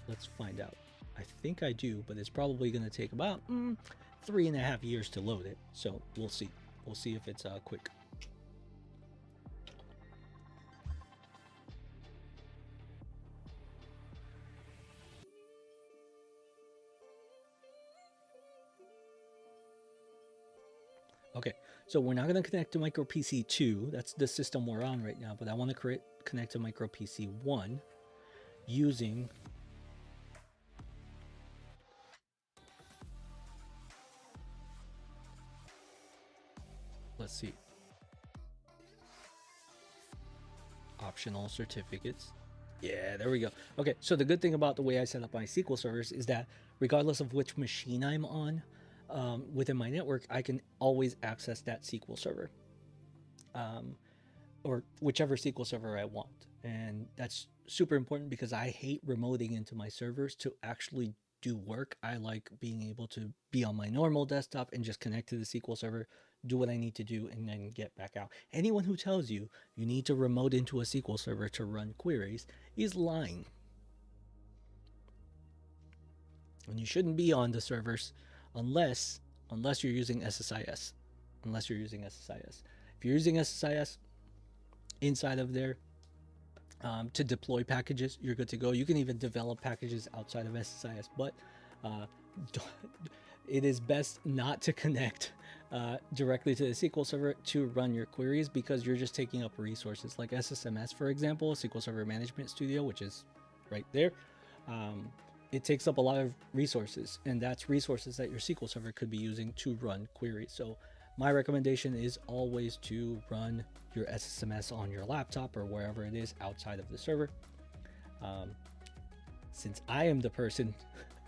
Let's find out. I think I do, but it's probably going to take about 3.5 years to load it. So we'll see. We'll see if it's quick. Okay, so we're not going to connect to micro PC 2. That's the system we're on right now, but I want to connect to micro PC 1 using let's see, optional certificates. Yeah, there we go. Okay, so the good thing about the way I set up my SQL servers is that regardless of which machine I'm on, within my network, I can always access that SQL server, or whichever SQL server I want. And that's super important because I hate remoting into my servers to actually do work. I like being able to be on my normal desktop and just connect to the SQL server, do what I need to do, and then get back out. Anyone who tells you you need to remote into a SQL server to run queries is lying. And you shouldn't be on the servers unless you're using SSIS. If you're using SSIS inside of there to deploy packages, you're good to go. You can even develop packages outside of SSIS, but it is best not to connect directly to the SQL Server to run your queries, because you're just taking up resources. Like SSMS, for example, SQL Server Management Studio, which is right there. It takes up a lot of resources, and that's resources that your SQL Server could be using to run queries. So My recommendation is always to run your SSMS on your laptop or wherever it is outside of the server. Since I am the person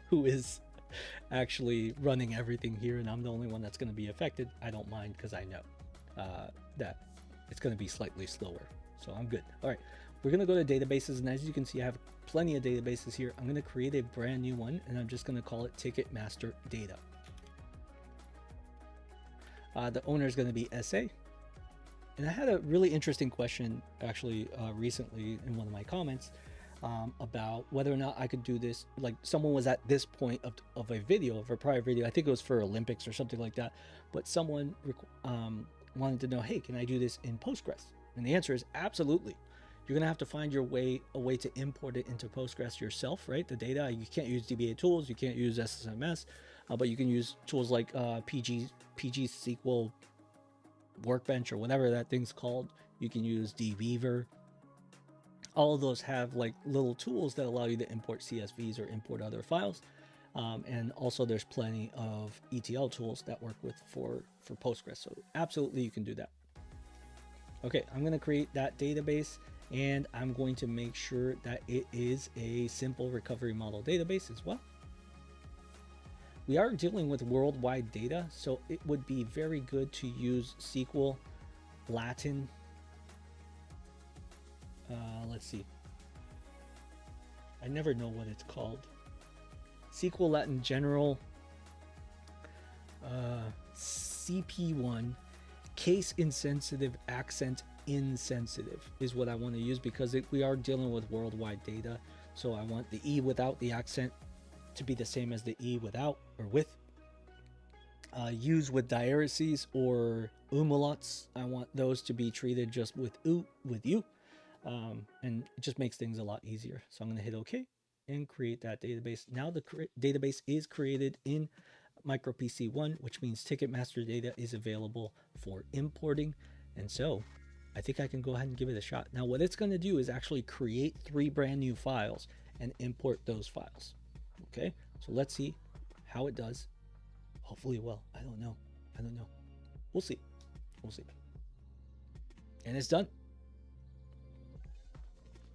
who is actually running everything here and I'm the only one that's going to be affected, I don't mind because I know that it's going to be slightly slower. So I'm good. All right, we're going to go to databases, and as you can see, I have plenty of databases here. I'm going to create a brand new one, and I'm just going to call it Ticketmaster Data. The owner is going to be SA. And I had a really interesting question actually recently in one of my comments about whether or not I could do this. Like, someone was at this point of a video, of a prior video, I think it was for Olympics or something like that, but someone wanted to know, hey, can I do this in Postgres? And the answer is absolutely. You're gonna have to find a way to import it into Postgres yourself, right? The data, you can't use DBA tools, you can't use SSMS, but you can use tools like PG SQL Workbench or whatever that thing's called. You can use dbeaver. All of those have like little tools that allow you to import CSVs or import other files. And also there's plenty of ETL tools that work with for Postgres. So absolutely you can do that. Okay, I'm going to create that database, and I'm going to make sure that it is a simple recovery model database as well. We are dealing with worldwide data, so it would be very good to use SQL Latin. Let's see. I never know what it's called. SQL Latin General CP1 case insensitive accent insensitive is what I want to use, because we are dealing with worldwide data. So I want the E without the accent to be the same as the E without or with. Use with diareses or umlauts, I want those to be treated just with U, and it just makes things a lot easier. So I'm going to hit OK and create that database. Now the database is created in MicroPC1, which means Ticketmaster data is available for importing. And so I think I can go ahead and give it a shot. Now what it's going to do is actually create 3 brand new files and import those files. Okay, so let's see how it does. Hopefully well. I don't know. We'll see. And it's done.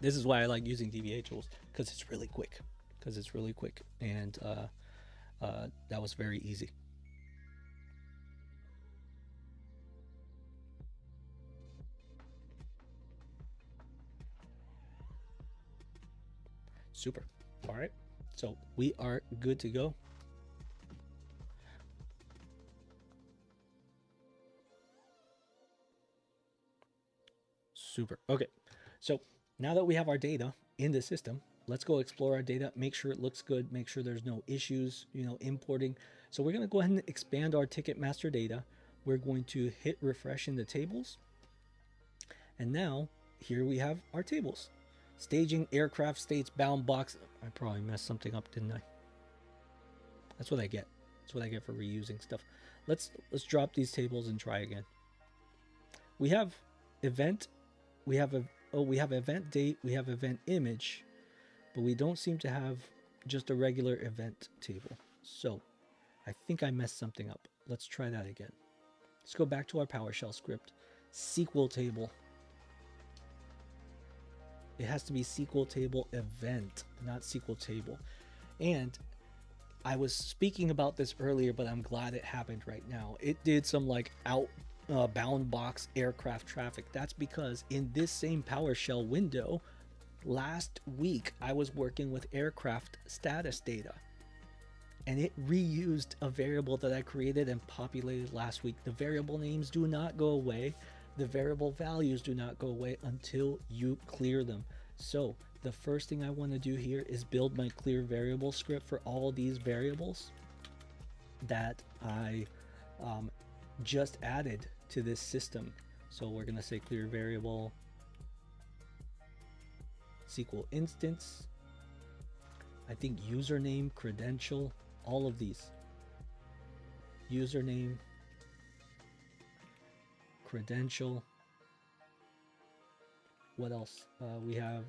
This is why I like using DBA tools, because it's really quick. And that was very easy. Super. All right, so we are good to go. Super. Okay, so now that we have our data in the system, let's go explore our data, make sure it looks good, make sure there's no issues, importing. So we're going to go ahead and expand our Ticketmaster data. We're going to hit refresh in the tables. And now here we have our tables. Staging, aircraft, states, bound box. I probably messed something up, didn't I? That's what I get. That's what I get for reusing stuff. Let's drop these tables and try again. We have event. We have event date. We have event image, but we don't seem to have just a regular event table. So I think I messed something up. Let's try that again. Let's go back to our PowerShell script. SQL table. It has to be SQL table event, not SQL table. And I was speaking about this earlier, but I'm glad it happened right now. It did some like bound box aircraft traffic. That's because in this same PowerShell window, last week I was working with aircraft status data, and it reused a variable that I created and populated last week. The variable names do not go away. The variable values do not go away until you clear them. So the first thing I want to do here is build my clear variable script for all these variables that I just added to this system. So we're going to say clear variable SQL instance, I think username, credential, all of these. Username, credential. What else? We have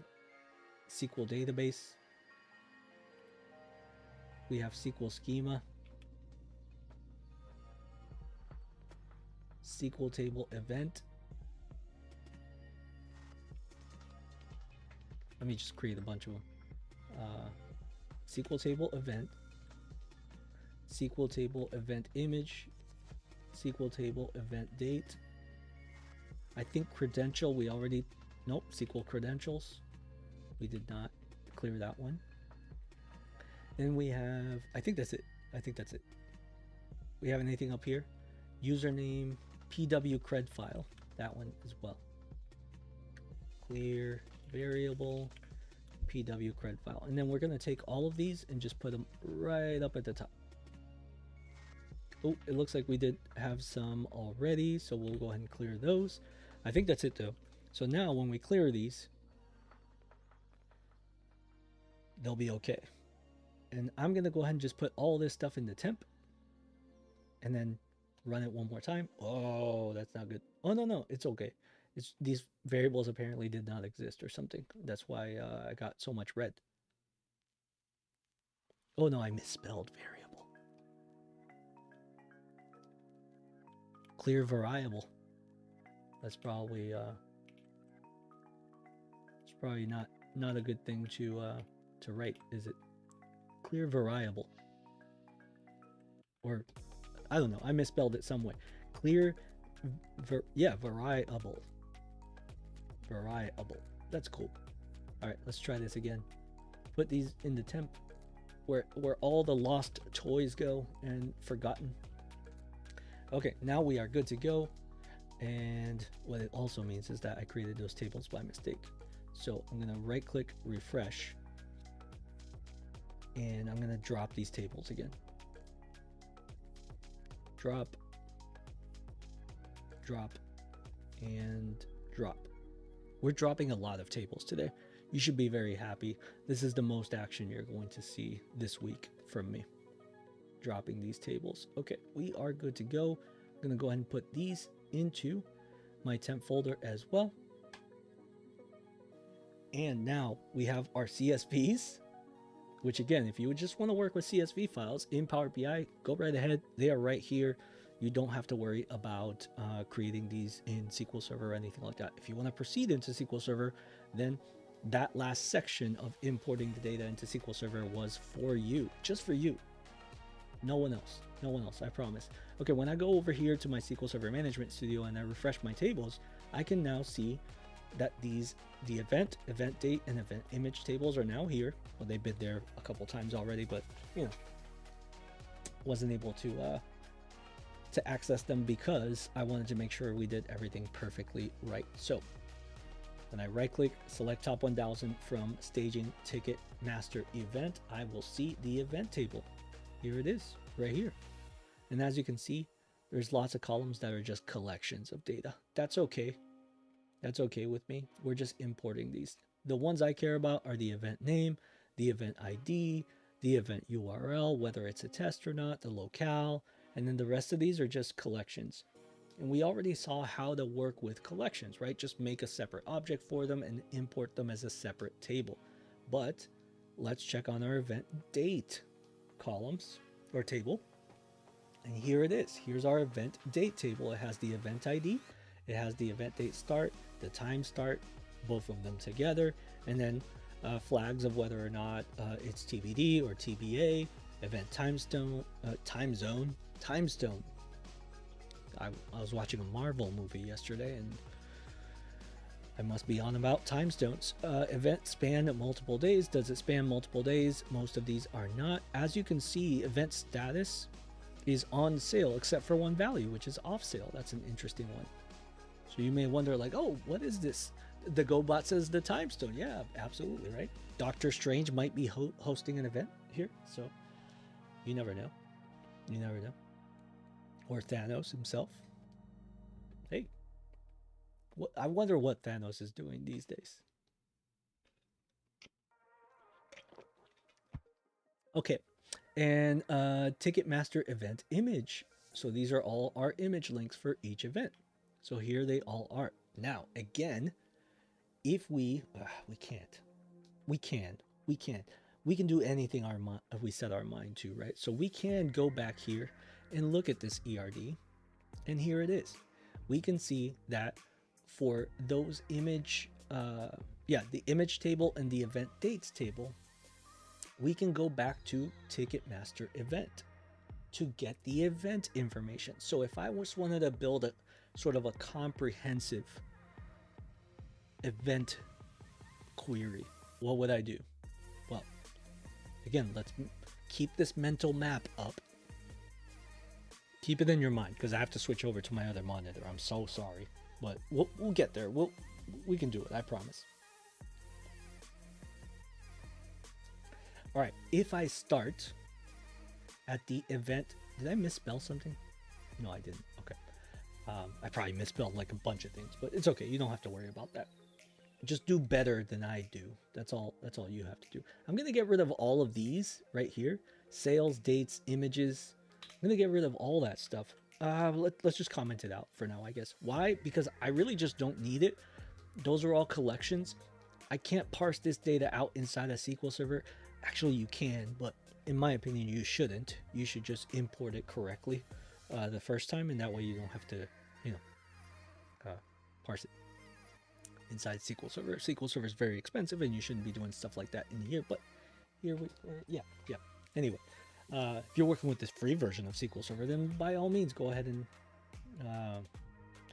SQL database. We have SQL schema. SQL table event. Let me just create a bunch of them. SQL table event, SQL table event image, SQL table event date. I think credential we already, nope, SQL credentials. We did not clear that one. Then we have, I think that's it. I think that's it. We have anything up here? Username, PW cred file, that one as well. Clear variable, PW cred file. And then we're gonna take all of these and just put them right up at the top. Oh, it looks like we did have some already, so we'll go ahead and clear those. I think that's it though. So now when we clear these, they'll be okay. And I'm gonna go ahead and just put all this stuff in the temp and then run it one more time. Oh, that's not good. Oh, no, it's okay. It's these variables apparently did not exist or something. That's why I got so much red. Oh no, I misspelled variable. Clear variable. That's probably it's probably not a good thing to write, is it? Clear variable. Or I don't know, I misspelled it some way. Clear variable. Variable. That's cool. All right, let's try this again. Put these in the temp where all the lost toys go and forgotten. Okay, now we are good to go. And what it also means is that I created those tables by mistake. So I'm gonna right click, refresh, and I'm gonna drop these tables again. Drop, drop, and drop. We're dropping a lot of tables today. You should be very happy. This is the most action you're going to see this week from me. Dropping these tables. Okay, we are good to go. I'm gonna go ahead and put these into my temp folder as well. And now we have our CSVs, which again, if you would just want to work with CSV files in Power BI, go right ahead. They are right here. You don't have to worry about creating these in SQL Server or anything like that. If you want to proceed into SQL Server, then that last section of importing the data into SQL Server was for you, just for you. No one else. No one else, I promise. Okay, when I go over here to my SQL Server Management Studio and I refresh my tables, I can now see that the event date, and event image tables are now here. Well, they've been there a couple times already, but you know, wasn't able to access them because I wanted to make sure we did everything perfectly right. So when I right click, select top 1000 from staging Ticketmaster event, I will see the event table. Here it is, right here. And as you can see, there's lots of columns that are just collections of data. That's okay. That's okay with me. We're just importing these. The ones I care about are the event name, the event ID, the event URL, whether it's a test or not, the locale, and then the rest of these are just collections. And we already saw how to work with collections, right? Just make a separate object for them and import them as a separate table. But let's check on our event date columns or table. And here it is. Here's our event date table. It has the event ID. It has the event date start, the time start, both of them together, and then flags of whether or not it's TBD or TBA, event time zone. I was watching a Marvel movie yesterday, and I must be on about time stones. Event span multiple days. Does it span multiple days? Most of these are not. As you can see, event status is on sale except for one value, which is off sale. That's an interesting one. So you may wonder, like, oh, what is this? The GoBot says the time stone. Yeah, absolutely, right? Doctor Strange might be hosting an event here, so you never know. You never know. Or Thanos himself. Hey, I wonder what Thanos is doing these days. Okay, and Ticketmaster event image. So these are all our image links for each event. So here they all are. Now, again, if we can do anything we set our mind to, right? So we can go back here and look at this ERD, and here it is. we can see that for those image, the image table and the event dates table, we can go back to Ticketmaster event to get the event information. So if I just wanted to build a sort of a comprehensive event query, what would I do? Well, again, let's keep this mental map up. Keep it in your mind, because I have to switch over to my other monitor. I'm so sorry, but we'll get there. We can do it, I promise. All right, if I start at the event, did I misspell something? No, I didn't. Okay. I probably misspelled like a bunch of things, but it's okay. You don't have to worry about that. Just do better than I do. That's all you have to do. I'm going to get rid of all of these right here. Sales, dates, images. I'm going to get rid of all that stuff. Let's just comment it out for now, I guess. Why? Because I really just don't need it. Those are all collections. I can't parse this data out inside a SQL server. Actually, you can, but in my opinion, you shouldn't. You should just import it correctly the first time, and that way you don't have to, parse it inside SQL Server. SQL Server is very expensive, and you shouldn't be doing stuff like that in here. But here we, yeah. Anyway, if you're working with this free version of SQL Server, then by all means, go ahead and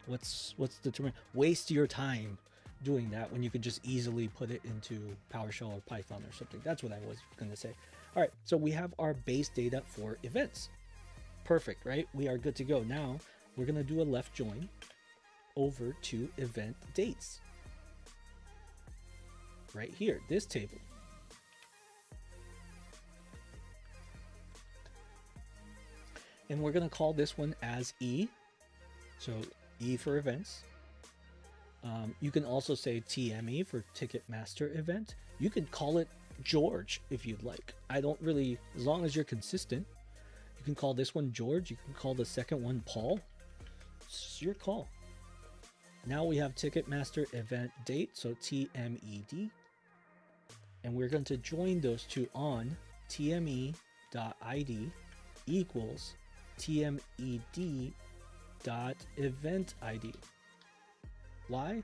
what's the term? Waste your time doing that when you could just easily put it into PowerShell or Python or something. That's what I was going to say. All right, so we have our base data for events. Perfect, right? We are good to go. Now we're going to do a left join over to event dates. Right here, this table. And we're going to call this one as E. So E for events. You can also say TME for Ticketmaster event. You could call it George if you'd like. I don't really, as long as you're consistent. You can call this one George. You can call the second one Paul. It's your call. Now we have Ticketmaster event date, so TMED. And we're going to join those two on TME.id equals TMED.eventID. Why?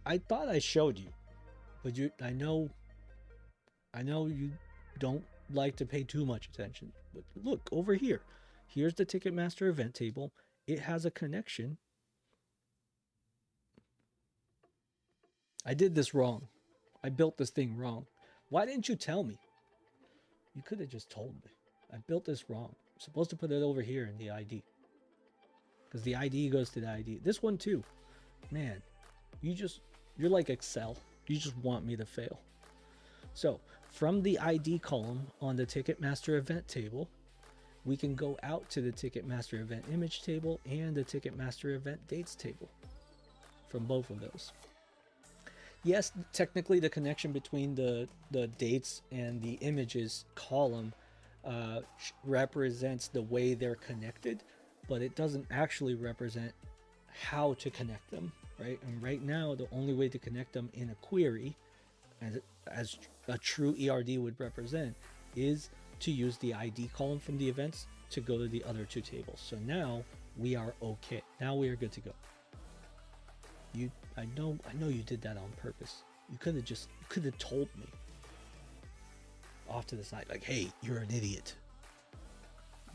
I thought I showed you, but I know you don't like to pay too much attention. But look over here. Here's the Ticketmaster event table. It has a connection. I did this wrong. I built this thing wrong. Why didn't you tell me? You could have just told me. I built this wrong. I'm supposed to put it over here in the ID. Because the ID goes to the ID. This one too. Man, you're like Excel. You just want me to fail. So from the ID column on the Ticketmaster event table, we can go out to the Ticketmaster event image table and the Ticketmaster event dates table from both of those. Yes, technically the connection between the dates and the images column represents the way they're connected, but it doesn't actually represent how to connect them, right? And right now, the only way to connect them in a query, as a true ERD would represent, is to use the ID column from the events to go to the other two tables. So now we are okay. Now we are good to go. I know you did that on purpose. You could have told me off to the side, like, hey, you're an idiot.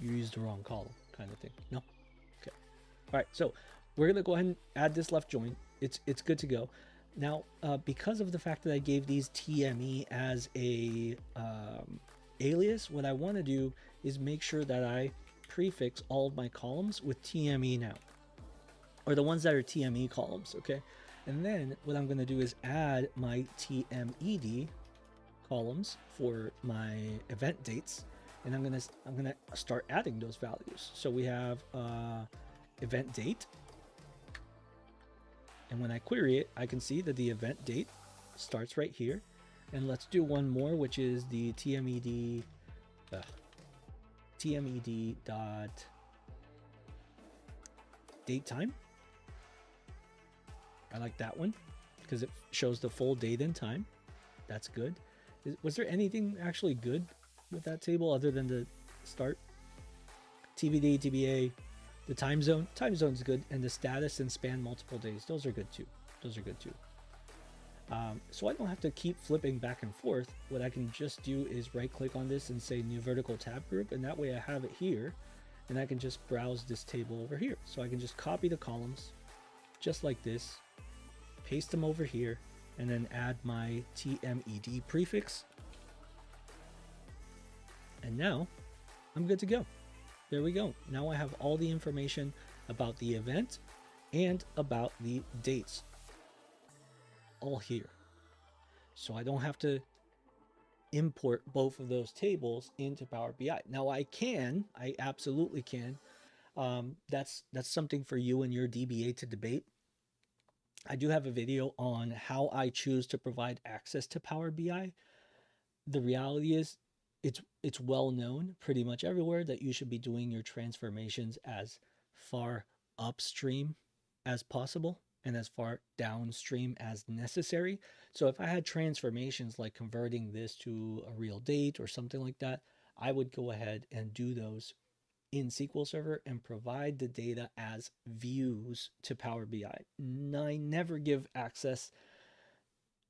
You used the wrong column, kind of thing. No? Okay. All right, so we're gonna go ahead and add this left join. It's good to go. Now, because of the fact that I gave these TME as a alias, what I want to do is make sure that I prefix all of my columns with TME now, or the ones that are TME columns, okay? And then what I'm going to do is add my TMED columns for my event dates, and I'm going to start adding those values. So we have event date, and when I query it, I can see that the event date starts right here. And let's do one more, which is the TMED dot date time. I like that one because it shows the full date and time. That's good. Was there anything actually good with that table other than the start? TBD, TBA, The time zone's good, and the status and span multiple days, those are good too. Those are good too. So I don't have to keep flipping back and forth. What I can just do is right click on this and say new vertical tab group, and that way I have it here, and I can just browse this table over here. So I can just copy the columns just like this, paste them over here, and then add my TMED prefix. And now I'm good to go. There we go. Now I have all the information about the event and about the dates all here. So I don't have to import both of those tables into Power BI. Now I absolutely can. That's something for you and your DBA to debate. I do have a video on how I choose to provide access to Power BI. The reality is it's well known pretty much everywhere that you should be doing your transformations as far upstream as possible and as far downstream as necessary. So if I had transformations like converting this to a real date or something like that, I would go ahead and do those in SQL Server and provide the data as views to Power BI. I never give access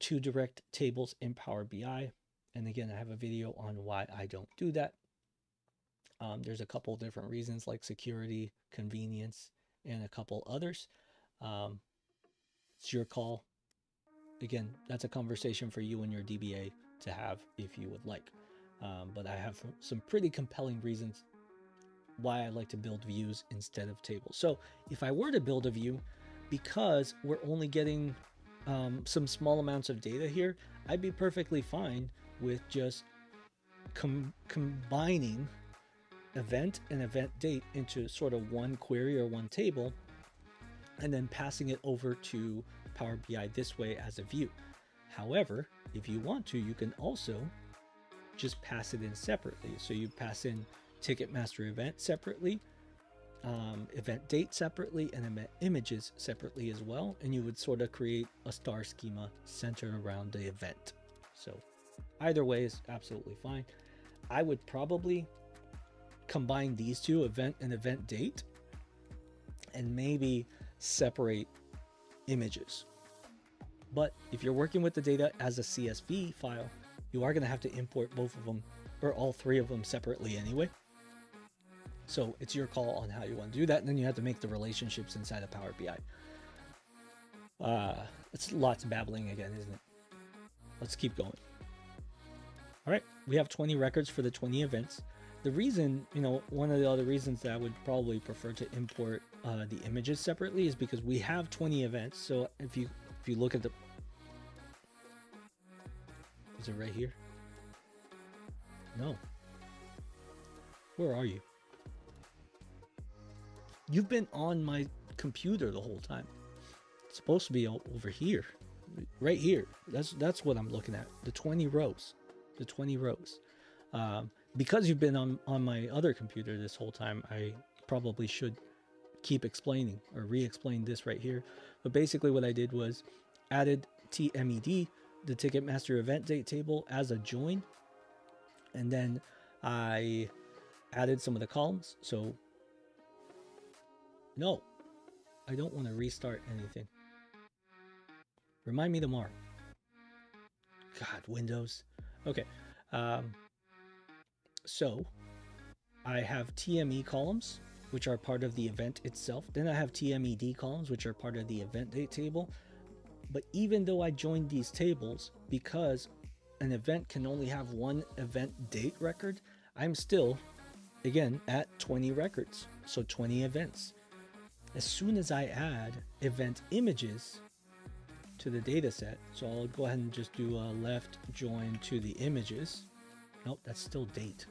to direct tables in Power BI. And again, I have a video on why I don't do that. There's a couple different reasons like security, convenience, and a couple others. It's your call. Again, that's a conversation for you and your DBA to have if you would like. But I have some pretty compelling reasons why I like to build views instead of tables. So if I were to build a view, because we're only getting some small amounts of data here, I'd be perfectly fine with just combining event and event date into sort of one query or one table, and then passing it over to Power BI this way as a view. However, if you want to, you can also just pass it in separately. So you pass in Ticketmaster event separately, event date separately, and event images separately as well. And you would sort of create a star schema centered around the event. So either way is absolutely fine. I would probably combine these two, event and event date, and maybe separate images. But if you're working with the data as a CSV file, you are going to have to import both of them or all three of them separately anyway. So it's your call on how you want to do that. And then you have to make the relationships inside of Power BI. It's lots of babbling again, isn't it? Let's keep going. All right, we have 20 records for the 20 events. The reason, one of the other reasons that I would probably prefer to import the images separately is because we have 20 events. So if you look at the, is it right here? No. Where are you? You've been on my computer the whole time. It's supposed to be over here, right here. That's what I'm looking at. The 20 rows, the 20 rows. Because you've been on my other computer this whole time, I probably should keep explaining or re-explain this right here. But basically what I did was added TMED, the Ticketmaster event date table, as a join. And then I added some of the columns. So no, I don't want to restart anything. Remind me tomorrow. God, Windows. Okay. So I have TME columns, which are part of the event itself. Then I have TMED columns, which are part of the event date table. But even though I joined these tables, because an event can only have one event date record, I'm still, again, at 20 records. So 20 events. As soon as I add event images to the data set, so I'll go ahead and just do a left join to the images. Nope, that's still date.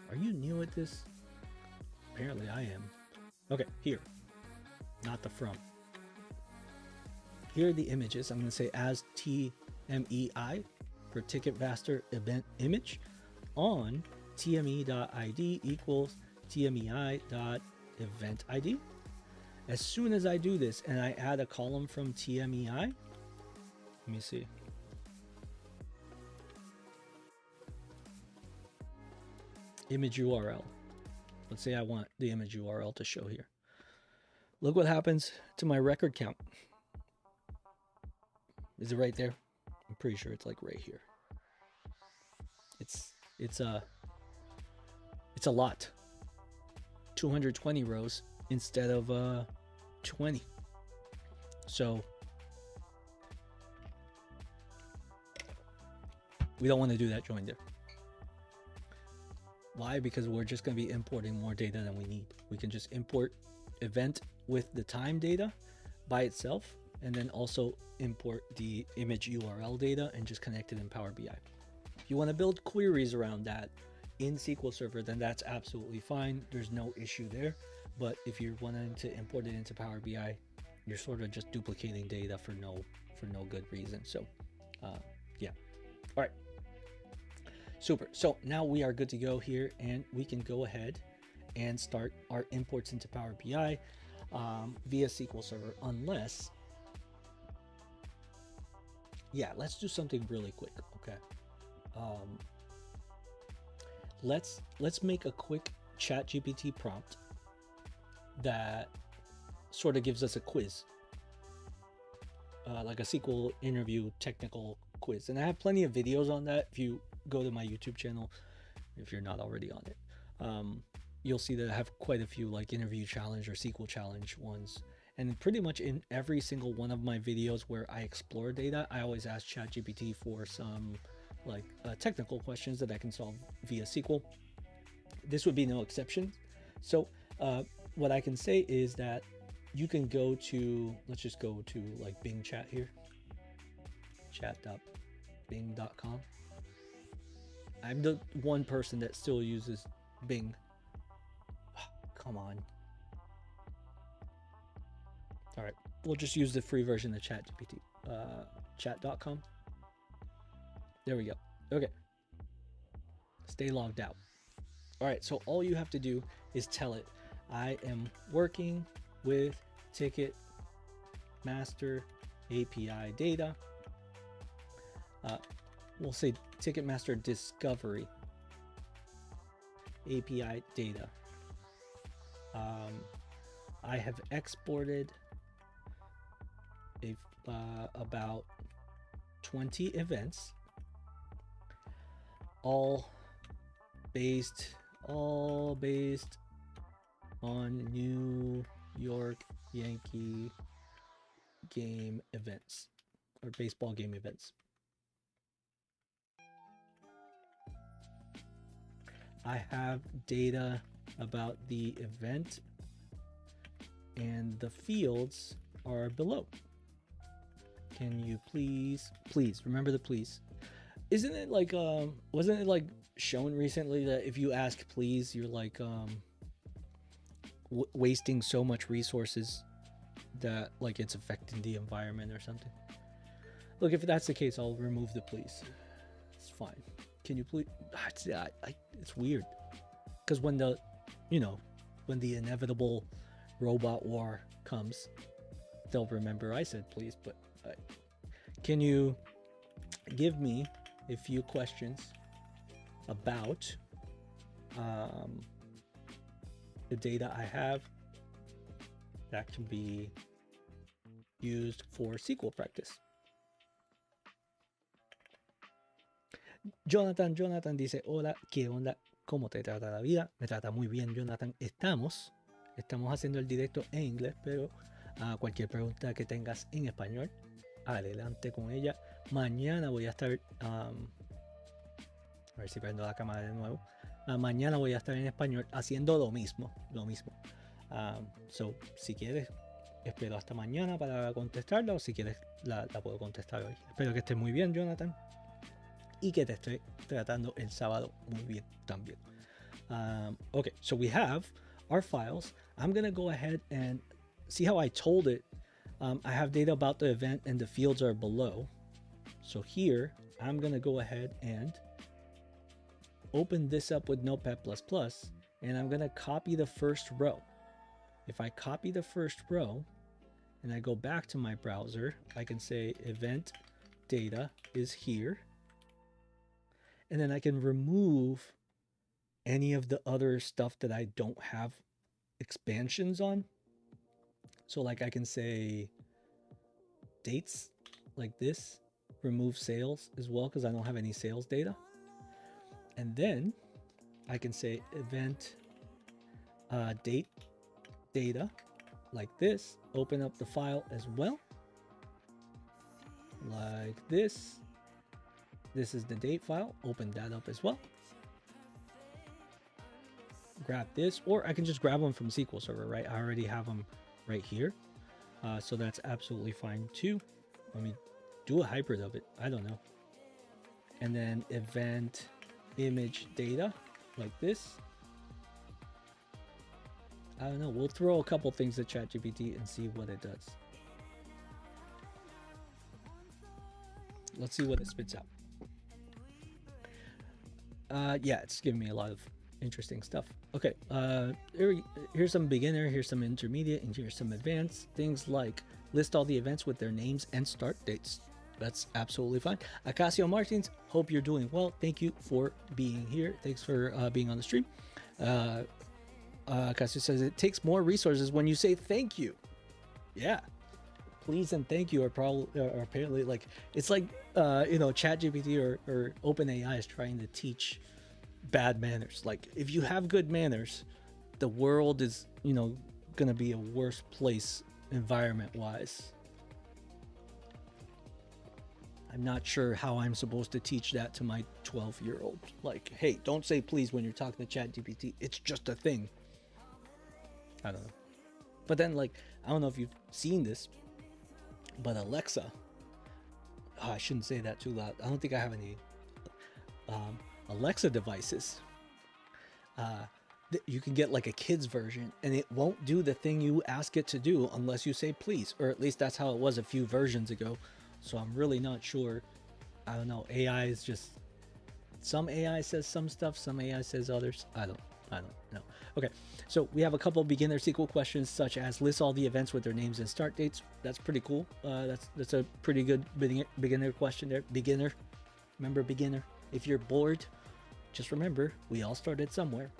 Are you new at this? Apparently I am. Okay, here. Not the from. Here are the images. I'm going to say as TMEI for Ticketmaster event image on TME.id equals TMEI.event ID. As soon as I do this and I add a column from TMEI, let me see. Image URL. Let's say I want the image URL to show here. Look what happens to my record count. Is it right there? I'm pretty sure it's like right here. It's a lot. 220 rows instead of 20. So we don't want to do that join there. Why? Because we're just going to be importing more data than we need. We can just import event with the time data by itself, and then also import the image URL data and just connect it in Power BI. If you want to build queries around that in SQL Server, then that's absolutely fine. There's no issue there. But if you're wanting to import it into Power BI, you're sort of just duplicating data for no good reason. So yeah. All right. Super. So now we are good to go here, and we can go ahead and start our imports into Power BI via SQL Server, unless, yeah, let's do something really quick. Okay. Let's make a quick ChatGPT prompt that sort of gives us a quiz, like a SQL interview technical quiz. And I have plenty of videos on that. If you go to my YouTube channel, if you're not already on it, you'll see that I have quite a few like interview challenge or SQL challenge ones. And pretty much in every single one of my videos where I explore data, I always ask ChatGPT for some like technical questions that I can solve via SQL. This would be no exception. So what I can say is that you can go to, let's just go to like Bing Chat here, chat.bing.com. I'm the one person that still uses Bing. Come on. All right, we'll just use the free version of ChatGPT. Chat.com. There we go. Okay. Stay logged out. All right, so all you have to do is tell it, I am working with Ticketmaster API data. We'll say Ticketmaster Discovery API data. I have exported about 20 events, all based on New York Yankee game events or baseball game events. I have data about the event and the fields are below. Can you please remember the please? Isn't it like wasn't it like shown recently that if you ask please, you're like wasting so much resources that like it's affecting the environment or something? Look, if that's the case, I'll remove the please. It's fine. Can you please? It's weird because when the inevitable robot war comes, they'll remember I said please. But can you give me a few questions about the data I have that can be used for SQL practice? Jonathan dice, hola, ¿qué onda? ¿Cómo te trata la vida? Me trata muy bien, Jonathan. Estamos haciendo el directo en inglés, pero cualquier pregunta que tengas en español, adelante con ella. Mañana voy a estar, a ver si prendo la cámara de nuevo. Mañana voy a estar en español haciendo lo mismo. So, si quieres, espero hasta mañana para contestarla, o si quieres, la puedo contestar hoy. Espero que estés muy bien, Jonathan, y que te esté tratando el sábado muy bien también. Okay, so we have our files. I'm gonna go ahead and see how I told it. I have data about the event and the fields are below. So here, I'm gonna go ahead and open this up with Notepad++, and I'm gonna copy the first row. If I copy the first row and I go back to my browser, I can say event data is here. And then I can remove any of the other stuff that I don't have expansions on. So like I can say dates like this, remove sales as well because I don't have any sales data. And then I can say event date data like this, open up the file as well like this. This is the date file, open that up as well. Grab this, or I can just grab them from SQL Server, right? I already have them right here. So that's absolutely fine too. Let me do a hybrid of it. I don't know. And then event image data like this. I don't know. We'll throw a couple things at ChatGPT and see what it does. Let's see what it spits out. Yeah, it's giving me a lot of interesting stuff. Okay, here's some beginner, here's some intermediate, and here's some advanced. Things like list all the events with their names and start dates. That's absolutely fine. Acacio Martins, hope you're doing well. Thank you for being here. Thanks for being on the stream. Acacio says it takes more resources when you say thank you. Yeah. Please and thank you are probably apparently like it's like you know, ChatGPT or OpenAI is trying to teach bad manners. Like if you have good manners, the world is, you know, gonna be a worse place environment wise. I'm not sure how I'm supposed to teach that to my 12-year-old. Like, hey, don't say please when you're talking to ChatGPT. It's just a thing. I don't know. But then, like, I don't know if you've seen this, but Alexa, oh, I shouldn't say that too loud. I don't think I have any Alexa devices. You can get like a kid's version and it won't do the thing you ask it to do unless you say please, or at least that's how it was a few versions ago. So I'm really not sure. I don't know. AI is just, some AI says some stuff, some AI says others. I don't know. Okay, so we have a couple beginner SQL questions, such as list all the events with their names and start dates. That's pretty cool. That's a pretty good beginner question there. Beginner, remember beginner. If you're bored, just remember we all started somewhere.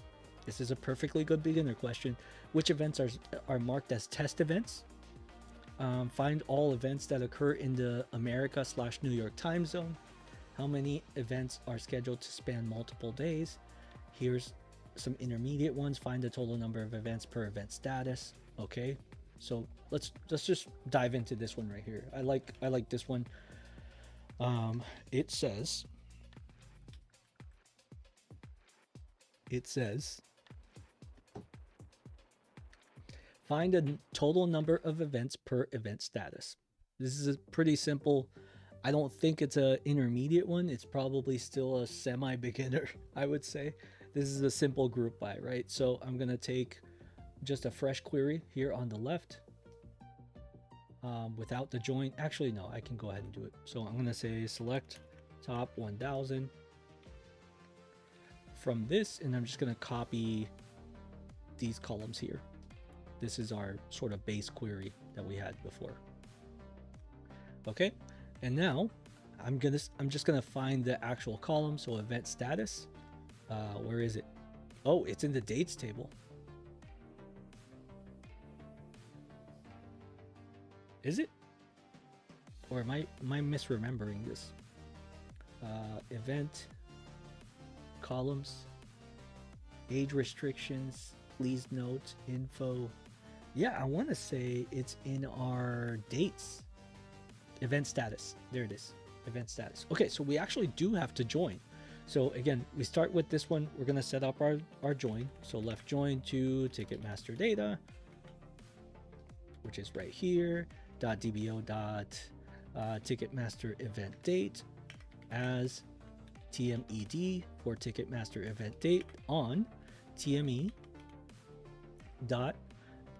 This is a perfectly good beginner question. Which events are marked as test events? Find all events that occur in the America/New York time zone. How many events are scheduled to span multiple days? Here's some intermediate ones. Find the total number of events per event status. Okay, so let's just dive into this one right here. I like this one. It says find a total number of events per event status. This is a pretty simple. I don't think it's an intermediate one. It's probably still a semi-beginner, I would say. This is a simple group by, right? So I'm going to take just a fresh query here on the left without the join. Actually, no, I can go ahead and do it. So I'm going to say select top 1000 from this, and I'm just going to copy these columns here. This is our sort of base query that we had before. Okay, and now I'm just gonna find the actual column. So event status, where is it? Oh, it's in the dates table. Is it? Or am I misremembering this? Event columns, age restrictions, please note, info. Yeah, I want to say it's in our dates. Event status. There it is. Event status. Okay, so we actually do have to join. So again, we start with this one. We're going to set up our join. So left join to Ticketmaster data, which is right here. .dbo. Ticketmaster event date as TMED for Ticketmaster event date on TME dot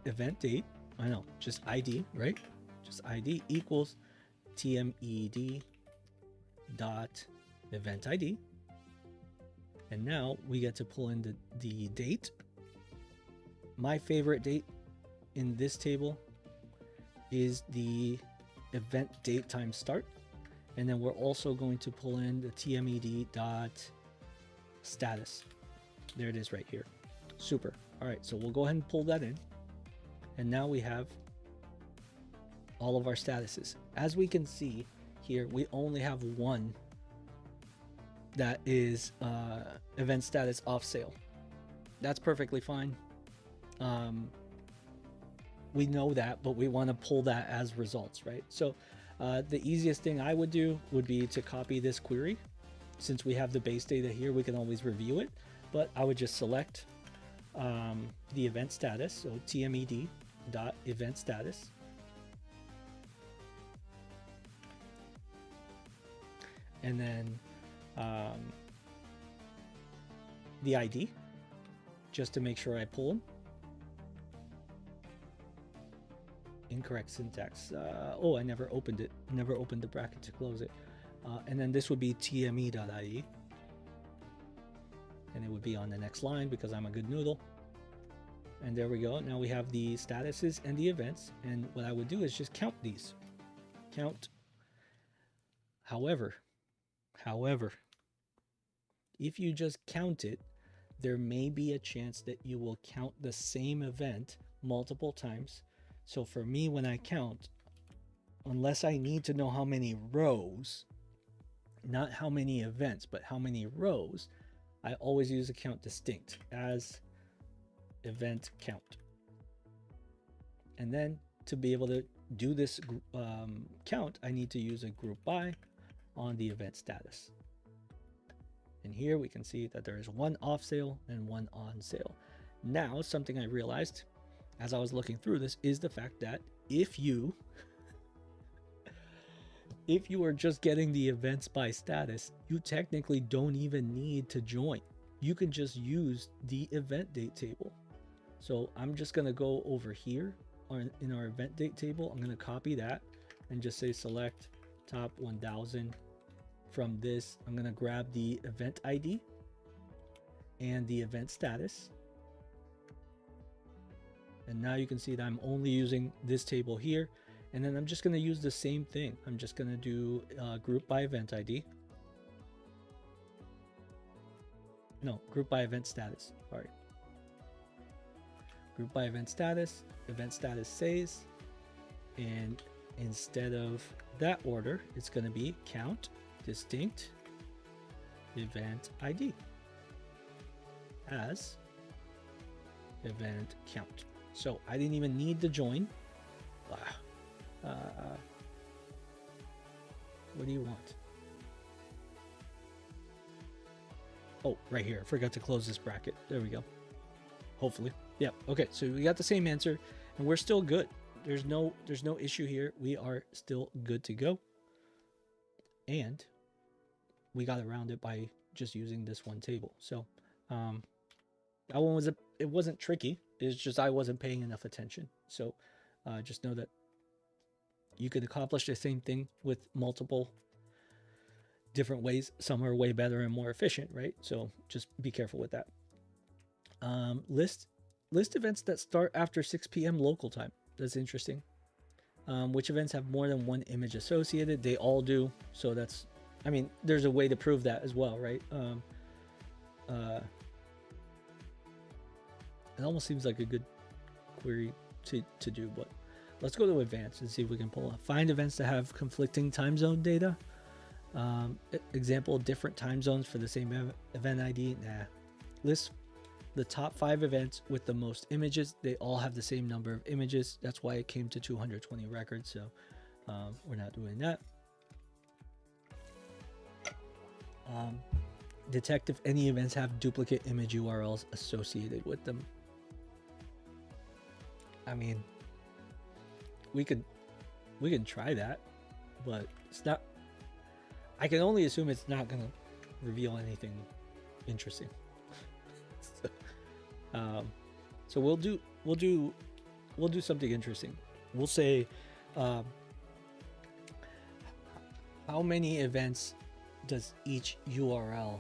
event date. I know, just ID, right? Just ID equals TMED dot event ID. And now we get to pull in the date. My favorite date in this table is the event date time start. And then we're also going to pull in the TMED dot status. There it is right here. Super. All right, so we'll go ahead and pull that in. And now we have all of our statuses. As we can see here, we only have one that is event status off sale. That's perfectly fine. We know that, but we want to pull that as results, right? So the easiest thing I would do would be to copy this query. Since we have the base data here, we can always review it, but I would just select the event status, so tmed dot event status, and then the ID, just to make sure I pull them. Incorrect syntax. Oh, I never opened it. Never opened the bracket to close it. And then this would be tme.id. And it would be on the next line because I'm a good noodle. And there we go. Now we have the statuses and the events. And what I would do is just count these. Count. However, if you just count it, there may be a chance that you will count the same event multiple times. So for me, when I count, unless I need to know how many rows, not how many events, but how many rows, I always use a count distinct as event count. And then to be able to do this count, I need to use a group by on the event status. And here we can see that there is one off sale and one on sale. Now, something I realized as I was looking through this is the fact that if you are just getting the events by status, you technically don't even need to join. You can just use the event date table. So I'm just going to go over here in our event date table. I'm going to copy that and just say select top 1000. From this, I'm going to grab the event ID and the event status. And now you can see that I'm only using this table here. And then I'm just going to use the same thing. I'm just going to do group by event ID. No, group by event status. Sorry. Group by event status says. And instead of that order, it's going to be count distinct event ID as event count. So I didn't even need to join. What do you want? Oh, right here. I forgot to close this bracket. There we go. Hopefully. Yeah. Okay. So we got the same answer and we're still good. There's no issue here. We are still good to go. And we got around it by just using this one table. So that one was it wasn't tricky. It's just I wasn't paying enough attention. So just know that you could accomplish the same thing with multiple different ways. Some are way better and more efficient, right? So just be careful with that. List events that start after 6 p.m. local time. That's interesting. Which events have more than one image associated? They all do. So that's, I mean, there's a way to prove that as well, right? It almost seems like a good query to do, but let's go to advanced and see if we can pull up. Find events that have conflicting time zone data. Example, different time zones for the same event ID. Nah. List the top 5 events with the most images. They all have the same number of images. That's why it came to 220 records. So we're not doing that. Detect if any events have duplicate image URLs associated with them. I mean, we can try that, but it's not. I can only assume it's not going to reveal anything interesting. So we'll do something interesting. We'll say, how many events does each URL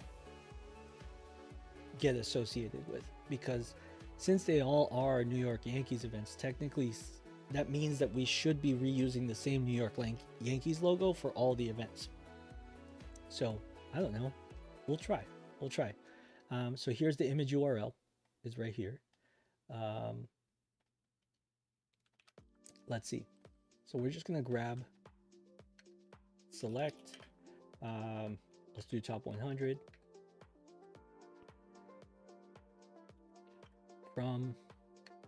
get associated with? Because since they all are New York Yankees events, technically that means that we should be reusing the same New York Yankees logo for all the events. So I don't know. We'll try. So here's the image URL, is right here. Um, let's see. So we're just gonna grab, select, let's do top 100 from,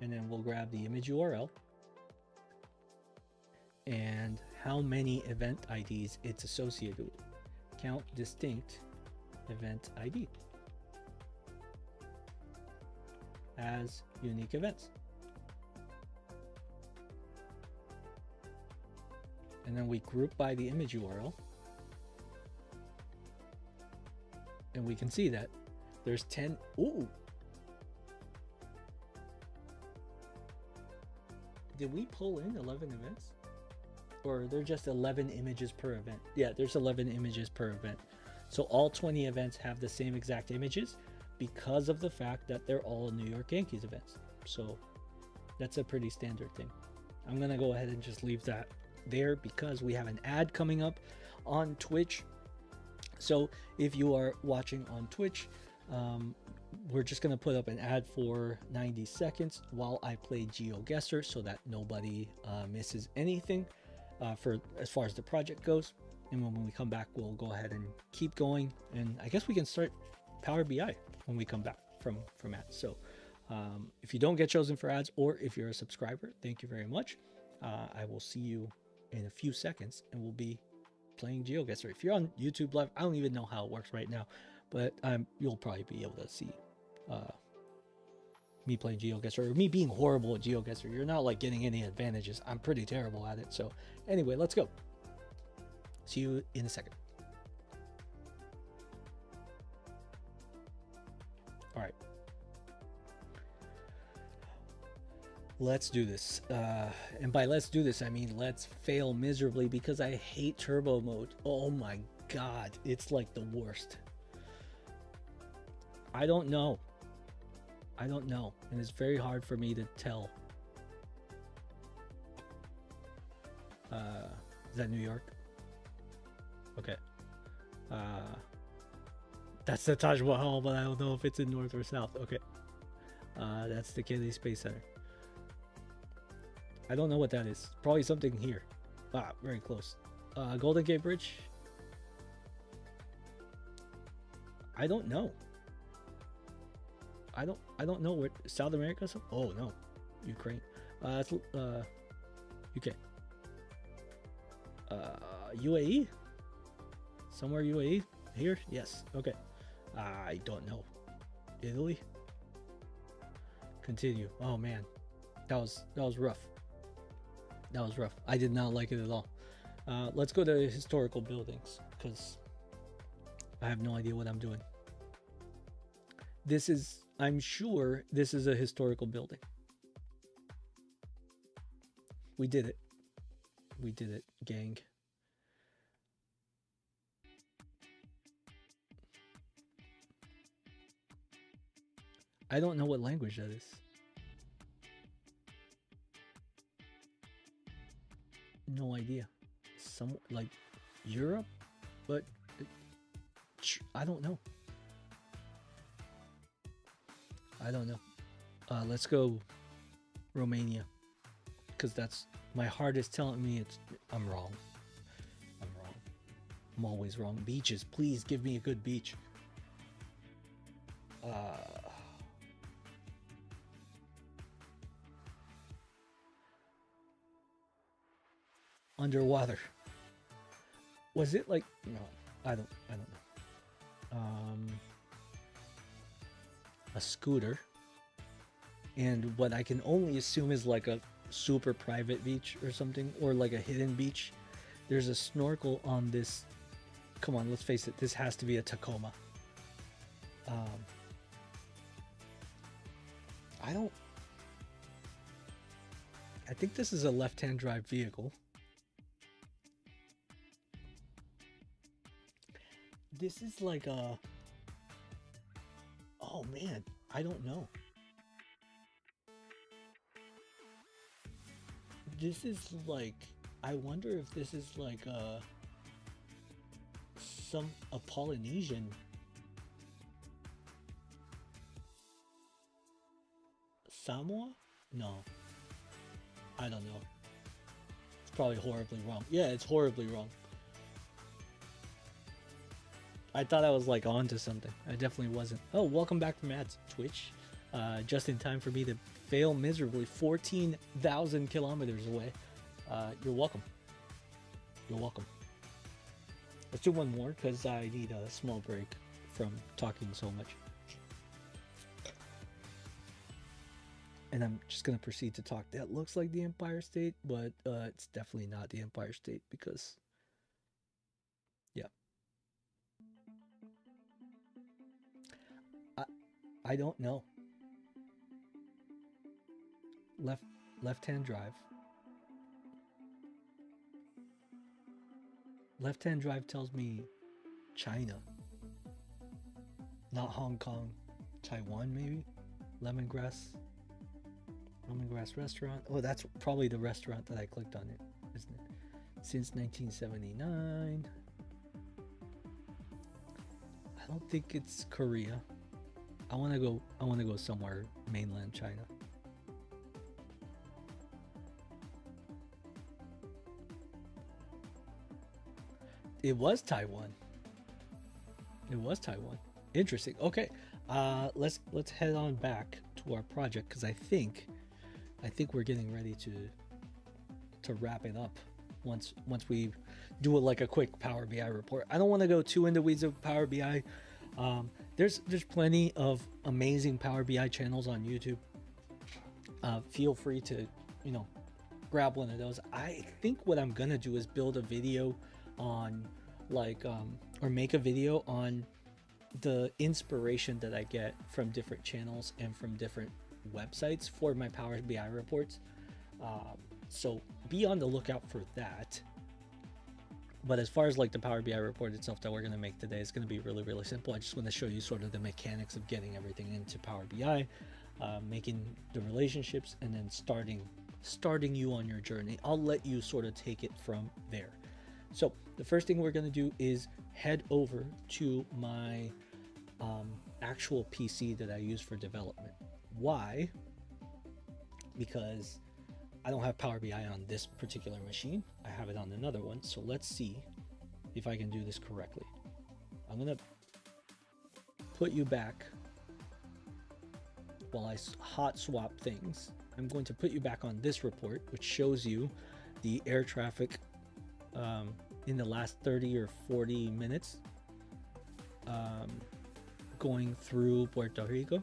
and then we'll grab the image URL and how many event IDs it's associated with. Count distinct event ID as unique events. And then we group by the image URL. And we can see that there's 10. Ooh. Did we pull in 11 events? Or they're just 11 images per event? Yeah, there's 11 images per event. So all 20 events have the same exact images because of the fact that they're all New York Yankees events. So that's a pretty standard thing. I'm gonna go ahead and just leave that there because we have an ad coming up on Twitch. So if you are watching on Twitch, we're just gonna put up an ad for 90 seconds while I play GeoGuessr so that nobody misses anything for as far as the project goes. And when we come back, we'll go ahead and keep going. And I guess we can start Power BI when we come back from ads. So if you don't get chosen for ads, or if you're a subscriber, thank you very much. I will see you in a few seconds and we'll be playing GeoGuessr. If you're on YouTube Live, I don't even know how it works right now, but you'll probably be able to see me playing GeoGuessr, or me being horrible at GeoGuessr. You're not like getting any advantages. I'm pretty terrible at it. So anyway, let's go. See you in a second. All right. Let's do this. And by let's do this, I mean let's fail miserably because I hate turbo mode. Oh my God. It's like the worst. I don't know. And it's very hard for me to tell. Is that New York? Okay. That's the Taj Mahal, but I don't know if it's in north or south. Okay. That's the Kennedy Space Center. I don't know what that is. Probably something here. Ah, very close. Golden Gate Bridge. I don't know. I don't know where. South America? Oh no, Ukraine. It's UK. UAE. Somewhere UAE. Here? Yes. Okay. I don't know. Italy. Continue. Oh man, that was rough. That was rough. I did not like it at all. Let's go to historical buildings because I have no idea what I'm doing. This is, I'm sure this is a historical building. We did it. We did it, gang. I don't know what language that is. No idea. Some like Europe, but I don't know. I don't know. Let's go Romania, because that's my heart is telling me I'm wrong. I'm wrong. I'm always wrong. Beaches, please give me a good beach. Underwater. Was it like, no, I don't know. A scooter, and what I can only assume is like a super private beach or something, or like a hidden beach. There's a snorkel on this. Come on, let's face it, this has to be a Tacoma. I think this is a left-hand drive vehicle. This is like a, oh man, I don't know. This is like, I wonder if this is like a Polynesian Samoa? No. I don't know. It's probably horribly wrong. Yeah, it's horribly wrong. I thought I was like on to something. I definitely wasn't. Oh, welcome back from ads. Twitch. Just in time for me to fail miserably 14,000 kilometers away. You're welcome. You're welcome. Let's do one more because I need a small break from talking so much. And I'm just going to proceed to talk. That looks like the Empire State, but it's definitely not the Empire State because, yeah. I don't know. Left-hand drive. Left-hand drive tells me China. Not Hong Kong. Taiwan, maybe? Lemongrass restaurant. Oh, that's probably the restaurant that I clicked on it, isn't it? Since 1979. I don't think it's Korea. I want to go somewhere mainland China. It was Taiwan. It was Taiwan. Interesting. Okay. Let's head on back to our project because I think we're getting ready to wrap it up once we do like a quick Power BI report. I don't want to go too into weeds of Power BI. There's plenty of amazing Power BI channels on YouTube. Feel free to grab one of those. I think what I'm gonna do is build a video on or make a video on the inspiration that I get from different channels and from different websites for my Power BI reports. So be on the lookout for that. But as far as like the Power BI report itself that we're going to make today, it's going to be really, really simple. I just want to show you sort of the mechanics of getting everything into Power BI, making the relationships, and then starting you on your journey. I'll let you sort of take it from there. So the first thing we're going to do is head over to my actual PC that I use for development. Why? Because I don't have Power BI on this particular machine. I have it on another one. So let's see if I can do this correctly. I'm going to put you back while I hot swap things. I'm going to put you back on this report, which shows you the air traffic in the last 30 or 40 minutes going through Puerto Rico.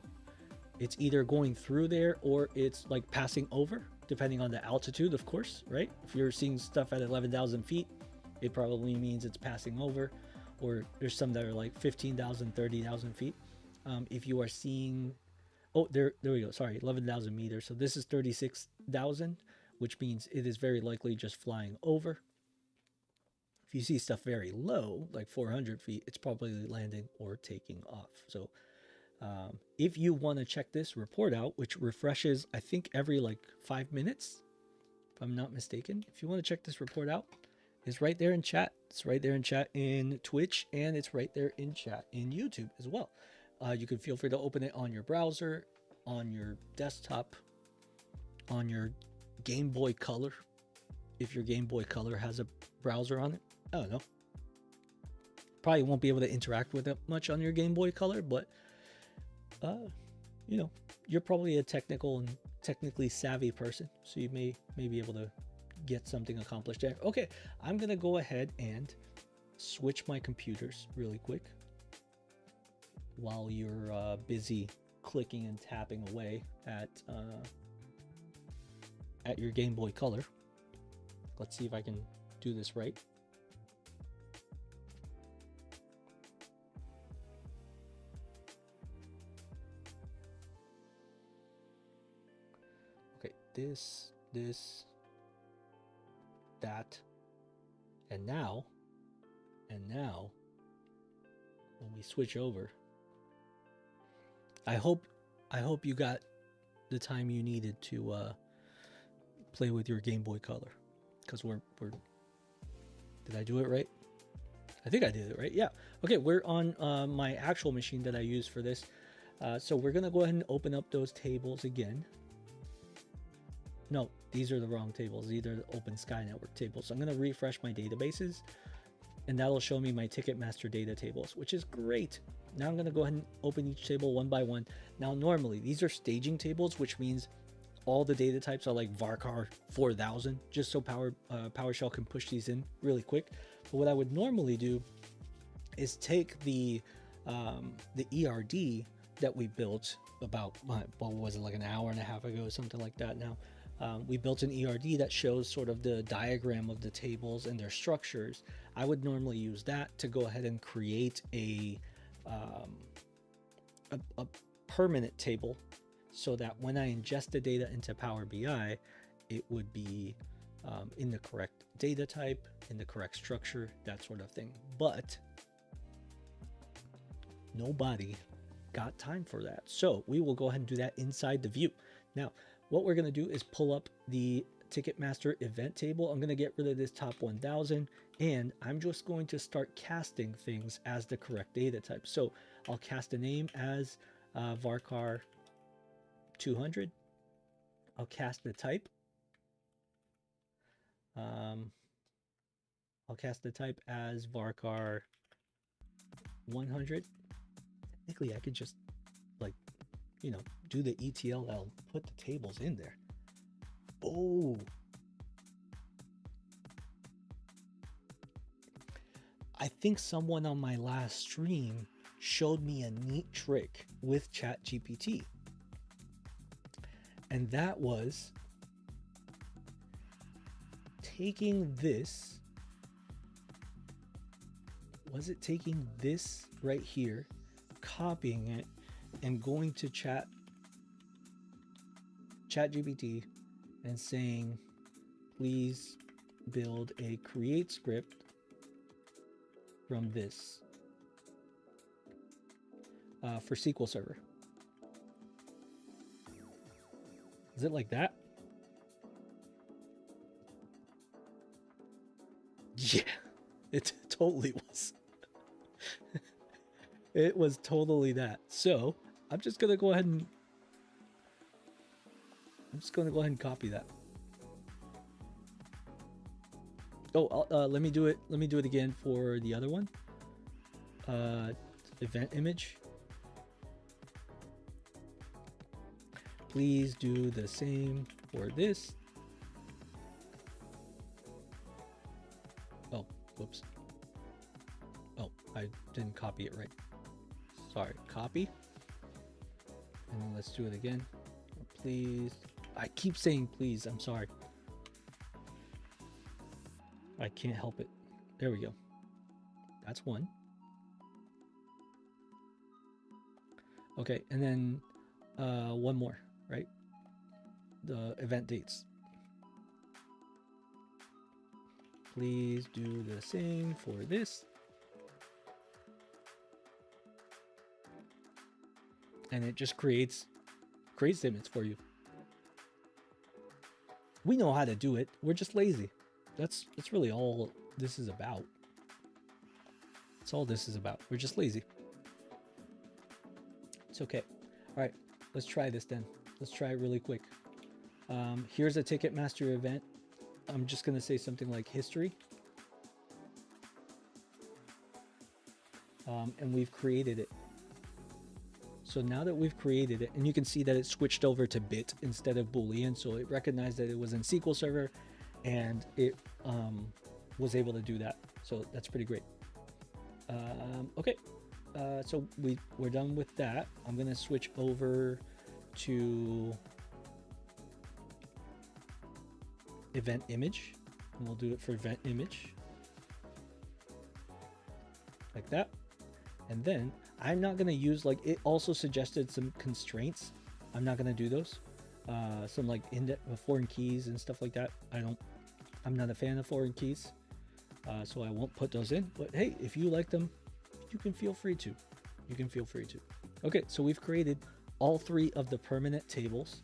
It's either going through there or it's like passing over, depending on the altitude, of course, right? If you're seeing stuff at 11,000 feet, it probably means it's passing over, or there's some that are like 15,000, 30,000 feet. If you are seeing, oh, there we go. Sorry, 11,000 meters. So this is 36,000, which means it is very likely just flying over. If you see stuff very low, like 400 feet, it's probably landing or taking off. So if you want to check this report out, which refreshes, I think every like 5 minutes, if I'm not mistaken, if you want to check this report out, it's right there in chat. It's right there in chat in Twitch, and it's right there in chat in YouTube as well. You can feel free to open it on your browser, on your desktop, on your Game Boy Color, if your Game Boy Color has a browser on it. I don't know. Probably won't be able to interact with it much on your Game Boy Color, but you're probably a technically savvy person, so you may be able to get something accomplished there. Okay, I'm gonna go ahead and switch my computers really quick while you're busy clicking and tapping away at your Game Boy Color. Let's see if I can do this right. This, that, and now, when we switch over, I hope you got the time you needed to play with your Game Boy Color, because we're did I do it right? I think I did it right. Yeah. Okay, we're on my actual machine that I use for this. So we're gonna go ahead and open up those tables again. No, these are the wrong tables. These are the Open Sky Network tables. So I'm going to refresh my databases, and that'll show me my Ticketmaster data tables, which is great. Now I'm going to go ahead and open each table one by one. Now, normally these are staging tables, which means all the data types are like varchar 4000, just so PowerShell can push these in really quick. But what I would normally do is take the ERD that we built about, what was it, like an hour and a half ago, something like that. Now, we built an ERD that shows sort of the diagram of the tables and their structures. I would normally use that to go ahead and create a permanent table, so that when I ingest the data into Power BI, it would be in the correct data type, in the correct structure, that sort of thing. But nobody got time for that. So we will go ahead and do that inside the view. Now, what we're going to do is pull up the Ticketmaster event table. I'm going to get rid of this top 1000, and I'm just going to start casting things as the correct data type. So I'll cast a name as varchar 200. I'll cast the type. I'll cast the type as varchar 100. Technically, I could just, like, you know, do the ETL, put the tables in there. Oh, I think someone on my last stream showed me a neat trick with ChatGPT. And that was taking this, was it taking this right here, copying it, and going to ChatGPT and saying, please build a create script from this for SQL Server. Is it like that? Yeah, it totally was. It was totally that. So I'm just gonna go ahead and copy that. Oh, let me do it. Let me do it again for the other one. Event image. Please do the same for this. Oh, whoops. Oh, I didn't copy it right. Sorry, copy. And then let's do it again. Please. I keep saying please, I'm sorry. I can't help it. There we go. That's one. Okay, and then one more, right? The event dates. Please do the same for this. And it just creates statements for you. We know how to do it. We're just lazy. That's really all this is about. That's all this is about. We're just lazy. It's okay. All right, let's try this then. Let's try it really quick. Here's a Ticketmaster event. I'm just going to say something like history. And we've created it. So now that we've created it, and you can see that it switched over to bit instead of Boolean. So it recognized that it was in SQL Server, and it was able to do that. So that's pretty great. Okay, so we're done with that. I'm going to switch over to event image, and we'll do it for event image like that. And then I'm not going to use, like, it also suggested some constraints. I'm not going to do those. Some like foreign keys and stuff like that. I'm not a fan of foreign keys. So I won't put those in, but hey, if you like them, you can feel free to. Okay, so we've created all three of the permanent tables.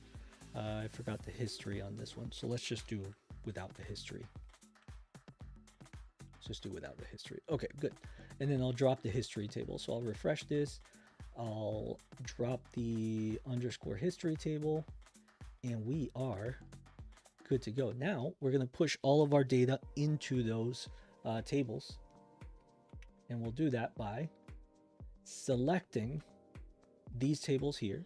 I forgot the history on this one, so let's just do without the history. Let's just do without the history. Okay, good. And then I'll drop the history table. So I'll refresh this. I'll drop the underscore history table, and we are Good to go. Now we're going to push all of our data into those tables. And we'll do that by selecting these tables here.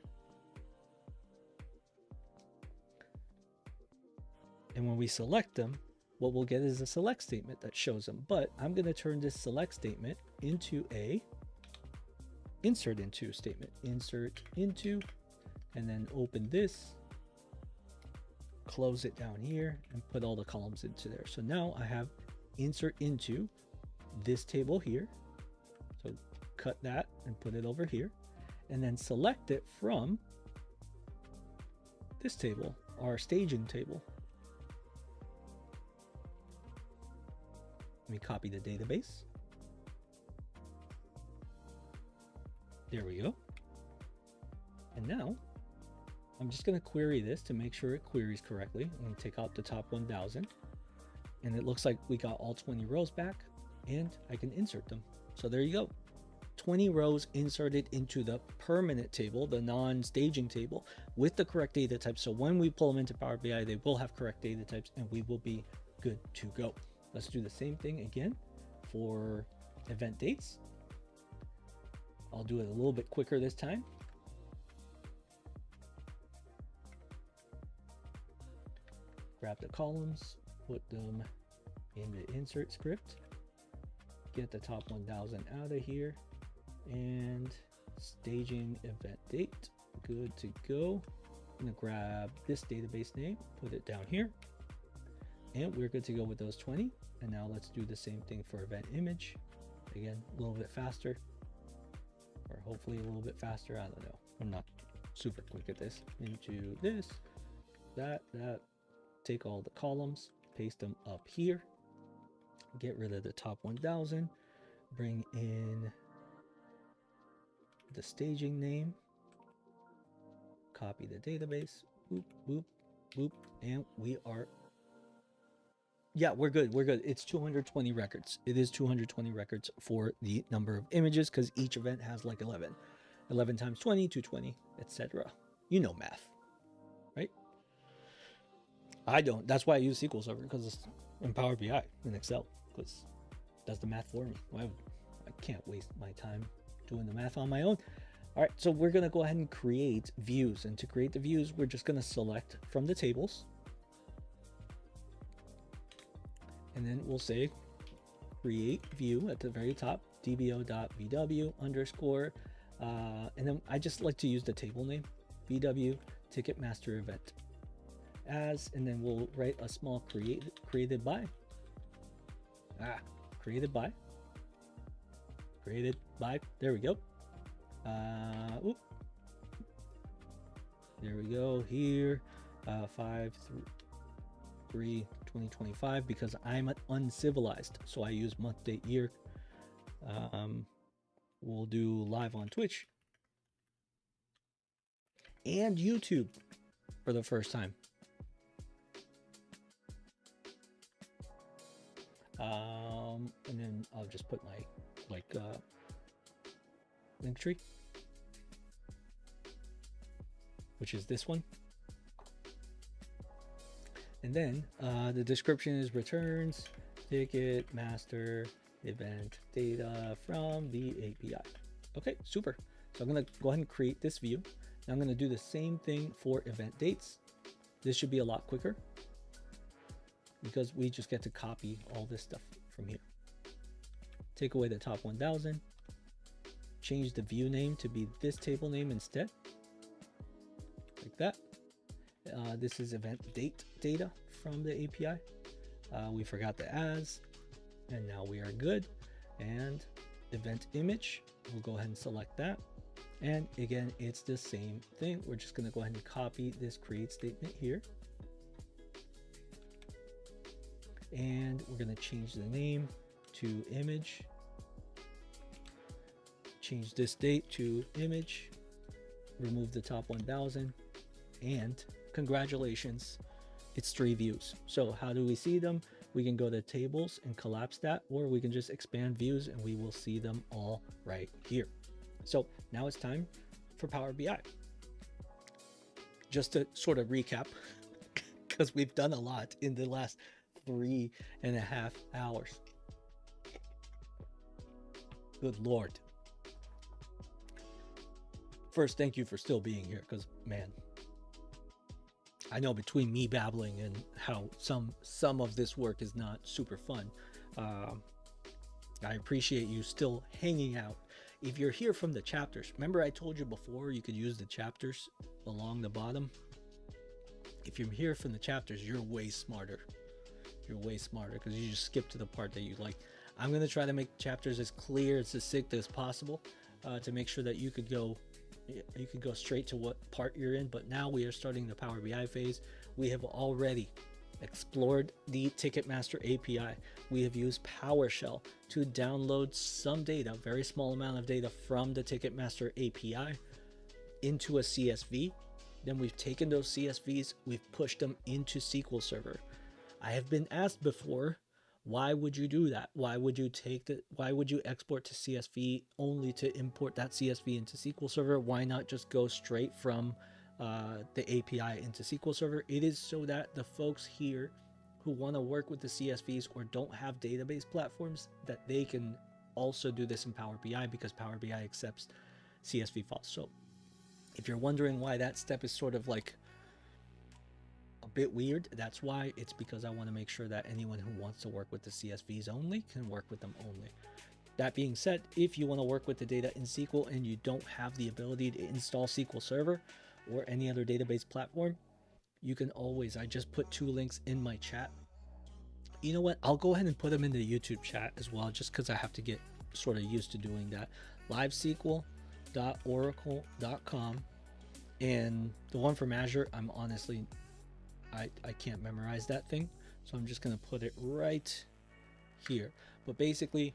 And when we select them, what we'll get is a select statement that shows them. But I'm going to turn this select statement into a insert into statement. Insert into, and then open this, close it down here, and put all the columns into there. So now I have insert into this table here. So cut that and put it over here, and then select it from this table, our staging table. Let me copy the database. There we go. And now I'm just going to query this to make sure it queries correctly. I'm going to take out the top 1000, and it looks like we got all 20 rows back, and I can insert them. So there you go. 20 rows inserted into the permanent table, the non-staging table, with the correct data types. So when we pull them into Power BI, they will have correct data types, and we will be good to go. Let's do the same thing again for event dates. I'll do it a little bit quicker this time. Grab the columns, put them in the insert script, get the top 1000 out of here, and staging event date. Good to go. I'm gonna grab this database name, put it down here, and we're good to go with those 20. And now let's do the same thing for event image. Again, a little bit faster, or hopefully a little bit faster. I don't know. I'm not super quick at this. Into this, that. Take all the columns, paste them up here. Get rid of the top 1000. Bring in the staging name. Copy the database. Boop, boop, boop. And we are... Yeah, we're good. We're good. It's 220 records. It is 220 records for the number of images because each event has like 11. 11 times 20, 220, etc. You know math, right? I don't. That's why I use SQL Server, because it's in Power BI in Excel, because it does the math for me. I can't waste my time doing the math on my own. All right, so we're going to go ahead and create views. And to create the views, we're just going to select from the tables. And then we'll say create view at the very top, dbo.vw underscore. And then I just like to use the table name, vw Ticketmaster event as, and then we'll write a small created by. Created by. There we go. There we go here. 5/3/2025, because I'm uncivilized, so I use month, date, year. We'll do live on Twitch and YouTube for the first time. And then I'll just put my link tree, which is this one. And then the description is returns Ticketmaster event data from the API. Okay, super. So I'm going to go ahead and create this view. Now I'm going to do the same thing for event dates. This should be a lot quicker because we just get to copy all this stuff from here. Take away the top 1000. Change the view name to be this table name instead. Like that. This is event date data from the API. We forgot the as, and now we are good. And event image, we'll go ahead and select that. And again, it's the same thing. We're just going to go ahead and copy this create statement here. And we're going to change the name to image. Change this date to image. Remove the top 1000. And congratulations, it's 3 views. So how do we see them? We can go to tables and collapse that, or we can just expand views and we will see them all right here. So now it's time for Power BI. Just to sort of recap, because we've done a lot in the last 3.5 hours. Good Lord. First, thank you for still being here, because man, I know between me babbling and how some of this work is not super fun, I appreciate you still hanging out. If you're here from the chapters, remember I told you before you could use the chapters along the bottom? If you're here from the chapters, you're way smarter. You're way smarter because you just skip to the part that you like. I'm going to try to make chapters as clear, as succinct as possible, to make sure that you could go straight to what part you're in. But now we are starting the Power BI phase. We have already explored the Ticketmaster API. We have used PowerShell to download some data, very small amount of data from the Ticketmaster API into a CSV. Then we've taken those CSVs, we've pushed them into SQL Server. I have been asked before, why would you do that? Why would you export to CSV only to import that CSV into SQL Server? Why not just go straight from the API into SQL Server? It is so that the folks here who want to work with the CSVs or don't have database platforms, that they can also do this in Power BI, because Power BI accepts CSV files. So if you're wondering why that step is sort of like a bit weird, that's why. It's because I want to make sure that anyone who wants to work with the CSVs only can work with them only. That being said, if you want to work with the data in SQL and you don't have the ability to install SQL Server or any other database platform, you can always, I just put 2 links in my chat. You know what? I'll go ahead and put them in the YouTube chat as well, just because I have to get sort of used to doing that. livesql.oracle.com, and the one from Azure, I'm honestly, I can't memorize that thing, so I'm just going to put it right here. But basically,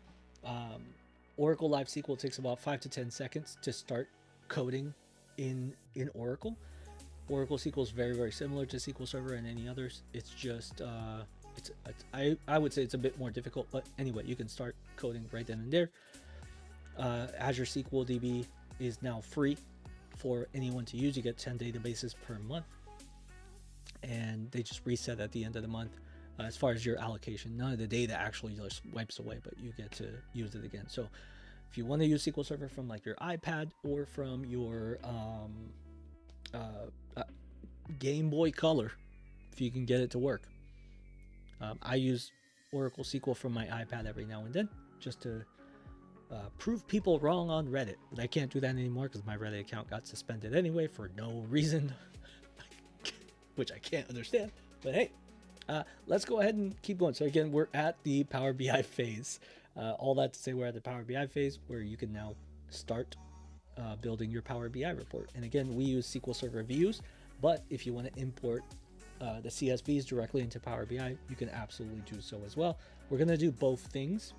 Oracle Live SQL takes about 5 to 10 seconds to start coding in Oracle. Oracle SQL is very, very similar to SQL Server and any others. It's just, I would say it's a bit more difficult, but anyway, you can start coding right then and there. Azure SQL DB is now free for anyone to use. You get 10 databases per month, and they just reset at the end of the month. As far as your allocation, none of the data actually just wipes away, but you get to use it again. So if you want to use SQL Server from like your iPad or from your Game Boy Color, if you can get it to work. I use Oracle SQL from my iPad every now and then, just to prove people wrong on Reddit. But I can't do that anymore because my Reddit account got suspended anyway for no reason, which I can't understand. But hey, let's go ahead and keep going. So again, we're at the Power BI phase. All that to say, we're at the Power BI phase where you can now start building your Power BI report. And again, we use SQL Server views, but if you want to import the CSVs directly into Power BI, you can absolutely do so as well. We're going to do both things,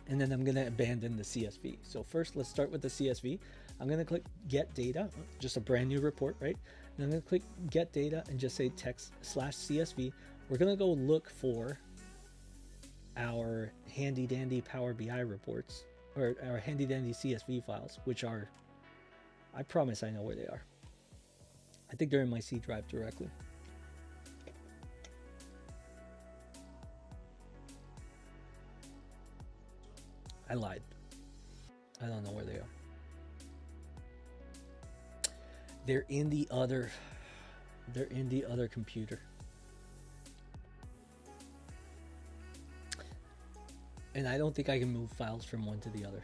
and then I'm going to abandon the CSV. So first, let's start with the CSV. I'm going to click Get Data, just a brand new report, right? And I'm going to click Get Data and just say text/CSV. We're going to go look for our handy dandy Power BI reports, or our handy dandy CSV files, which are, I promise I know where they are. I think they're in my C drive directly. I lied. I don't know where they are. They're in the other computer. And I don't think I can move files from one to the other.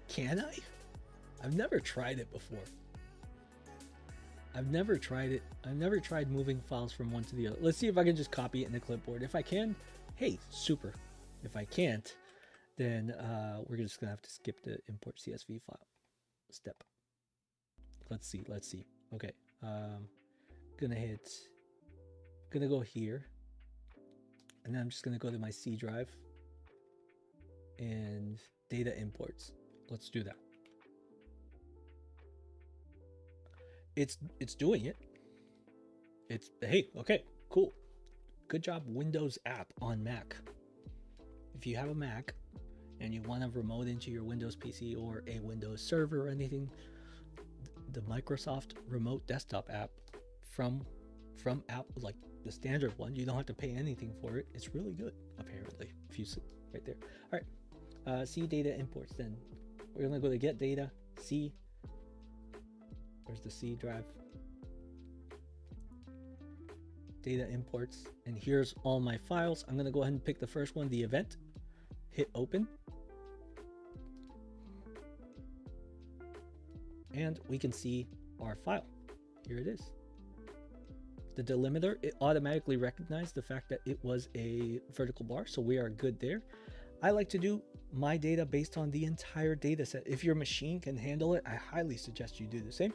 Can I? I've never tried it before. I've never tried it. I've never tried moving files from one to the other. Let's see if I can just copy it in the clipboard. If I can, hey, super. If I can't, then we're just gonna have to skip the import CSV file step. Let's see. Okay, gonna go here, and then I'm just gonna go to my C drive and data imports. Let's do that. It's doing it. It's, hey, okay, cool. Good job, Windows app on Mac. If you have a Mac and you want to remote into your Windows PC or a Windows server or anything, the Microsoft Remote Desktop app from the standard one. You don't have to pay anything for it. It's really good, apparently, if you see right there. All right, C data imports. Then we're gonna go to get data, C. Where's the C drive? Data imports, and here's all my files. I'm gonna go ahead and pick the first one, the event, hit open. And we can see our file. Here it is. The delimiter, it automatically recognized the fact that it was a vertical bar, so we are good there. I like to do my data based on the entire data set. If your machine can handle it, I highly suggest you do the same.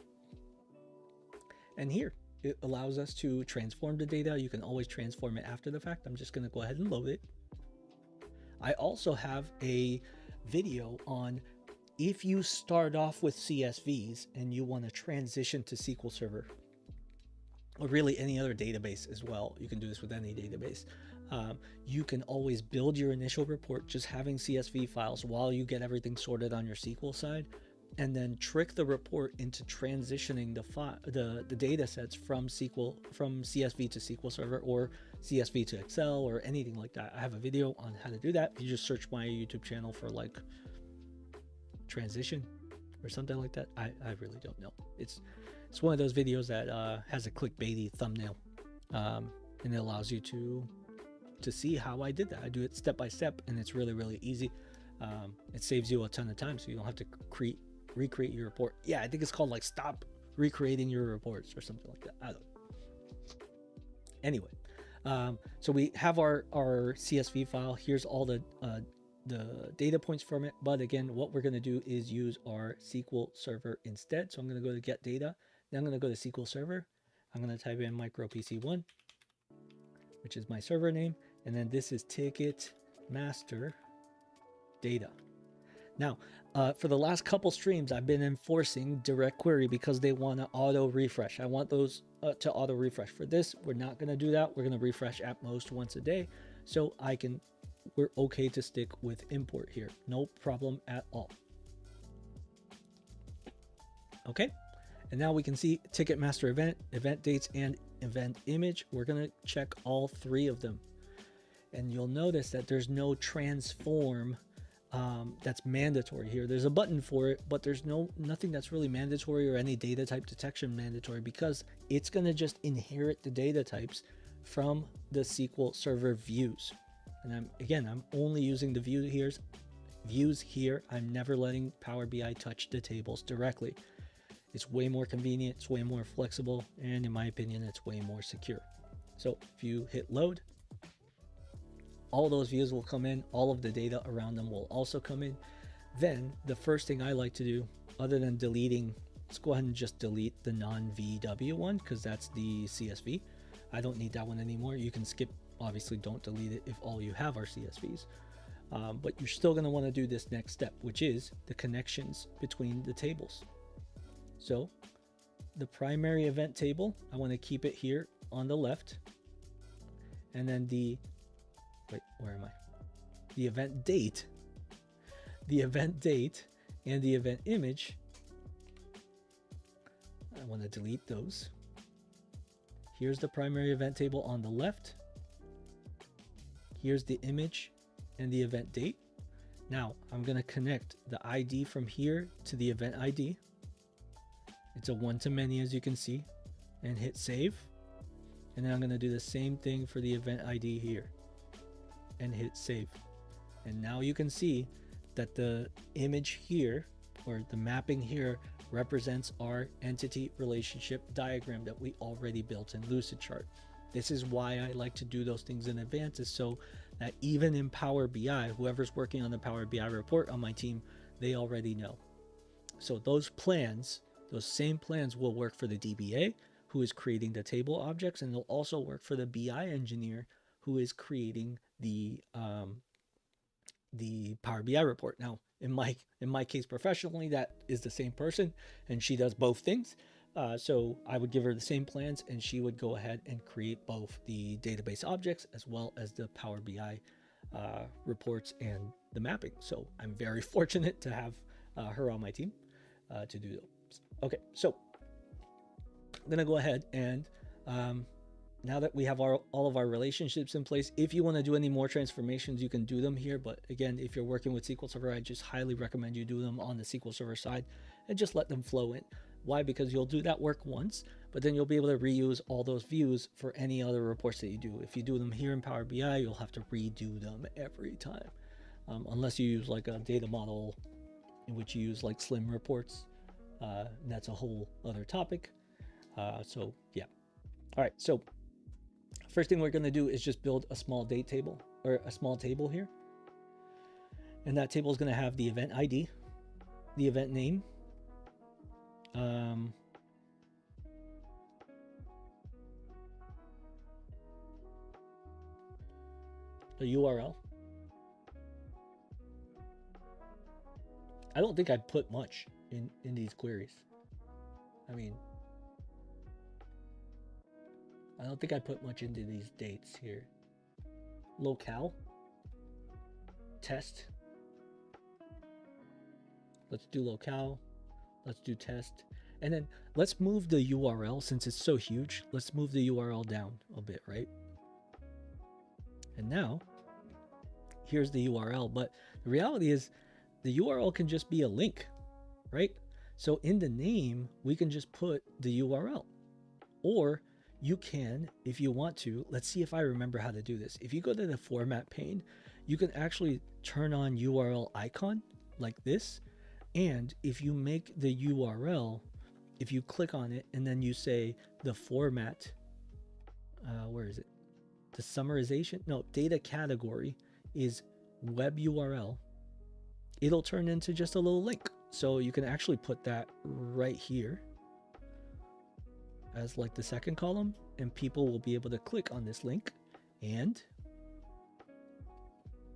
And here, it allows us to transform the data. You can always transform it after the fact. I'm just gonna go ahead and load it. I also have a video on if you start off with CSVs and you want to transition to SQL Server, or really any other database as well. You can do this with any database. You can always build your initial report just having CSV files while you get everything sorted on your SQL side, and then trick the report into transitioning the data sets from CSV to SQL Server or CSV to Excel or anything like that. I have a video on how to do that. You just search my YouTube channel for like transition or something like that. I really don't know. It's one of those videos that has a clickbaity thumbnail, and it allows you to see how I did that. I do it step by step, and it's really easy. It saves you a ton of time, so you don't have to recreate your report. Yeah, I think it's called like stop recreating your reports or something like that. I don't know. Anyway, so we have our CSV file. Here's all the data points from it, but again, what we're going to do is use our SQL Server instead. So I'm going to go to get data, then I'm going to go to SQL Server. I'm going to type in micro PC1, which is my server name, and then this is Ticketmaster data. Now, for the last couple streams, I've been enforcing direct query because they want to auto refresh. I want those to auto refresh. For this, we're not going to do that. We're going to refresh at most once a day, so we're okay to stick with import here. No problem at all. Okay, and now we can see Ticketmaster event, event dates, and event image. We're going to check all three of them. And you'll notice that there's no transform that's mandatory here. There's a button for it, but there's nothing that's really mandatory or any data type detection mandatory, because it's going to just inherit the data types from the SQL Server views. And I'm only using the views here. I'm never letting Power BI touch the tables directly. It's way more convenient, it's way more flexible, and in my opinion, it's way more secure. So if you hit load, all those views will come in, all of the data around them will also come in. Then the first thing I like to do, other than deleting, let's go ahead and just delete the non-VW one, because that's the CSV. I don't need that one anymore. You can skip. Obviously, don't delete it if all you have are CSVs. But you're still going to want to do this next step, which is the connections between the tables. So the primary event table, I want to keep it here on the left. And then the event date, and the event image, I want to delete those. Here's the primary event table on the left. Here's the image and the event date. Now I'm going to connect the ID from here to the event ID. It's a one-to-many, as you can see, and hit save. And then I'm going to do the same thing for the event ID here and hit save. And now you can see that the image here, or the mapping here, represents our entity relationship diagram that we already built in Lucidchart. This is why I like to do those things in advance, is so that even in Power BI, whoever's working on the Power BI report on my team, they already know. So those plans, those same plans will work for the DBA, who is creating the table objects, and they'll also work for the BI engineer, who is creating the Power BI report. Now, in my case professionally, that is the same person, and she does both things. So I would give her the same plans, and she would go ahead and create both the database objects as well as the Power BI reports and the mapping. So I'm very fortunate to have her on my team to do those. Okay, so I'm gonna go ahead and now that we have all of our relationships in place, if you want to do any more transformations, you can do them here. But again, if you're working with SQL Server, I just highly recommend you do them on the SQL Server side and just let them flow in. Why? Because you'll do that work once, but then you'll be able to reuse all those views for any other reports that you do. If you do them here in Power BI, you'll have to redo them every time, unless you use like a data model in which you use like slim reports. That's a whole other topic. So yeah. All right. So first thing we're going to do is just build a small date table, or a small table here. And that table is going to have the event ID, the event name, the URL. I don't think I'd put much in these queries. I mean, I don't think I put much into these dates here. Locale, test. Let's do locale. Let's do test. And then let's move the URL, since it's so huge. Let's move the URL down a bit, right? And now, here's the URL. But the reality is, the URL can just be a link, right? So in the name, we can just put the URL. Or you can, if you want to, let's see if I remember how to do this. If you go to the format pane, you can actually turn on URL icon like this. And if you make the URL, if you click on it and then you say the format, where is it? The summarization, no, data category is web URL. It'll turn into just a little link. So you can actually put that right here as like the second column, and people will be able to click on this link, and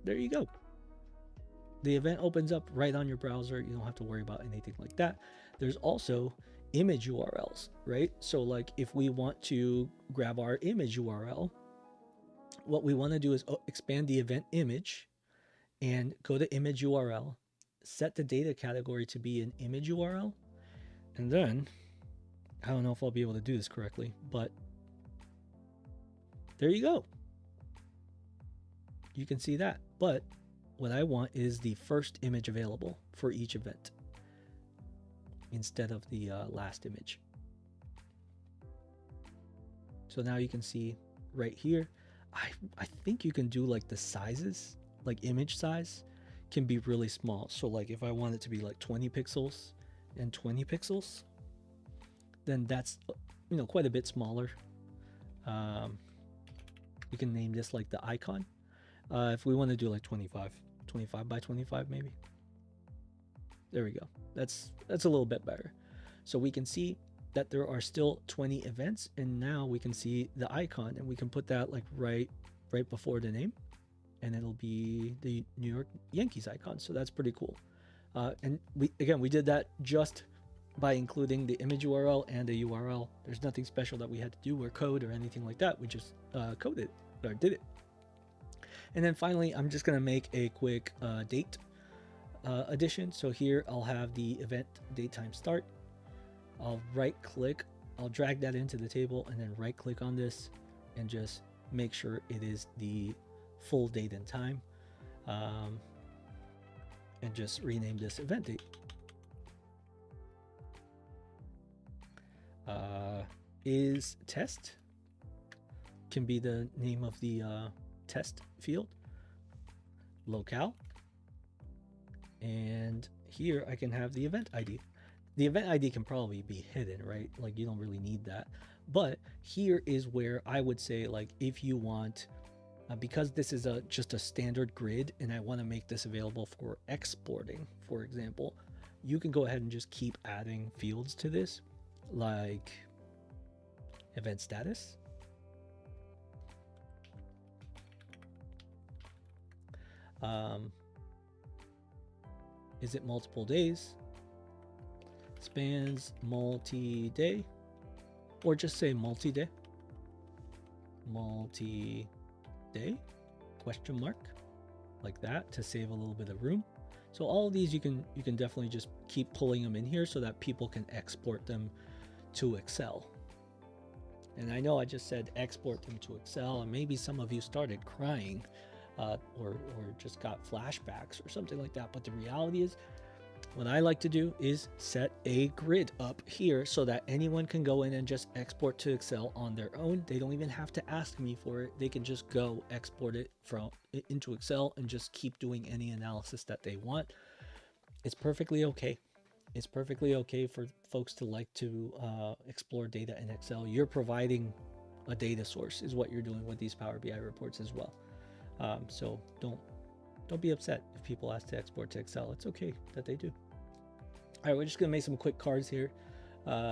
there you go. The event opens up right on your browser. You don't have to worry about anything like that. There's also image URLs, right? So like if we want to grab our image URL, what we want to do is expand the event image and go to image URL, set the data category to be an image URL, and then I don't know if I'll be able to do this correctly, but there you go. You can see that. But what I want is the first image available for each event instead of the last image. So now you can see right here, I think you can do like the sizes, like image size can be really small. So like if I want it to be like 20 pixels and 20 pixels, then that's, you know, quite a bit smaller. We can name this like the icon. If we want to do like 25 by 25 maybe. There we go. That's a little bit better. So we can see that there are still 20 events, and now we can see the icon, and we can put that like right before the name, and it'll be the New York Yankees icon. So that's pretty cool. And we did that just by including the image URL and the URL. There's nothing special that we had to do or code or anything like that. We just coded or did it. And then finally, I'm just going to make a quick date addition. So here I'll have the event date time start. I'll right click, I'll drag that into the table, and then right click on this and just make sure it is the full date and time, and just rename this event date. Is test can be the name of the test field, locale, and here I can have the event ID. The event ID can probably be hidden, right? Like you don't really need that. But here is where I would say, like, if you want, because this is just a standard grid and I want to make this available for exporting, for example, you can go ahead and just keep adding fields to this, like event status. Is it multiple days? Spans multi-day, or just say multi-day, question mark, like that, to save a little bit of room. So all of these you can definitely just keep pulling them in here so that people can export them to Excel. And I know I just said export them to Excel, and maybe some of you started crying or just got flashbacks or something like that. But the reality is, what I like to do is set a grid up here so that anyone can go in and just export to Excel on their own. They don't even have to ask me for it. They can just go export it into Excel and just keep doing any analysis that they want. It's perfectly okay. It's perfectly okay for folks to like to explore data in Excel. You're providing a data source is what you're doing with these Power BI reports as well. So don't be upset if people ask to export to Excel. It's okay that they do. All right, we're just gonna make some quick cards here,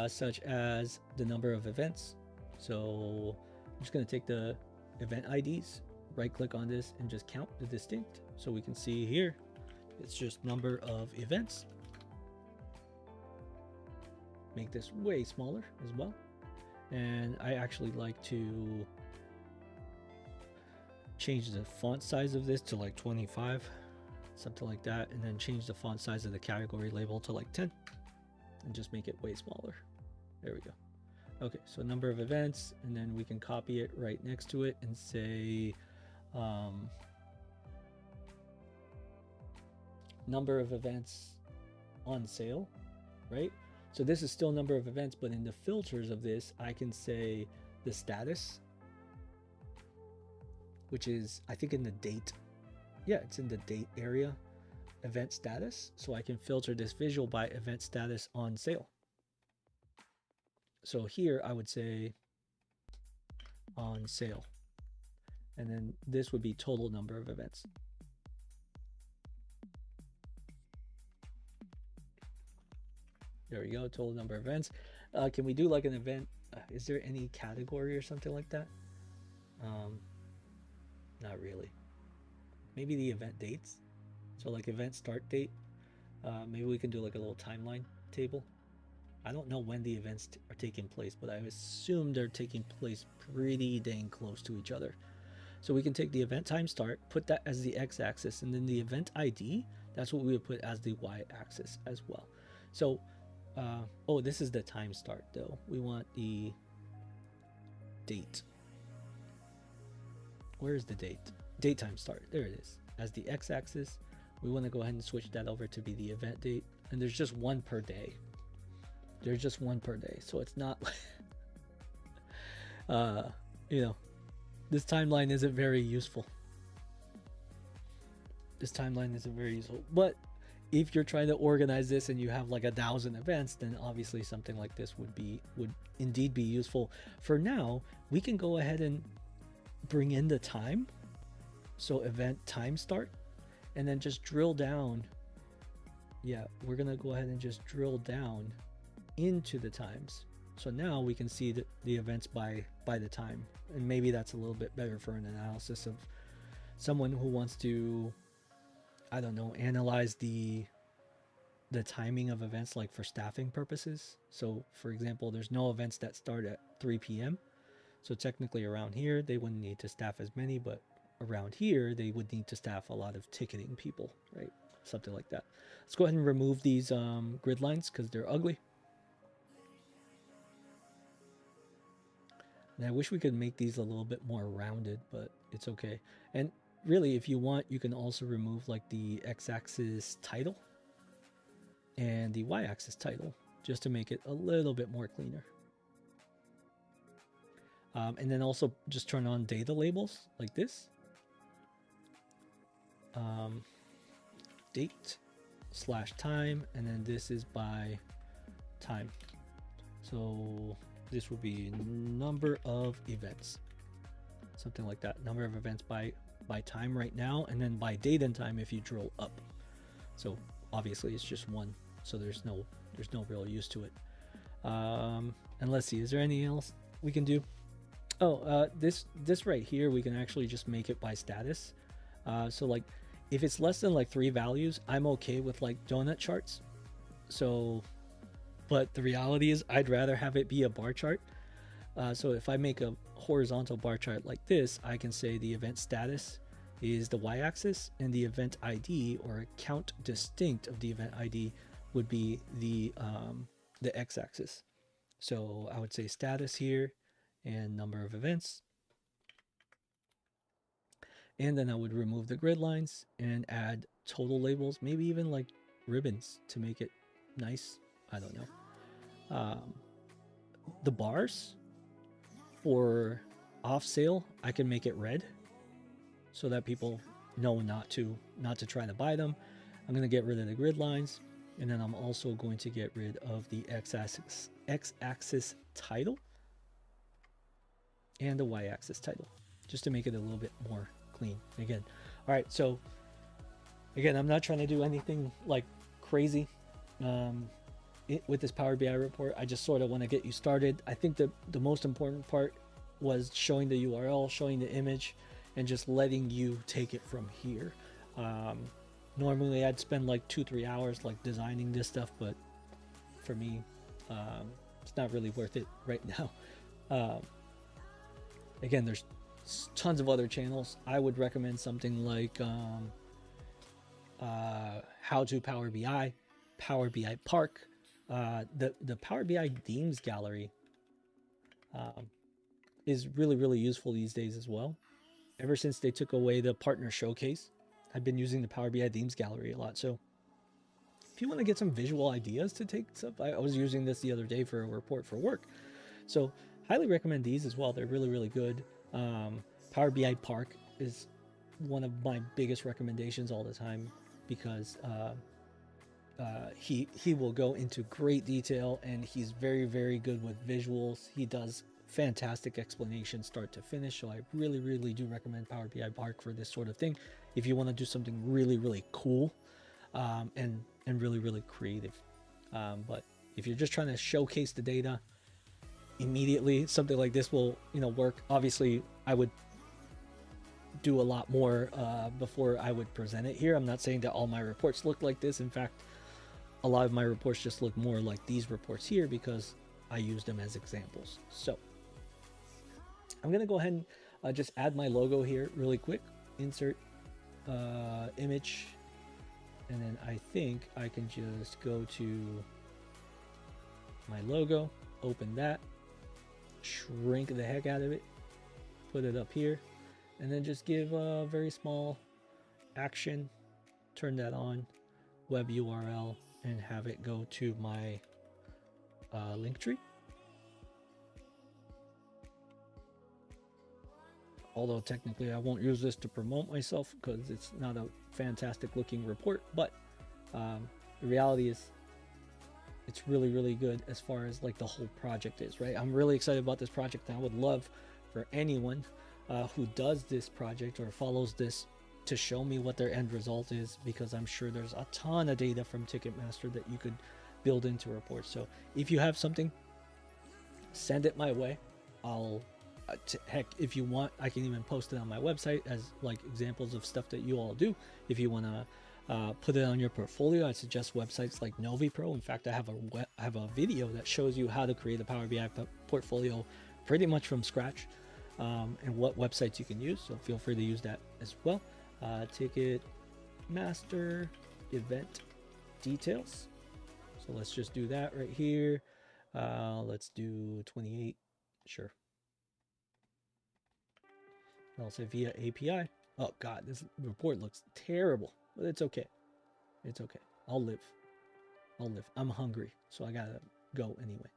such as the number of events. So I'm just gonna take the event IDs, right click on this and just count the distinct. So we can see here, it's just number of events. Make this way smaller as well. And I actually like to change the font size of this to like 25, something like that, and then change the font size of the category label to like 10 and just make it way smaller. There we go. Okay, so number of events, and then we can copy it right next to it and say number of events on sale, right? So this is still number of events, but in the filters of this, I can say the status, which is, I think, in the date. Yeah, it's in the date area, event status. So I can filter this visual by event status on sale. So here I would say on sale. And then this would be total number of events. There we go, total number of events. Can we do like an event? Is there any category or something like that? Not really. Maybe the event dates. So like event start date. Maybe we can do like a little timeline table. I don't know when the events are taking place, but I assume they're taking place pretty dang close to each other. So we can take the event time start, put that as the x-axis, and then the event ID, that's what we would put as the y-axis as well. So oh, this is the time start though. We want the date. Where is the date? Date time start. There it is. As the x-axis, we want to go ahead and switch that over to be the event date. And there's just one per day. There's just one per day. So it's not you know, this timeline isn't very useful. This timeline isn't very useful. But if you're trying to organize this and you have like 1,000 events, then obviously something like this would indeed be useful. For now, we can go ahead and bring in the time. So event time start, and then just drill down. Yeah, we're gonna go ahead and just drill down into the times. So now we can see the events by the time, and maybe that's a little bit better for an analysis of someone who wants to, I don't know, analyze the timing of events, like for staffing purposes. So for example, there's no events that start at 3 p.m. So technically around here, they wouldn't need to staff as many, but around here, they would need to staff a lot of ticketing people, right? Something like that. Let's go ahead and remove these grid lines because they're ugly. And I wish we could make these a little bit more rounded, but it's okay. And really, if you want, you can also remove like the x-axis title and the y-axis title just to make it a little bit more cleaner. And then also just turn on data labels like this. Date / time, and then this is by time. So this would be number of events, something like that. Number of events by time right now, and then by date and time if you drill up. So obviously it's just one, so there's no real use to it. And let's see, is there anything else we can do? Oh, this right here, we can actually just make it by status. So like if it's less than like 3 values, I'm okay with like donut charts. So, but the reality is I'd rather have it be a bar chart. So if I make a horizontal bar chart like this, I can say the event status is the y-axis, and the event ID or count distinct of the event ID would be the x-axis. So I would say status here and number of events. And then I would remove the grid lines and add total labels, maybe even like ribbons to make it nice. I don't know. The bars for off sale, I can make it red so that people know not to try to buy them. I'm going to get rid of the grid lines, and then I'm also going to get rid of the x-axis title and the y-axis title, just to make it a little bit more clean. Again, all right, so again, I'm not trying to do anything like crazy with this Power BI report. I just sort of want to get you started. I think the most important part was showing the URL, showing the image, and just letting you take it from here. Normally I'd spend like 2-3 hours like designing this stuff, but for me, it's not really worth it right now. Again, there's tons of other channels. I would recommend something like How to Power BI, Power BI Park, the Power BI themes gallery is really useful these days as well. Ever since they took away the partner showcase, I've been using the Power BI themes gallery a lot. So if you want to get some visual ideas to take stuff, I was using this the other day for a report for work. So highly recommend these as well. They're really good. Power BI Park is one of my biggest recommendations all the time because he will go into great detail, and he's very good with visuals. He does fantastic explanation start to finish. So I really do recommend Power BI Park for this sort of thing if you want to do something really cool and really creative. But if you're just trying to showcase the data immediately, something like this will work. Obviously I would do a lot more before I would present it here. I'm not saying that all my reports look like this. In fact, a lot of my reports just look more like these reports here because I use them as examples. So I'm going to go ahead and just add my logo here really quick. Insert image. And then I think I can just go to my logo, open that, shrink the heck out of it, put it up here, and then just give a very small action, turn that on, web URL, and have it go to my link tree. Although technically I won't use this to promote myself because it's not a fantastic looking report, but the reality is it's really good as far as like the whole project is, right? I'm really excited about this project, and I would love for anyone who does this project or follows this to show me what their end result is, because I'm sure there's a ton of data from Ticketmaster that you could build into reports. So if you have something, send it my way. I'll heck, if you want, I can even post it on my website as like examples of stuff that you all do. If you want to put it on your portfolio, I suggest websites like NoviPro. In fact, I have a video that shows you how to create a Power BI portfolio pretty much from scratch, and what websites you can use. So feel free to use that as well. Ticketmaster event details. So let's just do that right here. Let's do 28. Sure. I'll say via API. Oh God, this report looks terrible, but it's okay. It's okay. I'll live. I'm hungry, so I gotta go anyway.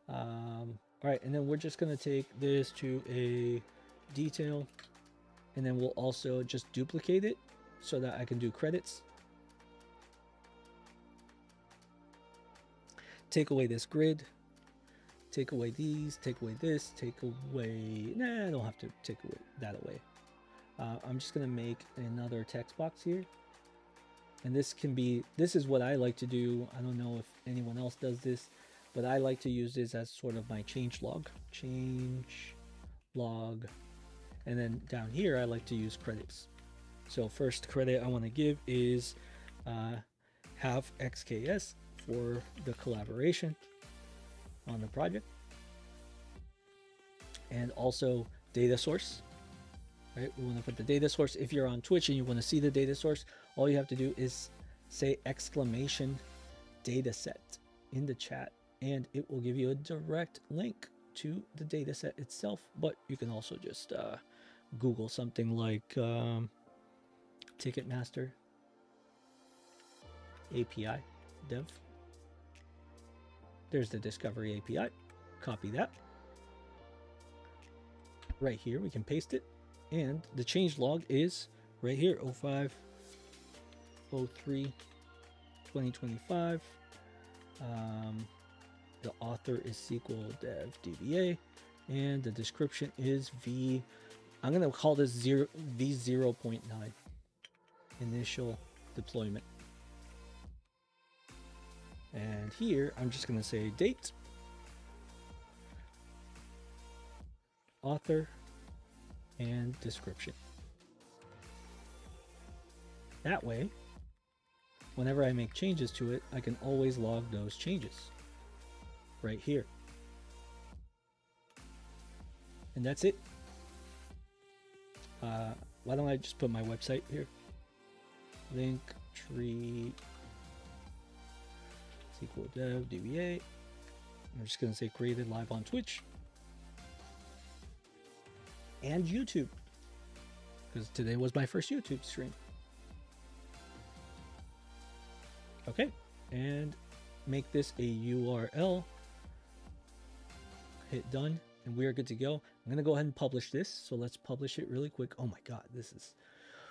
All right, and then we're just gonna take this to a detail, and then we'll also just duplicate it so that I can do credits. Take away this grid. Take away these, take away this, take away... Nah, I don't have to take that away. I'm just going to make another text box here. And this is what I like to do. I don't know if anyone else does this, but I like to use this as sort of my change log. Change log. And then down here, I like to use credits. So first credit I want to give is have XKS for the collaboration on the project, and also data source, right? We want to put the data source. If you're on Twitch and you want to see the data source, all you have to do is say exclamation data set in the chat, and it will give you a direct link to the data set itself, but you can also just Google something like Ticketmaster API dev. There's the discovery API. Copy that. Right here, we can paste it. And the change log is right here, 05 03 2025. The author is SQL dev DBA, and the description is I'm going to call this V0.9 initial deployment. And here I'm just going to say date, author, and description. That way, whenever I make changes to it, I can always log those changes right here. And that's it. Why don't I just put my website here? Linktree SQL Dev DBA. I'm just going to say created live on Twitch and YouTube, because today was my first YouTube stream. Okay, and make this a URL. Hit done, and we are good to go. I'm gonna go ahead and publish this. So let's publish it really quick. Oh my God, this is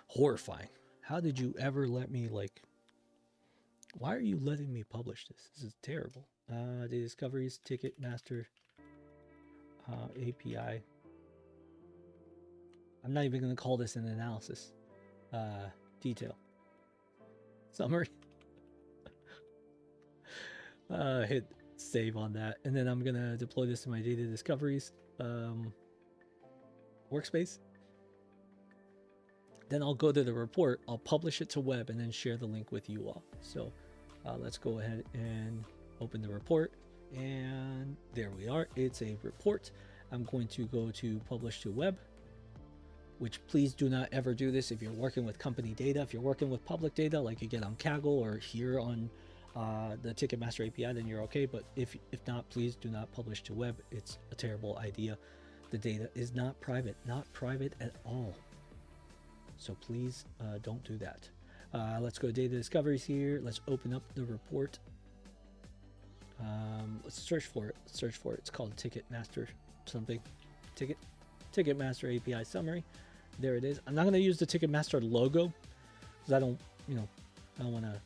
horrifying. How did you ever let me, like, why are you letting me publish this? This is terrible. Data discoveries, Ticketmaster API. I'm not even gonna call this an analysis. Detail. Summary. Hit save on that, and then I'm gonna deploy this to my data discoveries workspace. Then I'll go to the report, I'll publish it to web, and then share the link with you all. So let's go ahead and open the report, and there we are. It's a report. I'm going to go to publish to web, which please do not ever do this if you're working with company data. If you're working with public data like you get on Kaggle or here on the Ticketmaster API, then you're okay. But if not, please do not publish to web. It's a terrible idea. The data is not private at all. So please don't do that. Let's go to data discoveries here. Let's open up the report. Let's search for it. It's called Ticketmaster something. Ticketmaster API summary. There it is. I'm not going to use the Ticketmaster logo because I don't want to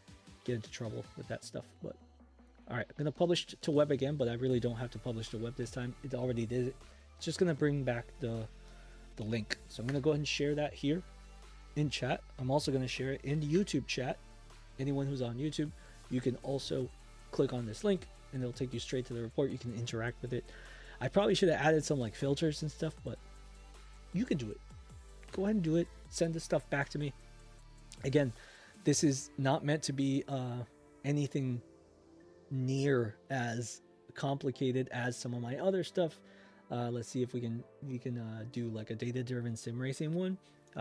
get into trouble with that stuff. But all right, I'm going to publish to web again, but I really don't have to publish to web this time. It already did it. It's just going to bring back the link. So I'm going to go ahead and share that here in chat. I'm also going to share it in the YouTube chat. Anyone who's on YouTube, you can also click on this link and it'll take you straight to the report. You can interact with it. I probably should have added some like filters and stuff, but you can do it. Go ahead and do it. Send the stuff back to me. Again, this is not meant to be anything near as complicated as some of my other stuff. Let's see if we can do like a data-driven sim racing one.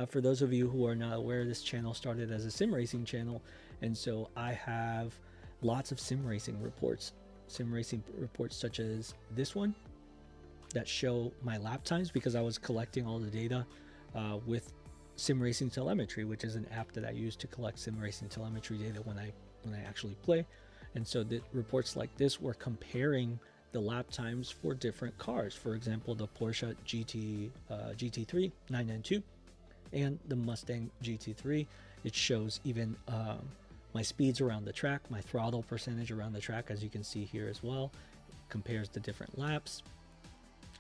For those of you who are not aware, this channel started as a sim racing channel, and so I have lots of sim racing reports such as this one that show my lap times, because I was collecting all the data with sim racing telemetry, which is an app that I use to collect sim racing telemetry data when I actually play. And so the reports like this were comparing the lap times for different cars. For example, the Porsche GT3 992 and the Mustang GT3. It shows even my speeds around the track, my throttle percentage around the track, as you can see here as well. It compares the different laps.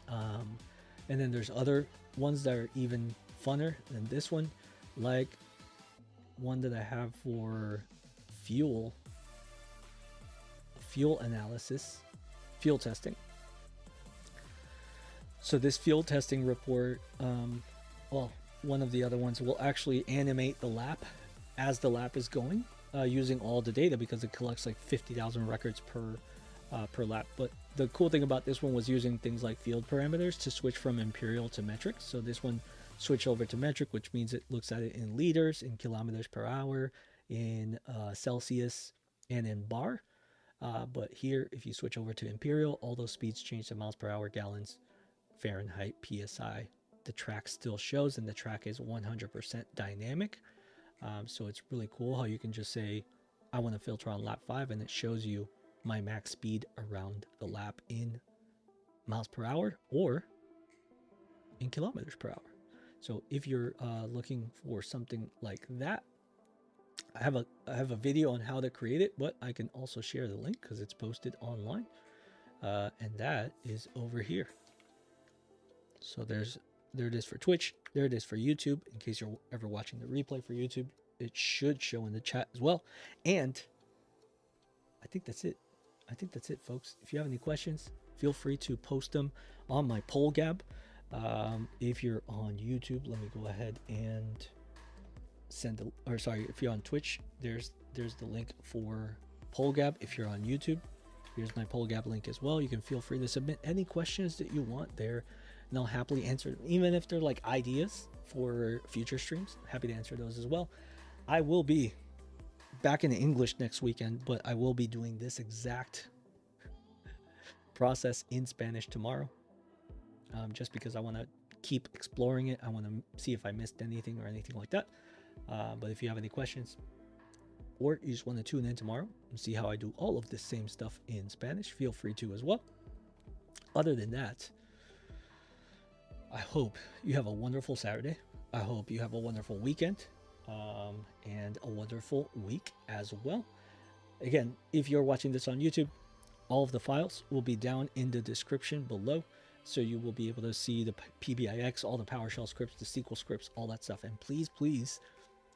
And then there's other ones that are even funner than this one, like one that I have for fuel analysis, fuel testing. So this fuel testing report, well, one of the other ones will actually animate the lap as the lap is going, using all the data, because it collects like 50,000 records per lap. But the cool thing about this one was using things like field parameters to switch from imperial to metric. So this one switched over to metric, which means it looks at it in liters, in kilometers per hour, in Celsius, and in bar. But here, if you switch over to Imperial, all those speeds change to miles per hour, gallons, Fahrenheit, PSI. The track still shows, and the track is 100% dynamic. So it's really cool how you can just say, I want to filter on lap 5, and it shows you my max speed around the lap in miles per hour or in kilometers per hour. So if you're looking for something like that, I have a video on how to create it, but I can also share the link because it's posted online, and that is over here. So there it is for Twitch. There it is for YouTube. In case you're ever watching the replay for YouTube, it should show in the chat as well. And I think that's it. I think that's it, folks. If you have any questions, feel free to post them on my poll gab. If you're on YouTube, let me go ahead and if you're on Twitch, there's the link for poll gab. If you're on YouTube, here's my poll gab link as well. You can feel free to submit any questions that you want there, and I'll happily answer them, even if they're like ideas for future streams. Happy to answer those as well. I will be back in English next weekend, but I will be doing this exact process in Spanish tomorrow, just because I want to keep exploring it. I want to see if I missed anything or anything like that. But if you have any questions, or you just want to tune in tomorrow and see how I do all of this same stuff in Spanish, feel free to as well. Other than that, I hope you have a wonderful Saturday. I hope you have a wonderful weekend, and a wonderful week as well. Again, if you're watching this on YouTube, all of the files will be down in the description below. So you will be able to see the PBIX, all the PowerShell scripts, the SQL scripts, all that stuff. And please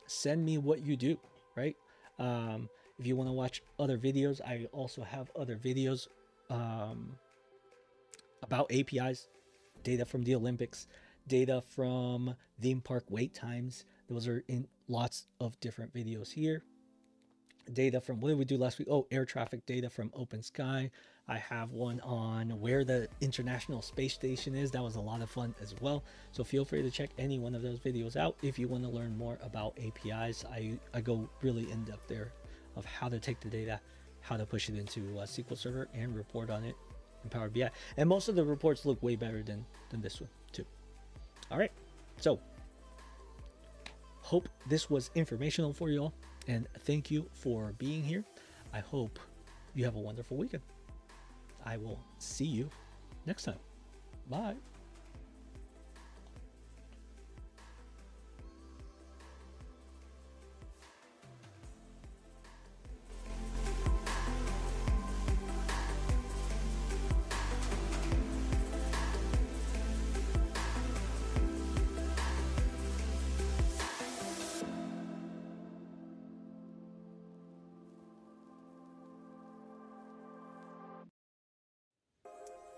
send me what you do, right? If you want to watch other videos, I also have other videos about APIs, data from the Olympics, data from theme park wait times. Those are in lots of different videos here. Data from, what did we do last week? Oh, air traffic data from Open Sky. I have one on where the International Space Station is. That was a lot of fun as well. So feel free to check any one of those videos out if you want to learn more about APIs. I go really in depth there of how to take the data, how to push it into a SQL Server and report on it in Power BI. And most of the reports look way better than this one too. All right, so hope this was informational for you all, and thank you for being here. I hope you have a wonderful weekend. I will see you next time. Bye.